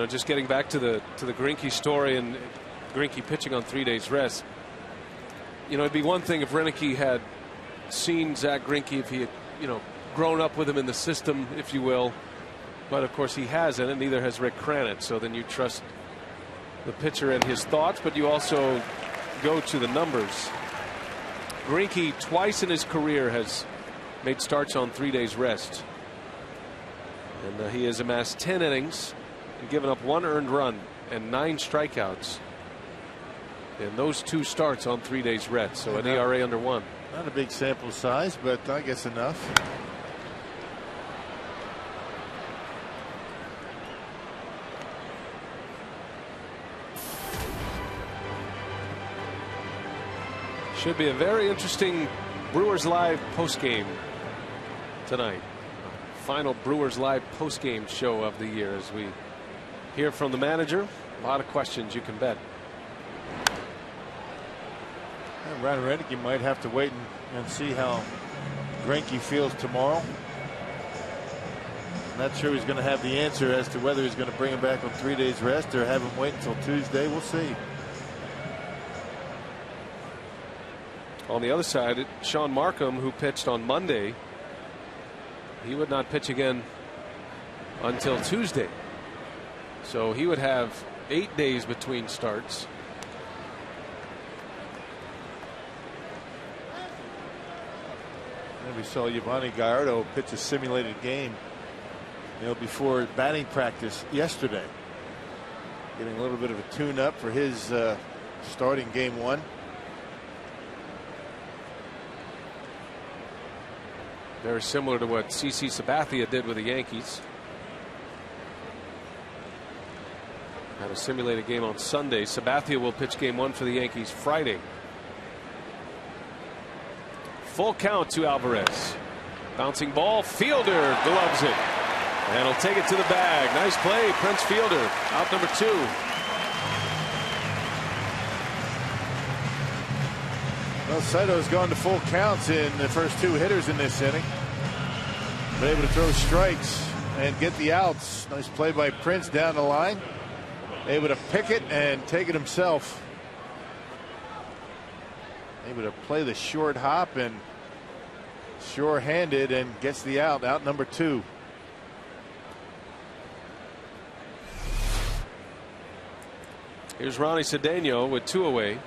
Just getting back to the Greinke story and Greinke pitching on 3 days rest. It'd be one thing if Roenicke had seen Zach Greinke, if he had, grown up with him in the system, if you will. But of course he hasn't, and neither has Rick Kranitz. So then you trust the pitcher and his thoughts, but you also go to the numbers. Greinke twice in his career has made starts on 3 days rest, and he has amassed 10 innings. Given up 1 earned run and 9 strikeouts in those 2 starts on 3 days rest. So an ERA under 1. Not a big sample size, but I guess enough. Should be a very interesting Brewers Live postgame tonight. final Brewers Live postgame show of the year as we hear from the manager. A lot of questions, you can bet. Ron Renicky might have to wait and see how Greinke feels tomorrow. I'm not sure he's going to have the answer as to whether he's going to bring him back on 3 days rest or have him wait until Tuesday. We'll see. On the other side, Sean Markham, who pitched on Monday, he would not pitch again until Tuesday. So he would have 8 days between starts. And we saw Yovani Gallardo pitch a simulated game, before batting practice yesterday, getting a little bit of a tune up for his starting game 1. Very similar to what CC Sabathia did with the Yankees. Had a simulated game on Sunday. Sabathia will pitch game 1 for the Yankees Friday. Full count to Alvarez. Bouncing ball. Fielder gloves it. And he'll take it to the bag. Nice play, Prince Fielder. Out number 2. Well, Sato's gone to full counts in the first 2 hitters in this inning. Been able to throw strikes and get the outs. Nice play by Prince down the line. Able to pick it and take it himself. Able to play the short hop and sure-handed and gets the out number 2. Here's Ronnie Cedeno with 2 away.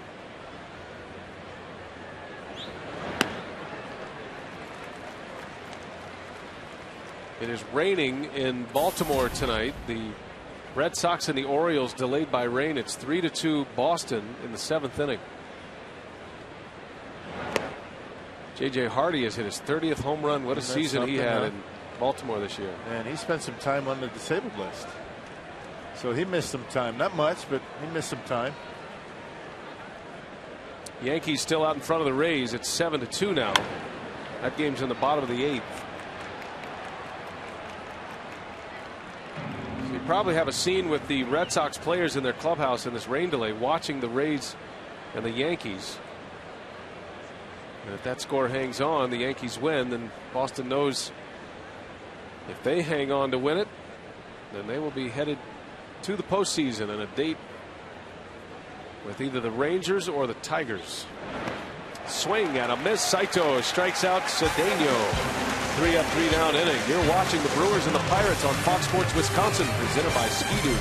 It is raining in Baltimore tonight. The Red Sox and the Orioles delayed by rain. It's 3-2 Boston in the 7th inning. J.J. Hardy has hit his 30th home run. What a season he had in Baltimore this year. And he spent some time on the disabled list. So he missed some time. Not much, but he missed some time. Yankees still out in front of the Rays. It's 7-2 now. That game's in the bottom of the 8th. So you probably have a scene with the Red Sox players in their clubhouse in this rain delay watching the Rays and the Yankees. And if that score hangs on, the Yankees win, then Boston knows if they hang on to win it, then they will be headed to the postseason and a date with either the Rangers or the Tigers. Swing and a miss. Saito strikes out Cedeno. 3 up, 3 down inning. You're watching the Brewers and the Pirates on Fox Sports Wisconsin, presented by Ski-Doo.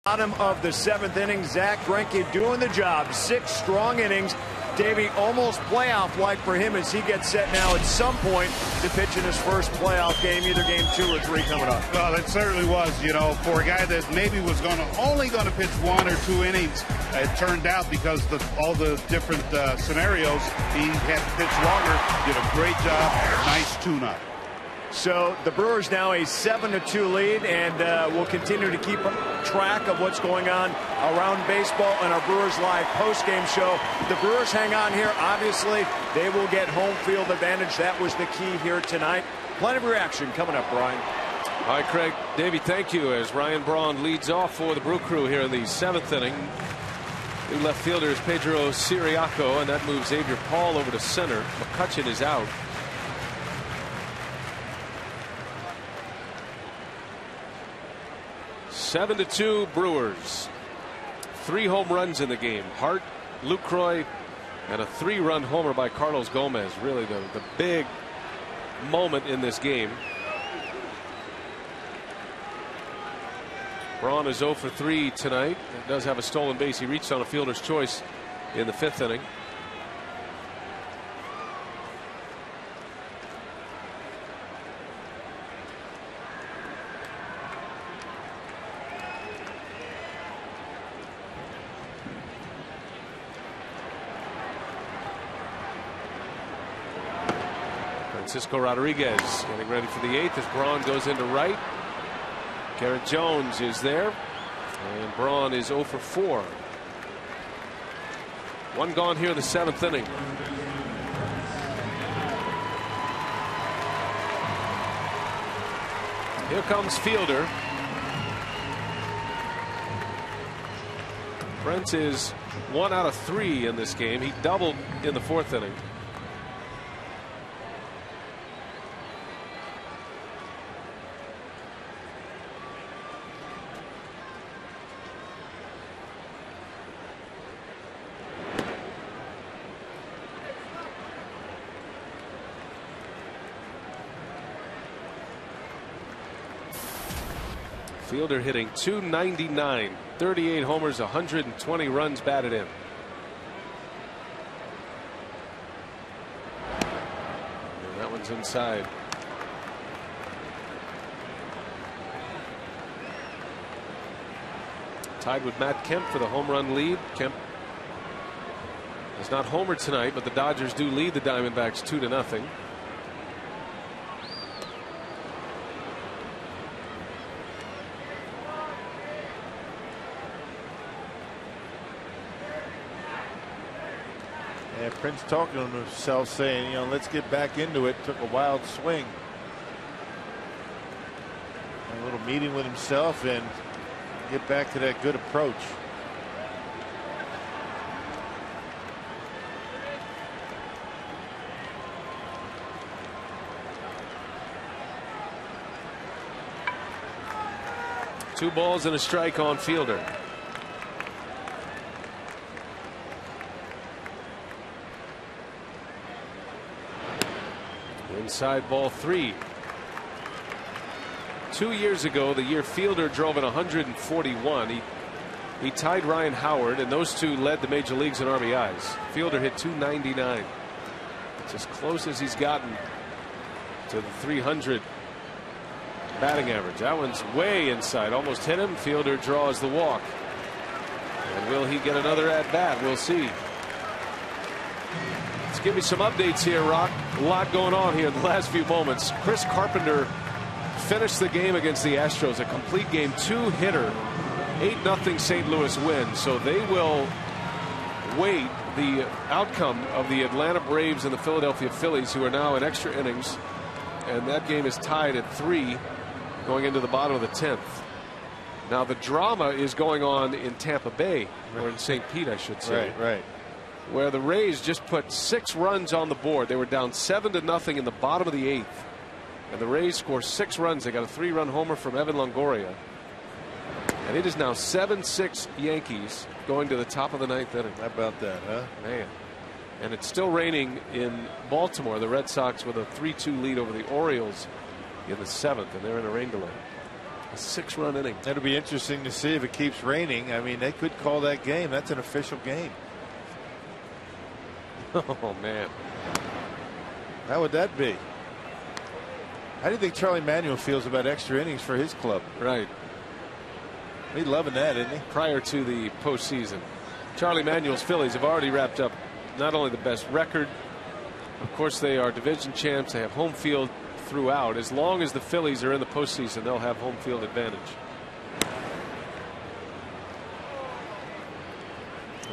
Bottom of the 7th inning, Zach Greinke doing the job. 6 strong innings, Davey, almost playoff-like for him as he gets set now at some point to pitch in his first playoff game, either game 2 or 3 coming up. Well, it certainly was, for a guy that maybe was only going to pitch 1 or 2 innings. It turned out because all the different scenarios, he had to pitch longer, did a great job, nice tune-up. So the Brewers now a 7-2 lead, and we'll continue to keep track of what's going on around baseball on our Brewers Live post-game show. The Brewers hang on here. Obviously, they will get home field advantage. That was the key here tonight. Plenty of reaction coming up, Brian. All right, Craig. Davey, thank you, as Ryan Braun leads off for the Brew Crew here in the 7th inning. New left fielder is Pedro Siriaco, and that moves Xavier Paul over to center. McCutchen is out. Seven to 2 Brewers. 3 home runs in the game. Hart, Lucroy, and a 3-run homer by Carlos Gomez. Really the big moment in this game. Braun is 0 for 3 tonight. He does have a stolen base. He reached on a fielder's choice in the 5th inning. Francisco Rodriguez getting ready for the 8th as Braun goes into right. Garrett Jones is there, and Braun is 0 for 4. 1 gone here in the 7th inning. Here comes Fielder. Brent is 1 out of 3 in this game. He doubled in the 4th inning. Fielder hitting .299, 38 homers, 120 runs batted in. And that one's inside. Tied with Matt Kemp for the home run lead. Kemp has not homered tonight, but the Dodgers do lead the Diamondbacks 2-0. Prince talking to himself, saying, let's get back into it. Took a wild swing. A little meeting with himself and get back to that good approach. Two balls and a strike on Fielder. Inside ball 3. 2 years ago, the year Fielder drove in 141, he tied Ryan Howard, and those two led the major leagues in RBIs. Fielder hit .299. It's as close as he's gotten to the 300 batting average. That one's way inside, almost hit him. Fielder draws the walk. And will he get another at bat? We'll see. Let's give me some updates here, Rock. A lot going on here in the last few moments. Chris Carpenter finished the game against the Astros, a complete game 2-hitter, 8-0 St. Louis win. So they will wait the outcome of the Atlanta Braves and the Philadelphia Phillies, who are now in extra innings, and that game is tied at 3 going into the bottom of the 10th. Now the drama is going on in Tampa Bay, or in St. Pete, I should say. Right. Where the Rays just put 6 runs on the board. They were down 7-0 in the bottom of the 8th. And the Rays score 6 runs. They got a 3-run homer from Evan Longoria. And it is now 7-6 Yankees going to the top of the 9th inning. How about that, huh? Man. And it's still raining in Baltimore. The Red Sox with a 3-2 lead over the Orioles in the 7th. And they're in a rain delay. A 6-run inning. That'll be interesting to see if it keeps raining. I mean, they could call that game. That's an official game. Oh, man. How would that be? How do you think Charlie Manuel feels about extra innings for his club? Right. He's loving that, isn't he? Prior to the postseason, Charlie Manuel's Phillies have already wrapped up not only the best record, of course they are division champs, they have home field throughout. As long as the Phillies are in the postseason, they'll have home field advantage.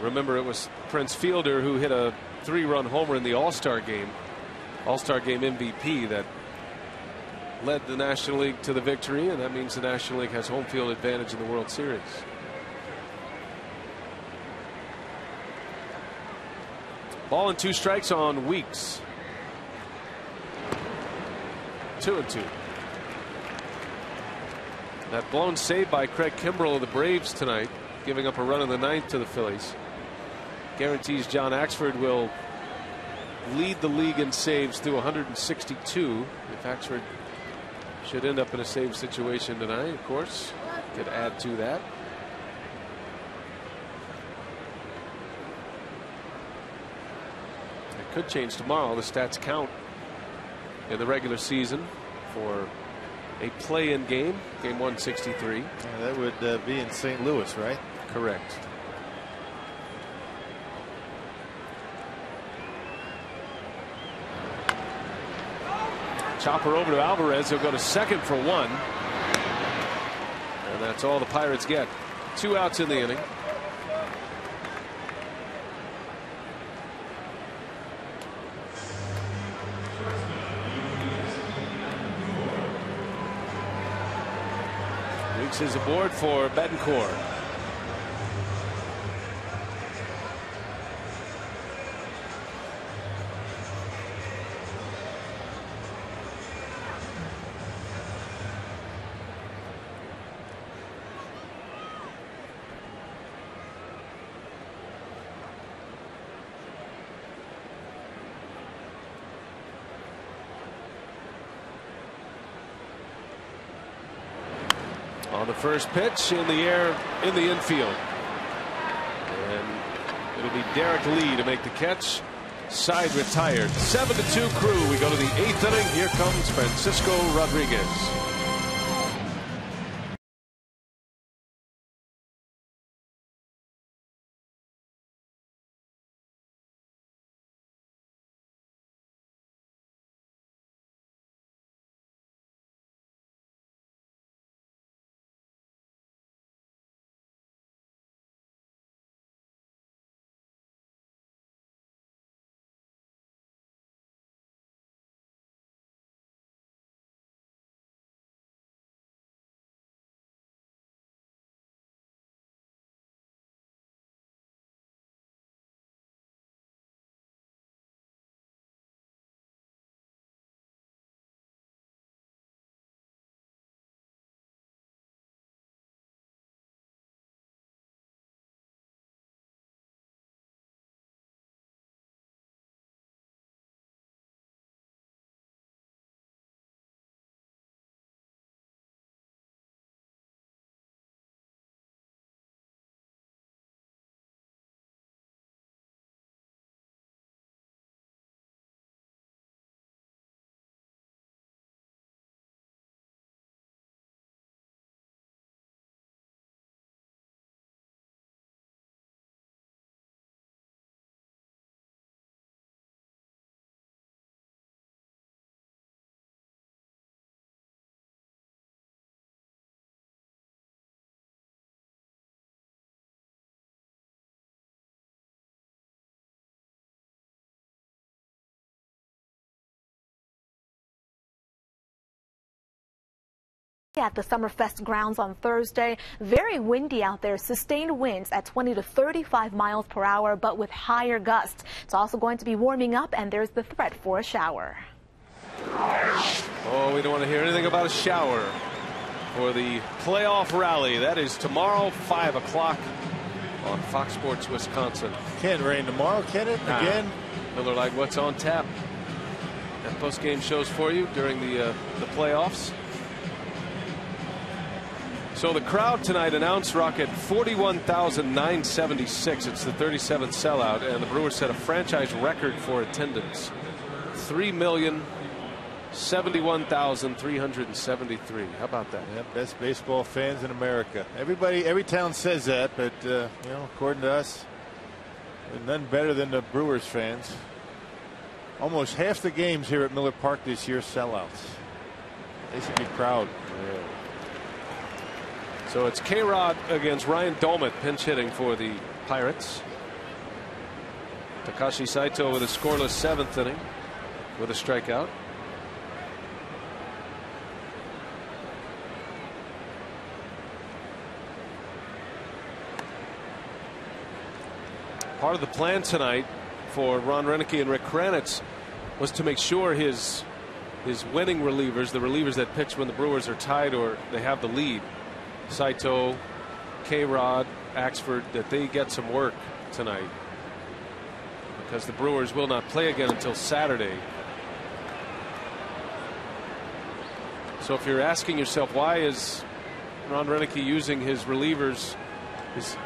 Remember, it was Prince Fielder who hit a 3-run homer in the All-Star game MVP, that led the National League to the victory, and that means the National League has home field advantage in the World Series. Ball and 2 strikes on Weeks. 2-2. That blown save by Craig Kimbrell of the Braves tonight, giving up a run in the 9th to the Phillies, guarantees John Axford will lead the league in saves through 162. If Axford should end up in a save situation tonight, of course, could add to that. It could change tomorrow. The stats count in the regular season for a play-in game, game 163. Yeah, that would be in St. Louis, right? Correct. Chopper over to Alvarez. He'll go to second for 1. And that's all the Pirates get. 2 outs in the inning. Weeks is aboard for Betancourt. On the first pitch, in the air in the infield. And it'll be Derek Lee to make the catch. Side retired. 7-2 Crew. We go to the 8th inning. Here comes Francisco Rodriguez. At the Summerfest grounds on Thursday, very windy out there, sustained winds at 20 to 35 miles per hour, but with higher gusts. It's also going to be warming up, and there's the threat for a shower. Oh, we don't want to hear anything about a shower for the playoff rally. That is tomorrow, 5 o'clock on Fox Sports Wisconsin. Can't rain tomorrow, can it? Nah. Again? Miller Lite, what's on tap? And post-game shows for you during the playoffs. So the crowd tonight announced Rocket 41,976. It's the 37th sellout, and the Brewers set a franchise record for attendance. 3,071,373. How about that? Yeah, best baseball fans in America. Every town says that, but you know, according to us, none better than the Brewers fans. Almost half the games here at Miller Park this year sellouts. They should be proud. Yeah. So it's K-Rod against Ryan Doumit pinch hitting for the Pirates. Takashi Saito with a scoreless 7th inning with a strikeout. Part of the plan tonight for Ron Roenicke and Rick Kranitz was to make sure his winning relievers, the relievers that pitch when the Brewers are tied or they have the lead, Saito, K-Rod, Axford, that they get some work tonight, because the Brewers will not play again until Saturday. So if you're asking yourself, why is Ron Roenicke using his relievers, his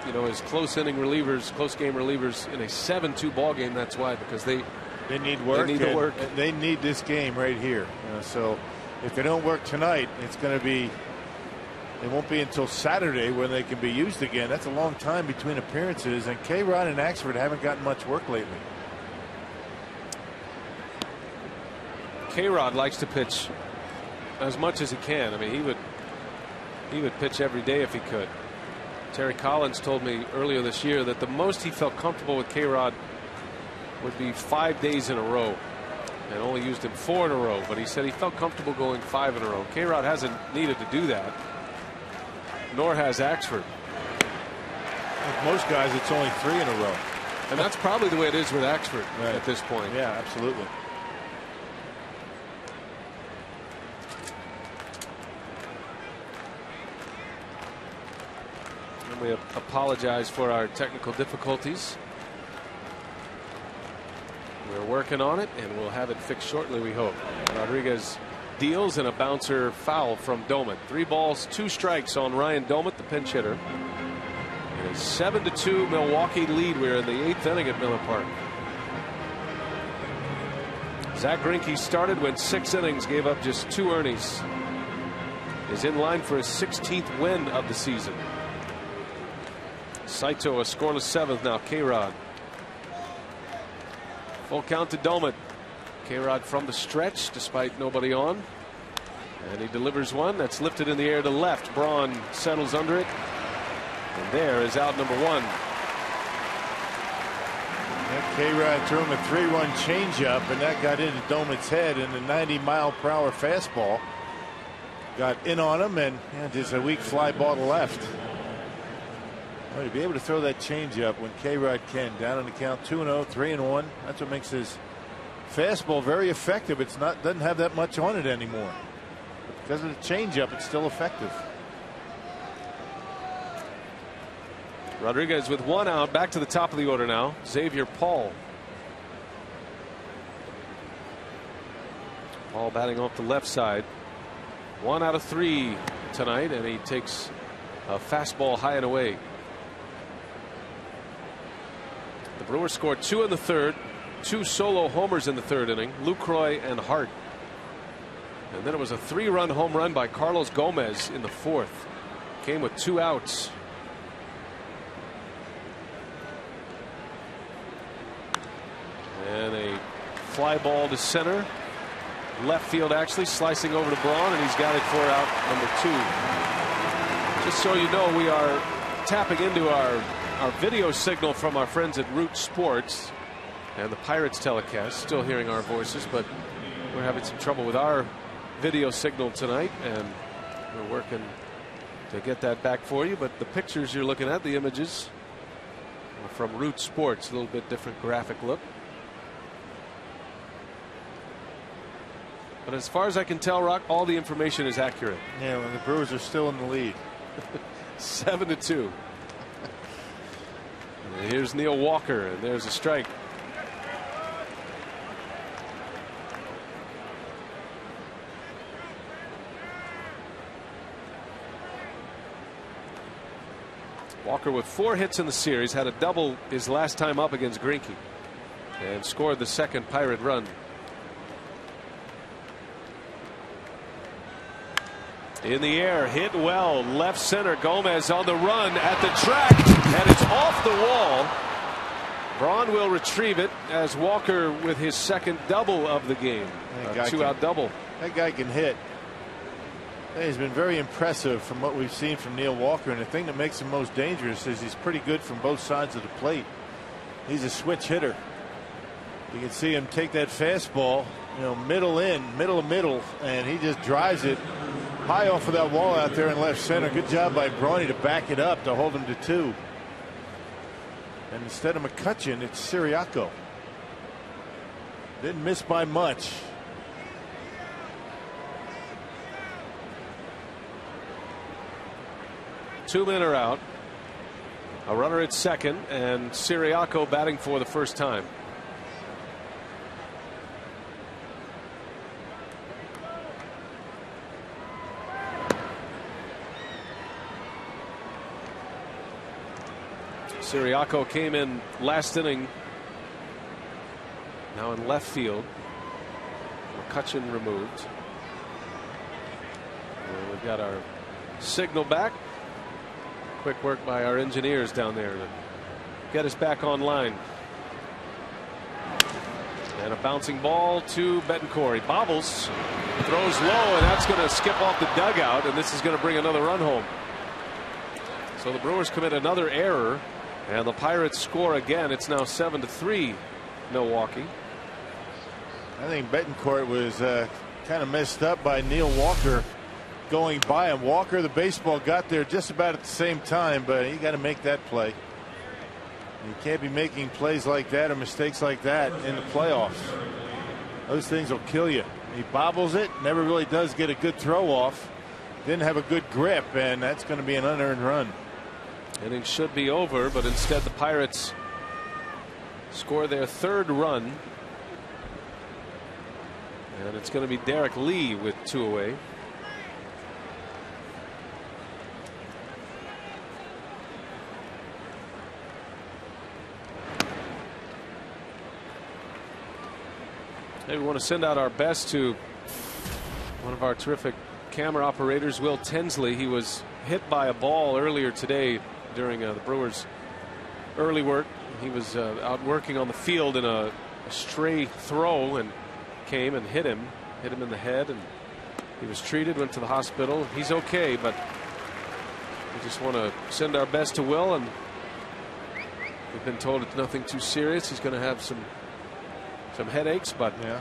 close inning relievers, close game relievers in a 7-2 ball game? That's why, because they need work. They need the work. They need this game right here. So if they don't work tonight, it's going to be. It won't be until Saturday when they can be used again. That's a long time between appearances, and K-Rod and Axford haven't gotten much work lately. K-Rod likes to pitch as much as he can. I mean, he would pitch every day if he could. Terry Collins told me earlier this year that the most he felt comfortable with K-Rod would be 5 days in a row, and only used him 4 in a row, but he said he felt comfortable going 5 in a row. K-Rod hasn't needed to do that, nor has Axford. With most guys, it's only 3 in a row. And that's probably the way it is with Axford at this point. Yeah, absolutely. And we apologize for our technical difficulties. We're working on it, and we'll have it fixed shortly, we hope. Rodriguez deals, and a bouncer foul from Doumit. 3 balls, 2 strikes on Ryan Doumit, the pinch hitter. In a 7-2 Milwaukee lead. We're in the 8th inning at Miller Park. Zach Greinke started, went 6 innings, gave up just 2 earnings. Is in line for his 16th win of the season. Saito a scoreless 7th now. K-Rod. Full count to Doumit. K-Rod from the stretch despite nobody on. And he delivers one that's lifted in the air to left. Braun settles under it. And there is out number 1. K-Rod threw him a 3-run changeup, and that got into Doumit's head, and the 90-mile-per-hour fastball got in on him, and just a weak fly ball to left. Well, to be able to throw that changeup when K-Rod can, down on the count 2-0, 3-1, that's what makes his fastball very effective. It's not, doesn't have that much on it anymore. But because of the changeup, it's still effective. Rodriguez with 1 out. Back to the top of the order now. Xavier Paul. Paul batting off the left side. 1 out of 3 tonight, and he takes a fastball high and away. The Brewers scored 2 in the 3rd. 2 solo homers in the 3rd inning. Lucroy and Hart. And then it was a 3-run home run by Carlos Gomez in the 4th. Came with 2 outs. And a fly ball to center. Left field, actually slicing over to Braun, and he's got it for out number 2. Just so you know, we are tapping into our video signal from our friends at Root Sports and the Pirates telecast. Still hearing our voices, but we're having some trouble with our video signal tonight, and we're working to get that back for you. But the pictures you're looking at, the images, are from Root Sports. A little bit different graphic look. But as far as I can tell, Rock, all the information is accurate. Yeah, well, the Brewers are still in the lead. 7-2. And here's Neil Walker, and there's a strike. Walker with 4 hits in the series, had a double his last time up against Greinke, and scored the second Pirate run. In the air, hit well, left center. Gomez on the run at the track, and it's off the wall. Braun will retrieve it as Walker with his second double of the game. A 2-out double. That guy can hit. He's been very impressive from what we've seen from Neil Walker, and the thing that makes him most dangerous is he's pretty good from both sides of the plate. He's a switch hitter. You can see him take that fastball, middle in, middle, and he just drives it high off of that wall out there in left center. Good job by Brawny to back it up to hold him to 2. And instead of McCutchen, it's Siriaco. Didn't miss by much. Two men are out. A runner at second, and Siriaco batting for the first time. Siriaco came in last inning, now in left field. McCutchen removed. And we've got our signal back. Quick work by our engineers down there to get us back online. And a bouncing ball to Betancourt. He bobbles, throws low, and that's going to skip off the dugout, and this is going to bring another run home. So the Brewers commit another error, and the Pirates score again. It's now 7-3 Milwaukee. I think Betancourt was kind of messed up by Neil Walker going by him. Walker, the baseball, got there just about at the same time, but you got to make that play. You can't be making plays like that or mistakes like that in the playoffs. Those things will kill you. He bobbles it, never really does get a good throw off. Didn't have a good grip, and that's going to be an unearned run. Inning should be over, but instead the Pirates score their third run. And it's going to be Derek Lee with 2 away. Hey, we want to send out our best to one of our terrific camera operators, Will Tinsley. He was hit by a ball earlier today during the Brewers' early work. He was out working on the field in a stray throw and came and hit him in the head, and he was treated, went to the hospital. He's okay, but we just want to send our best to Will, and we've been told it's nothing too serious. He's going to have some headaches, but yeah,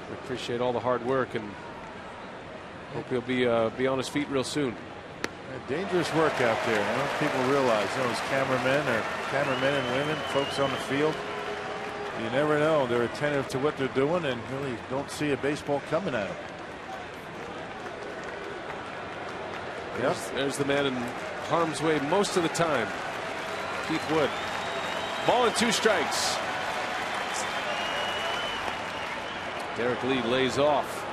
we appreciate all the hard work and hope he'll be on his feet real soon. Dangerous work out there. I don't know if people realize, as cameramen and women, folks on the field, you never know. They're attentive to what they're doing and really don't see a baseball coming at them. Yep. There's the man in harm's way most of the time, Keith Wood. Ball and 2 strikes. Derek Lee lays off.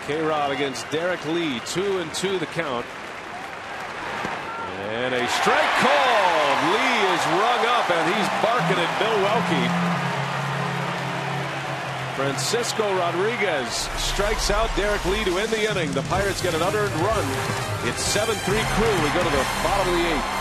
K-Rod against Derek Lee. 2-2 the count. And a strike called. Lee is rung up and he's barking at Bill Welke. Francisco Rodriguez strikes out Derek Lee to end the inning. The Pirates get an unearned run. It's 7-3 Crew. We go to the bottom of the 8th.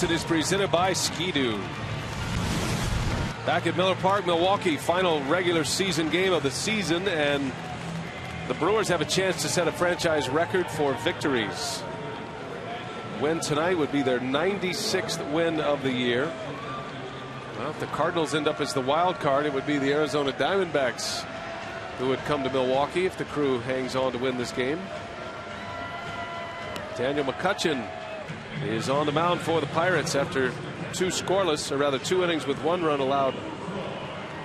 It is presented by Ski-Doo. Back at Miller Park, Milwaukee, final regular season game of the season, and the Brewers have a chance to set a franchise record for victories. Win tonight would be their 96th win of the year. Well, if the Cardinals end up as the wild card, it would be the Arizona Diamondbacks who would come to Milwaukee if the Crew hangs on to win this game. Daniel McCutchen is on the mound for the Pirates after two scoreless, or rather 2 innings with 1 run allowed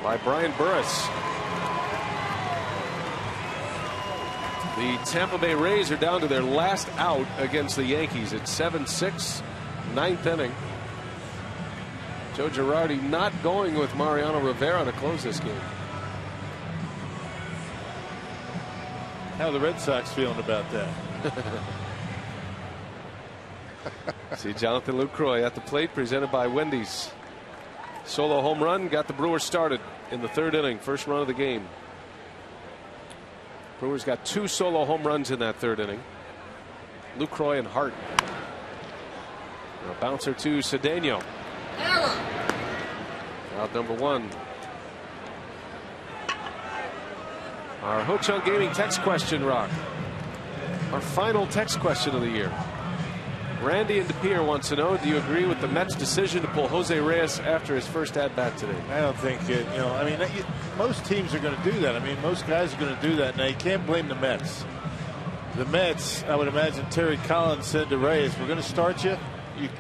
by Brian Burris. The Tampa Bay Rays are down to their last out against the Yankees. It's 7-6, 9th inning. Joe Girardi not going with Mariano Rivera to close this game. How are the Red Sox feeling about that? See Jonathan Lucroy at the plate, presented by Wendy's. Solo home run got the Brewers started in the 3rd inning, first run of the game. Brewers got 2 solo home runs in that 3rd inning. Lucroy and Hart. A bouncer to Cedeno. Out number 1. Our Ho Chunk Gaming text question, Rock. Our final text question of the year. Randy in De Pere wants to know, do you agree with the Mets' decision to pull Jose Reyes after his first at-bat today? I don't think it, I mean, most teams are going to do that. I mean, most guys are going to do that. Now, you can't blame the Mets. The Mets, I would imagine Terry Collins said to Reyes, we're going to start you.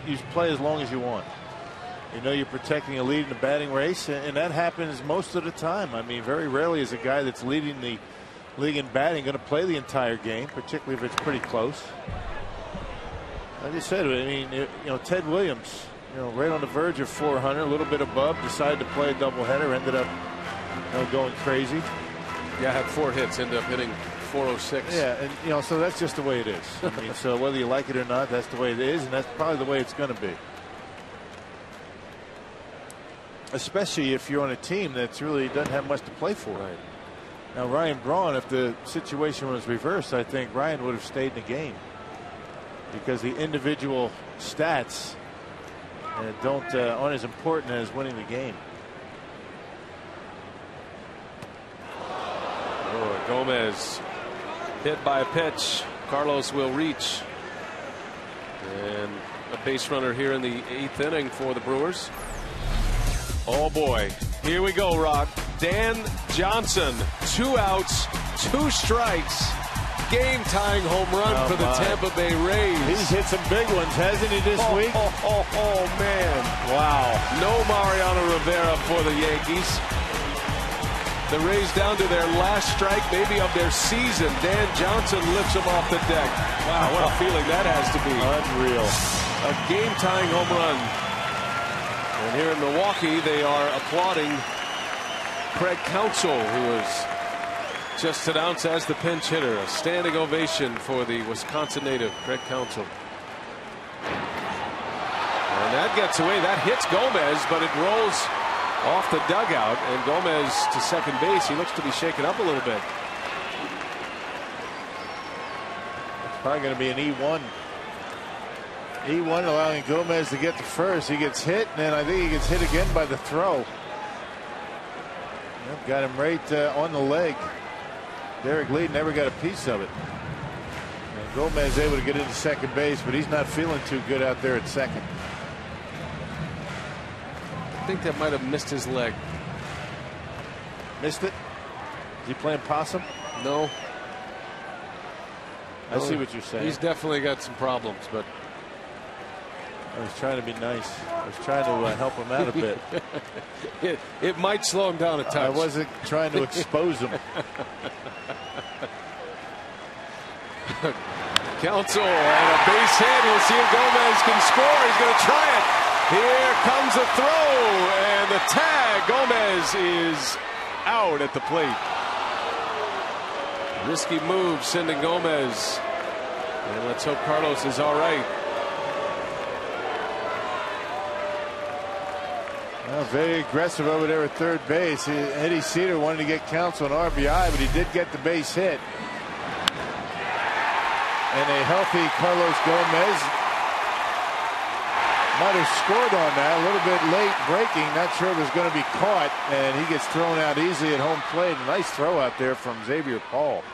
You play as long as you want. You know, you're protecting a lead in the batting race, and that happens most of the time. I mean, very rarely is a guy that's leading the league in batting going to play the entire game, particularly if it's pretty close. Like I said, I mean, Ted Williams, right on the verge of 400, a little bit above, decided to play a doubleheader, ended up going crazy. Yeah, had 4 hits, ended up hitting 406. Yeah, and so that's just the way it is. I mean, so whether you like it or not, that's the way it is, and that's probably the way it's going to be. Especially if you're on a team that's really doesn't have much to play for. Right. Now, Ryan Braun, if the situation was reversed, I think Ryan would have stayed in the game, because the individual stats aren't as important as winning the game. Oh, Gomez hit by a pitch. Carlos will reach. And a base runner here in the 8th inning for the Brewers. Oh boy, here we go, Rock. Dan Johnson, 2 outs, 2 strikes. Game-tying home run for the Tampa Bay Rays. He's hit some big ones, hasn't he, this week? Oh, man. Wow. No Mariano Rivera for the Yankees. The Rays down to their last strike, maybe of their season. Dan Johnson lifts him off the deck. Wow, what a feeling that has to be. Unreal. A game-tying home run. And here in Milwaukee, they are applauding Craig Counsell, who was just announced as the pinch hitter. A standing ovation for the Wisconsin native, Craig Counsell. And that gets away. That hits Gomez, but it rolls off the dugout, and Gomez to second base. He looks to be shaken up a little bit. It's probably going to be an E1. E1 allowing Gomez to get to first. He gets hit, and then I think he gets hit again by the throw. Yep, got him right on the leg. Derek Lee never got a piece of it. And Gomez able to get into second base, but he's not feeling too good out there at second. I think that might have missed his leg. Missed it? Is he playing possum? No. I see what you're saying. He's definitely got some problems, but I was trying to be nice. I was trying to help him out a bit. it might slow him down a touch. I wasn't trying to expose him. Counsell and a base hit. We'll see if Gomez can score. He's going to try it. Here comes the throw and the tag. Gomez is out at the plate. Risky move sending Gomez. And let's hope Carlos is all right. Well, very aggressive over there at third base. Eddie Cedar wanted to get Counsell an RBI, but he did get the base hit. And a healthy Carlos Gomez might have scored on that a little bit late breaking. Not sure it was going to be caught, and he gets thrown out easily at home plate. A nice throw out there from Xavier Paul.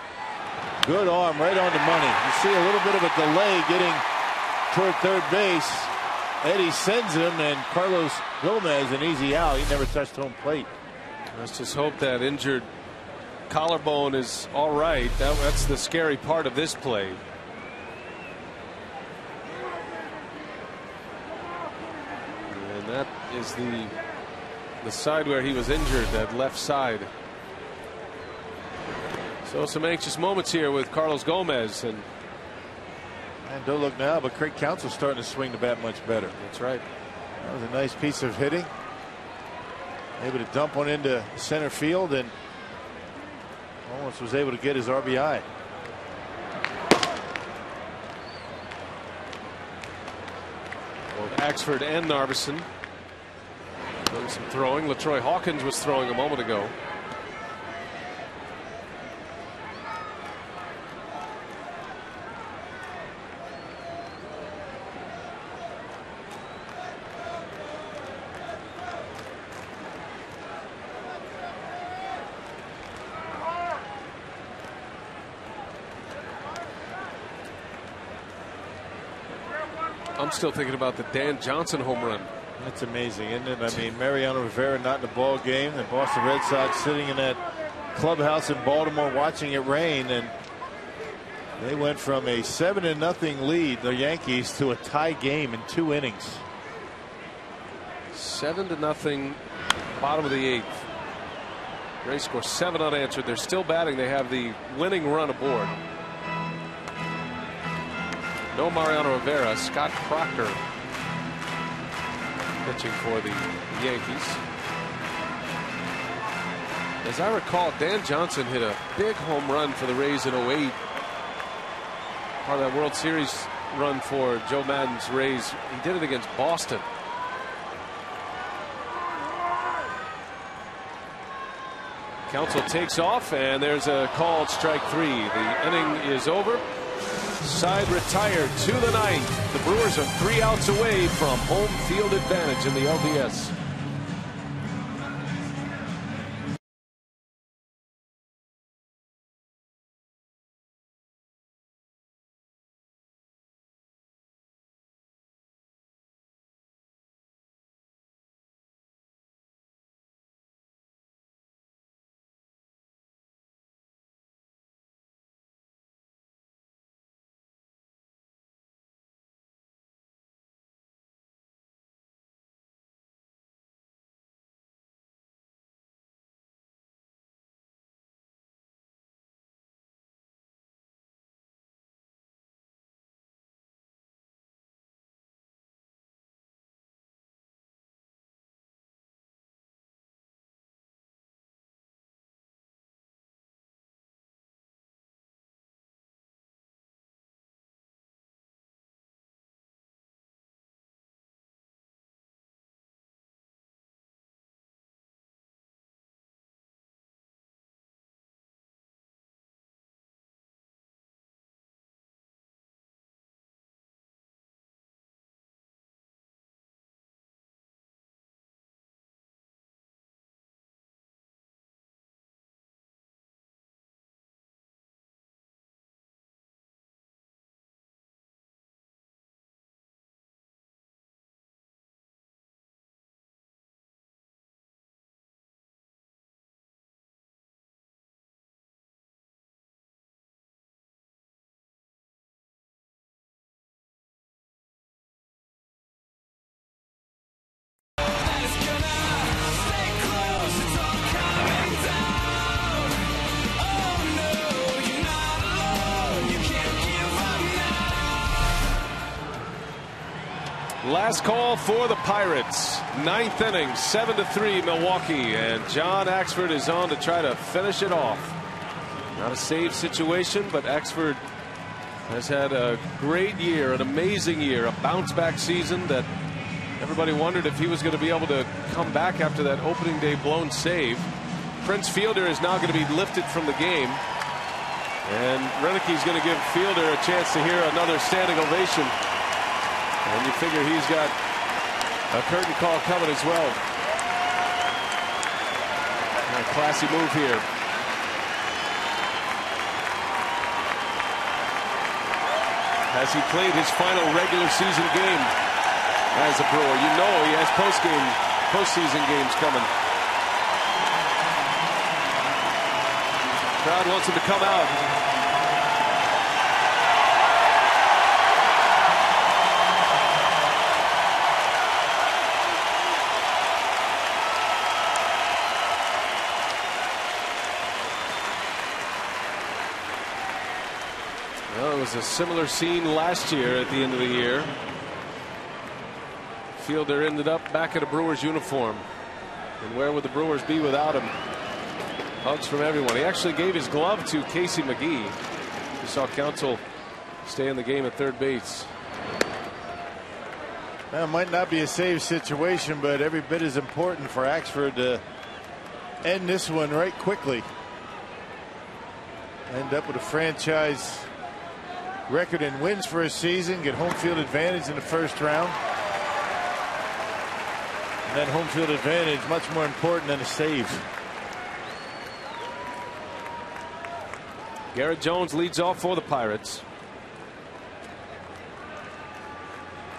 Good arm right on the money. You see a little bit of a delay getting toward third base. Eddie sends him, and Carlos Gomez an easy out. He never touched home plate. Let's just hope that injured collarbone is all right. That's the scary part of this play. And that is the side where he was injured, that left side. So some anxious moments here with Carlos Gomez. And don't look now, but Craig Counsell's starting to swing the bat much better. That's right. That was a nice piece of hitting. Able to dump one into center field and almost was able to get his RBI. Both Axford and Narveson doing some throwing. LaTroy Hawkins was throwing a moment ago. I'm still thinking about the Dan Johnson home run. That's amazing, isn't it? I mean, Mariano Rivera not in the ball game. The Boston Red Sox sitting in that clubhouse in Baltimore watching it rain, and they went from a 7-0 lead, the Yankees, to a tie game in 2 innings. 7-0, bottom of the 8th. Rays score 7 unanswered. They're still batting. They have the winning run aboard. No Mariano Rivera. Scott Proctor pitching for the Yankees. As I recall, Dan Johnson hit a big home run for the Rays in 08. Part of that World Series run for Joe Madden's Rays. He did it against Boston. Counsell takes off, and there's a called strike 3. The inning is over. Side retired to the 9th. The Brewers are 3 outs away from home field advantage in the LDS. Last call for the Pirates. 9th inning, 7-3 Milwaukee, and John Axford is on to try to finish it off. Not a save situation, but Axford has had a great year, an amazing year, a bounce back season that everybody wondered if he was going to be able to come back after that opening day blown save. Prince Fielder is now going to be lifted from the game, and Renick's going to give Fielder a chance to hear another standing ovation. And you figure he's got A curtain call coming as well. A classy move here. As he played his final regular season game as a Brewer. You know he has postseason games coming. Crowd wants him to come out. Well, it was a similar scene last year at the end of the year. Fielder ended up back in a Brewers uniform. And where would the Brewers be without him? Hugs from everyone. He actually gave his glove to Casey McGee. We saw Counsell stay in the game at third base. Well, it might not be a save situation, but every bit as important for Axford to end this one right quickly. End up with a franchise record in wins for a season, get home field advantage in the first round. And that home field advantage much more important than a save. Garrett Jones leads off for the Pirates.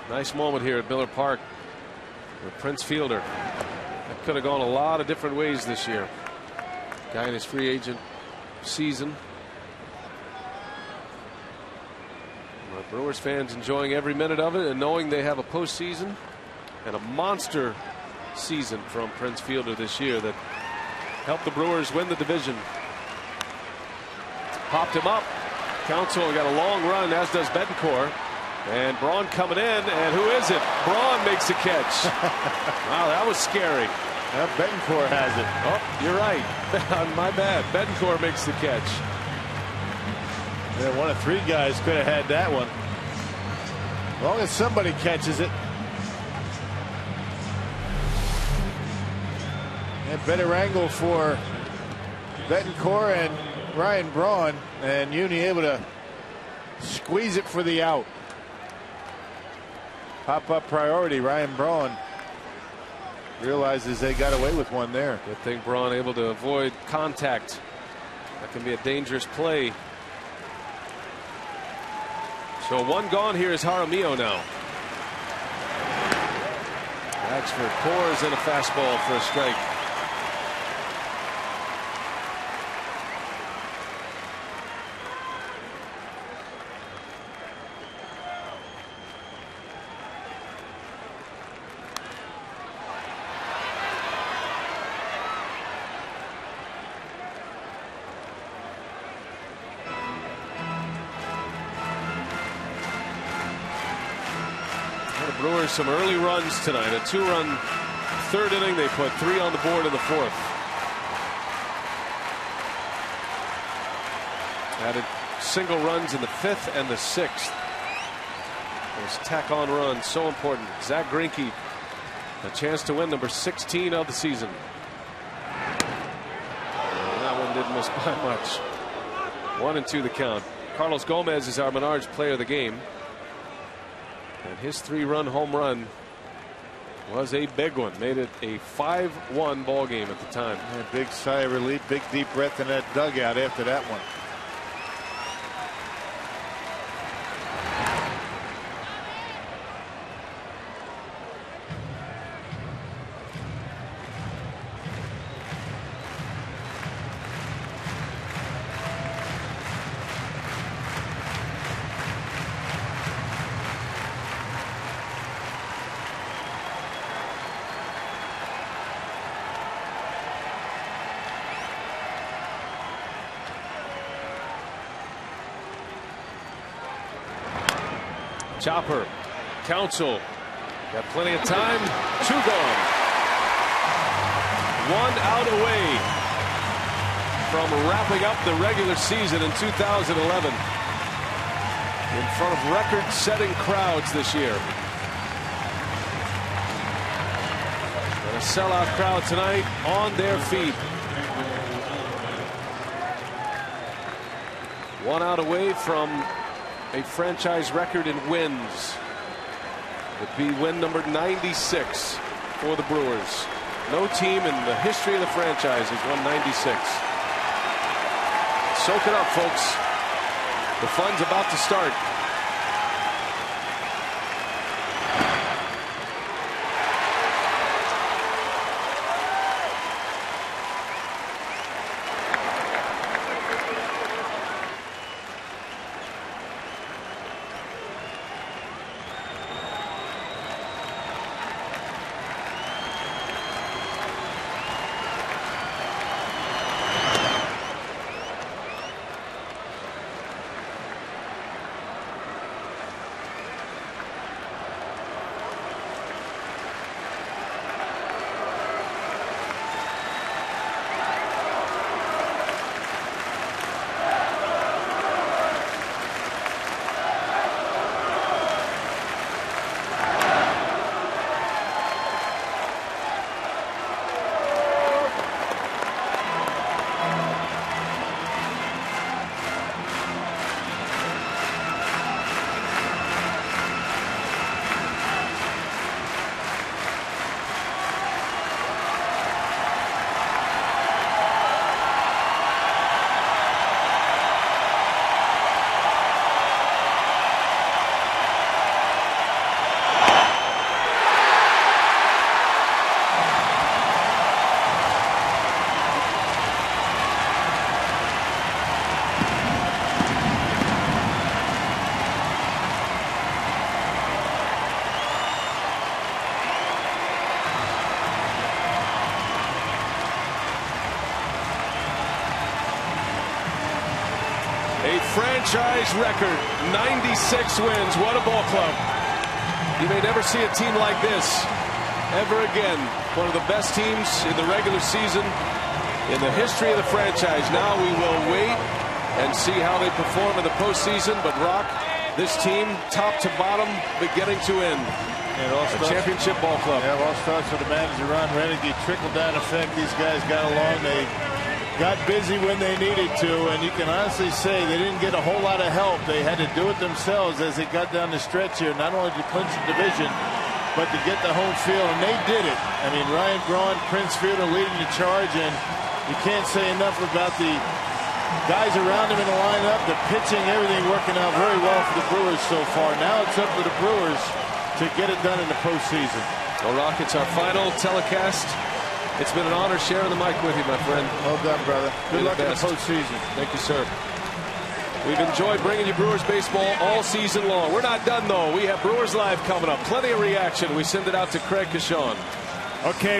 Nice moment here at Miller Park with Prince Fielder. That could have gone a lot of different ways this year. Guy in his free agent season. Brewers fans enjoying every minute of it and knowing they have a postseason and a monster season from Prince Fielder this year that helped the Brewers win the division. Popped him up. Counsell got a long run, as does Betancourt. And Braun coming in, and who is it? Braun makes the catch. Wow, that was scary. Betancourt has it. Oh, you're right. My bad. Betancourt makes the catch. Yeah, one of three guys could have had that one. As long as somebody catches it. And better angle for Betancourt and Ryan Braun, and Uni able to squeeze it for the out. Pop-up priority. Ryan Braun realizes they got away with one there. Good thing Braun able to avoid contact. That can be a dangerous play. So one gone here is Jaramillo now. Axford pours in a fastball for a strike. Brewers some early runs tonight. A 2-run third inning. They put 3 on the board in the fourth. Added single runs in the 5th and the 6th. Those tack-on runs so important. Zach Greinke, a chance to win number 16 of the season. And that one didn't miss by much. 1-2 the count. Carlos Gomez is our Menards player of the game. And his 3-run home run was a big one. Made it a 5-1 ball game at the time. Yeah, big sigh of relief, big deep breath in that dugout after that one. Chopper, Counsell, got plenty of time. 2 gone. 1 out away from wrapping up the regular season in 2011 in front of record-setting crowds this year. And a sellout crowd tonight on their feet. 1 out away from a franchise record in wins. It'd be win number 96 for the Brewers. No team in the history of the franchise has won 96. Soak it up, folks. The fun's about to start. A franchise record, 96 wins. What a ball club. You may never see a team like this ever again. One of the best teams in the regular season in the history of the franchise. Now we will wait and see how they perform in the postseason. But Rock, this team, top to bottom, beginning to end. A championship ball club. Yeah, it all starts with the manager, Ron Rennicky. Trickle-down effect. These guys got along. They got busy when they needed to, and you can honestly say they didn't get a whole lot of help. They had to do it themselves as they got down the stretch here, not only to clinch the division, but to get the home field, and they did it. I mean, Ryan Braun, Prince Fielder leading the charge, and you can't say enough about the guys around him in the lineup, the pitching, everything working out very well for the Brewers so far. Now it's up to the Brewers to get it done in the postseason. Well, Rock, it's our final telecast. It's been an honor sharing the mic with you, my friend. Well done, brother. Good luck in the postseason. Thank you, sir. We've enjoyed bringing you Brewers baseball all season long. We're not done, though. We have Brewers Live coming up. Plenty of reaction. We send it out to Craig Kashawn. Okay.